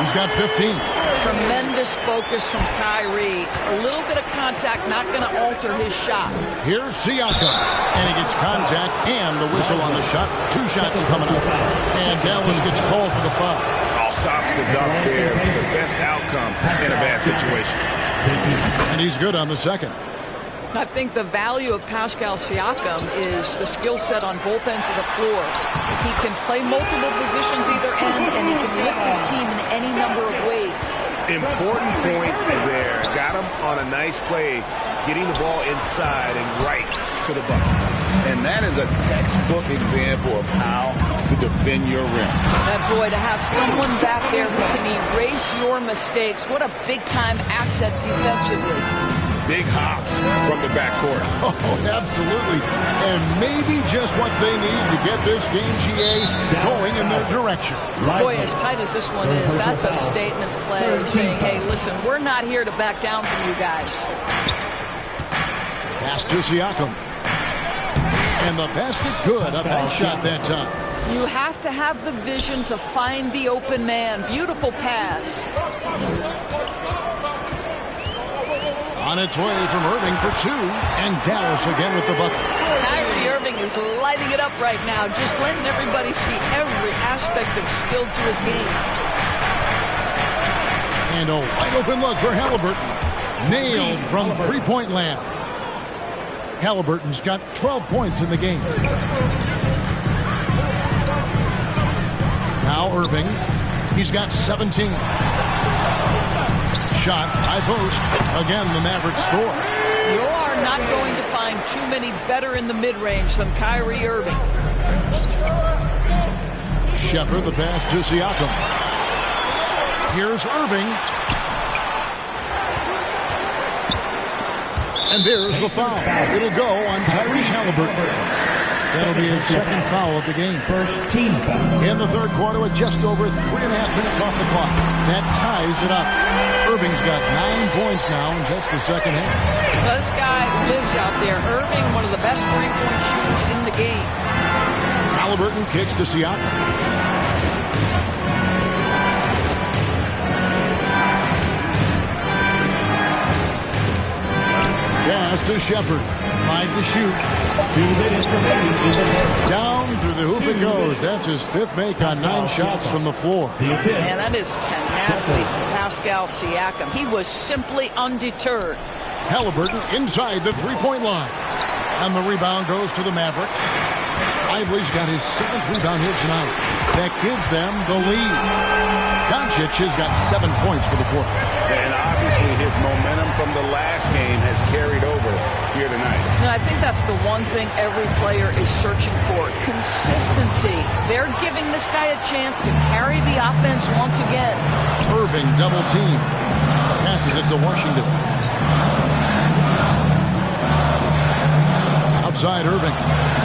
He's got 15. Tremendous focus from Kyrie. A little bit of contact, not going to alter his shot. Here's Siakam. And he gets contact and the whistle on the shot. 2 shots coming up. And Dallas gets called for the foul. All stops the dunk there. The best outcome in a bad situation. And he's good on the second. I think the value of Pascal Siakam is the skill set on both ends of the floor. He can play multiple positions either end, and he can lift his team in any number of ways. Important points there. Got him on a nice play, getting the ball inside and right to the bucket. And that is a textbook example of how to defend your rim. That boy, to have someone back there who can erase your mistakes, what a big-time asset defensively. Big hops from the backcourt. Oh, absolutely. And maybe just what they need to get this game, GA, going in their direction. Boy, as tight as this one is, that's a statement play saying, hey, listen, we're not here to back down from you guys. Pass to Siakam. And the basket good. A bank shot that time. You have to have the vision to find the open man. Beautiful pass. On its way from Irving for 2, and Dallas again with the bucket. Kyrie Irving is lighting it up right now, just letting everybody see every aspect of skill to his game. And a wide open look for Halliburton. Nailed from three-point land. Halliburton's got 12 points in the game. Now Irving, he's got 17. Shot, high post. Again, the Mavericks score. You are not going to find too many better in the mid-range than Kyrie Irving. Shepherd, the pass to Siakam. Here's Irving. And there's the foul. It'll go on Tyrese Halliburton. That'll be his second foul of the game. First team foul. In the third quarter with just over 3.5 minutes off the clock. That ties it up. Irving's got 9 points now in just the second half. Well, this guy lives out there. Irving, one of the best three-point shooters in the game. Halliburton kicks to Siakam. Pass to Shepherd. 5 to shoot. 2 minutes remaining. Down through the hoop it goes. That's his 5th make on 9 shots from the floor. Man, that is tenacity from Pascal Siakam. He was simply undeterred. Halliburton inside the three-point line. And the rebound goes to the Mavericks. Lively's got his 7th rebound here tonight. That gives them the lead. Doncic has got 7 points for the quarter. And obviously his momentum from the last game has carried over here tonight. I think that's the one thing every player is searching for. Consistency. They're giving this guy a chance to carry the offense once again. Irving double team. Passes it to Washington. Outside Irving.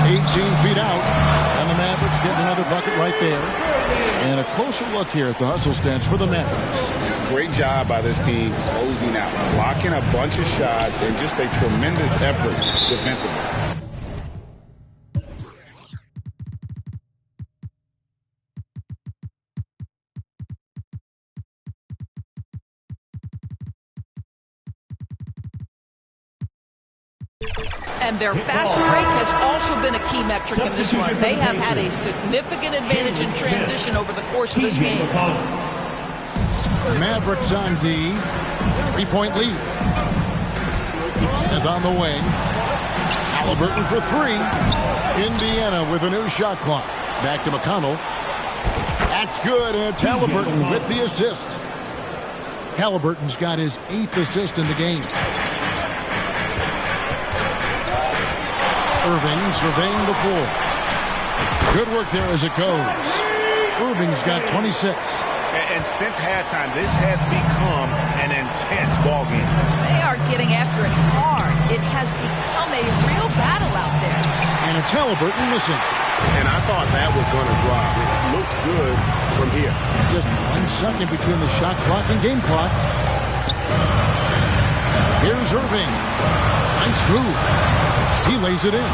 18 feet out. And the Mavericks getting another bucket right there. And a closer look here at the hustle stance for the Mavericks. Great job by this team closing out, blocking a bunch of shots, and just a tremendous effort defensively. And their fast break has also been a key metric in this one. They have had a significant advantage in transition over the course of this game. Mavericks on D. 3-point lead. Smith on the wing. Halliburton for three. Indiana with a new shot clock. Back to McConnell. That's good, and it's Halliburton with the assist. Halliburton's got his 8th assist in the game. Irving surveying the floor. Good work there as it goes. Irving's got 26. And since halftime, this has become an intense ball game. They are getting after it hard. It has become a real battle out there. And it's Halliburton missing. And I thought that was going to drop. It looked good from here. Just 1 second between the shot clock and game clock. Here's Irving. Nice move. He lays it in.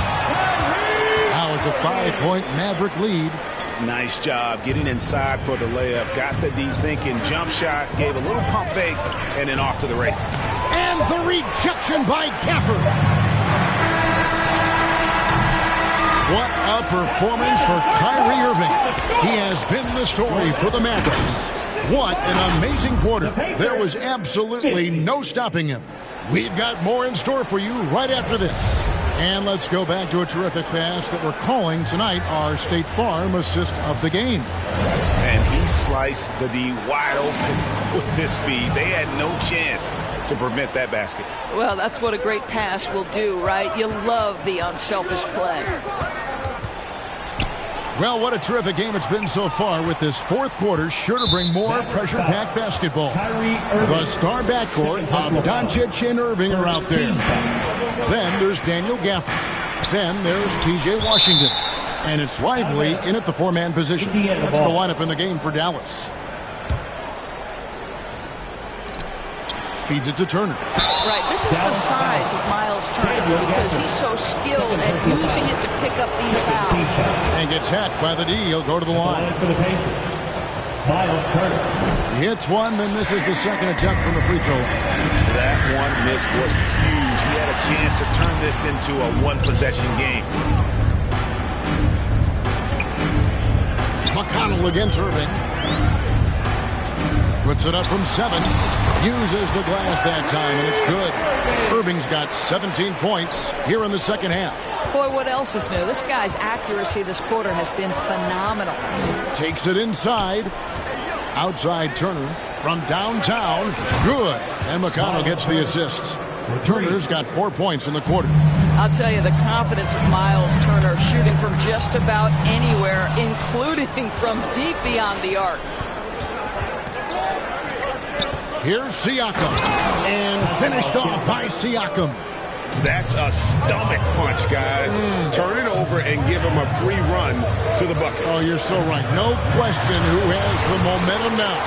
Now it's a 5-point Maverick lead. Nice job getting inside for the layup. Got the D thinking jump shot, gave a little pump fake, and then off to the races. And the rejection by Gafford. What a performance for Kyrie Irving. He has been the story for the Mavericks. What an amazing quarter. There was absolutely no stopping him. We've got more in store for you right after this. And let's go back to a terrific pass that we're calling tonight our State Farm assist of the game. And he sliced the D wide open with this feed. They had no chance to prevent that basket. Well, that's what a great pass will do, right? You love the unselfish play. Well, what a terrific game it's been so far, with this fourth quarter sure to bring more pressure-packed basketball. The star backcourt of Doncic and Irving are out there. Then there's Daniel Gafford. Then there's P.J. Washington. And it's Lively in at the four-man position. That's the lineup in the game for Dallas. Feeds it to Turner. Right, this is the size of Miles Turner because he's so skilled at using it to pick up these fouls. And gets hacked by the D. He'll go to the line. Miles Turner. He hits one, then misses the second attempt from the free throw line. That one miss was huge. He had a chance to turn this into a one-possession game. McConnell against Irving. Puts it up from 7. Uses the glass that time, and it's good. Irving's got 17 points here in the second half. Boy, what else is new? This guy's accuracy this quarter has been phenomenal. Takes it inside. Outside Turner from downtown. Good. And McConnell gets the assist. Turner's got 4 points in the quarter. I'll tell you, the confidence of Miles Turner shooting from just about anywhere, including from deep beyond the arc. Here's Siakam. And finished off by Siakam. That's a stomach punch, guys. Turn it over and give him a free run to the bucket. Oh, you're so right. No question who has the momentum now.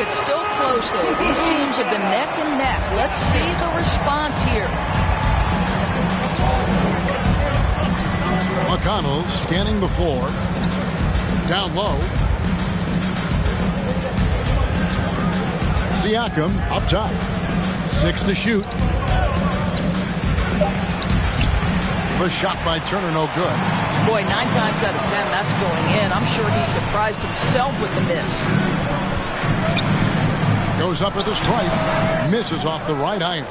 It's still close, though. These teams have been neck and neck. Let's see the response here. McConnell scanning the floor. Down low. Siakam up top. 6 to shoot. The shot by Turner, no good. Boy, 9 times out of 10, that's going in. I'm sure he surprised himself with the miss. Goes up at the stripe. Misses off the right iron.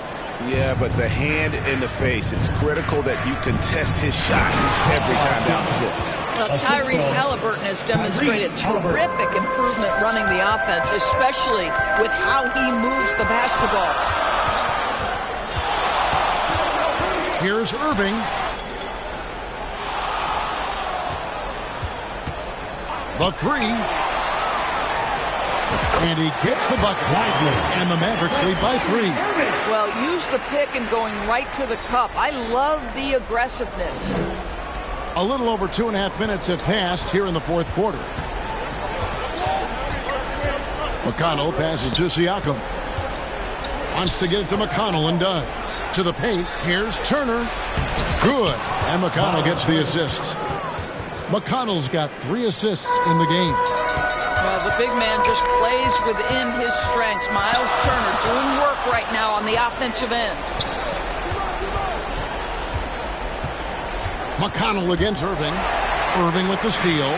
Yeah, but the hand in the face. It's critical that you contest his shots every time down the floor. Well, Tyrese Halliburton has demonstrated terrific improvement running the offense, especially with how he moves the basketball. Here's Irving. The three. And he gets the bucket. And the Mavericks lead by 3. Well, use the pick and going right to the cup. I love the aggressiveness. A little over 2.5 minutes have passed here in the fourth quarter. McConnell passes to Siakam. Wants to get it to McConnell and does. To the paint. Here's Turner. Good. And McConnell gets the assist. McConnell's got 3 assists in the game. Well, the big man just plays within his strengths. Miles Turner doing work right now on the offensive end. McConnell against Irving. Irving with the steal.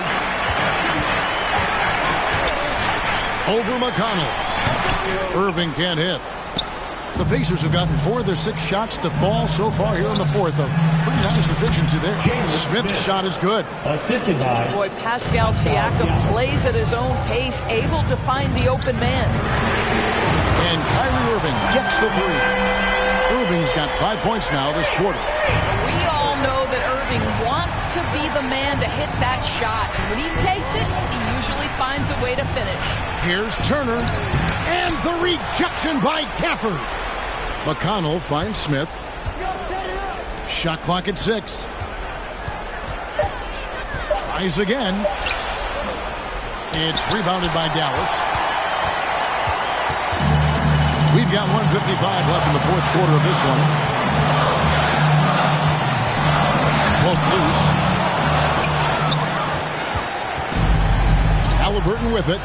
Over McConnell. Irving can't hit. The Pacers have gotten 4 of their 6 shots to fall so far here in the fourth. A pretty nice efficiency there. Smith's shot is good. Assisted by. Boy, Pascal Siakam plays at his own pace, able to find the open man. And Kyrie Irving gets the 3. Irving's got 5 points now this quarter. We all know that Irving wants to be the man to hit that shot. And when he takes it, he usually finds a way to finish. Here's Turner. And the rejection by Gafford. McConnell finds Smith. Shot clock at 6. Tries again. It's rebounded by Dallas. We've got 1:55 left in the fourth quarter of this one. Poke loose. Halliburton with it.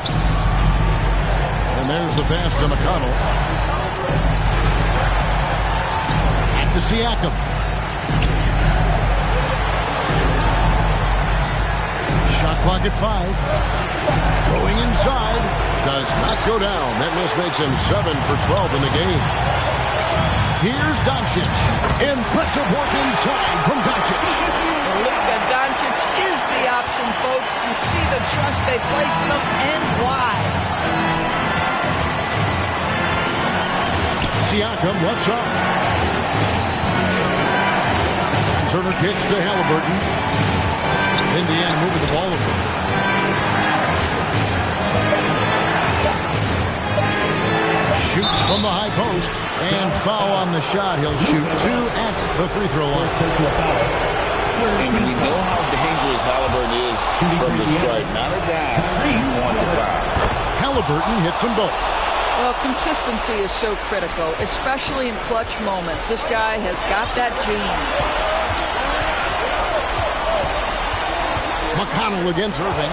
And there's the pass to McConnell. And to Siakam. Shot clock at 5. Going inside. Does not go down. That miss makes him 7 for 12 in the game. Here's Doncic. Impressive work inside from Doncic. Luka Doncic is the option, folks. You see the trust they place in him and why. Siakam left side. Turner kicks to Halliburton. Indiana moving the ball over. Shoots from the high post and foul on the shot. He'll shoot 2 at the free throw line. And we know how dangerous Halliburton is from the stripe. Not a guy you want to foul. Halliburton hits them both. Well, consistency is so critical, especially in clutch moments. This guy has got that gene. McConnell against Irving.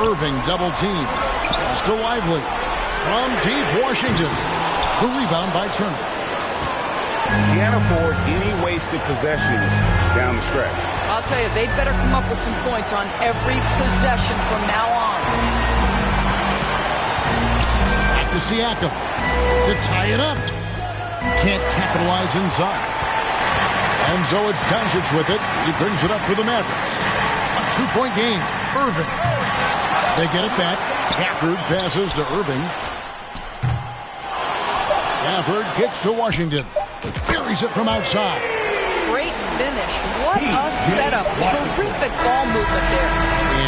Irving double team. Still lively. From deep Washington. The rebound by Turner. Can't afford any wasted possessions down the stretch. I'll tell you, they'd better come up with some points on every possession from now on. Back to Siakam. To tie it up. Can't capitalize inside. And so it's Doncic with it. He brings it up for the Mavericks. A 2-point game. Irving. They get it back. Gafford passes to Irving. Gafford kicks to Washington. Buries it from outside. Great finish. What a setup. Terrific ball movement there.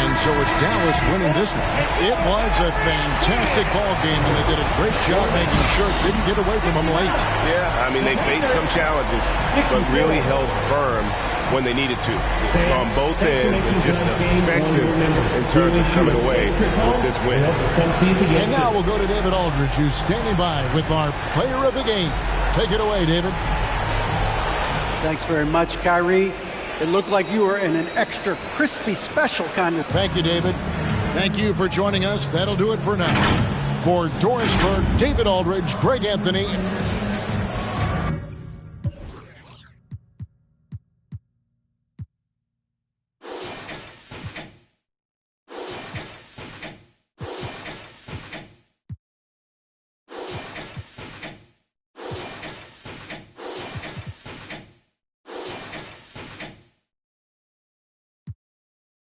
And so it's Dallas winning this one. It was a fantastic ball game, and they did a great job making sure it didn't get away from them late. Yeah, I mean, they faced some challenges, but really held firm when they needed to. On both ends, and just effective in terms of coming away with this win. And now we'll go to David Aldridge, who's standing by with our player of the game. Take it away, David. Thanks very much, Kyrie. It looked like you were in an extra crispy special kind of. Thank you, David. Thank you for joining us. That'll do it for now. For Doris Burke, David Aldridge, Greg Anthony.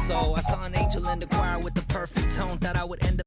So I saw an angel in the choir with the perfect tone. Thought I would end up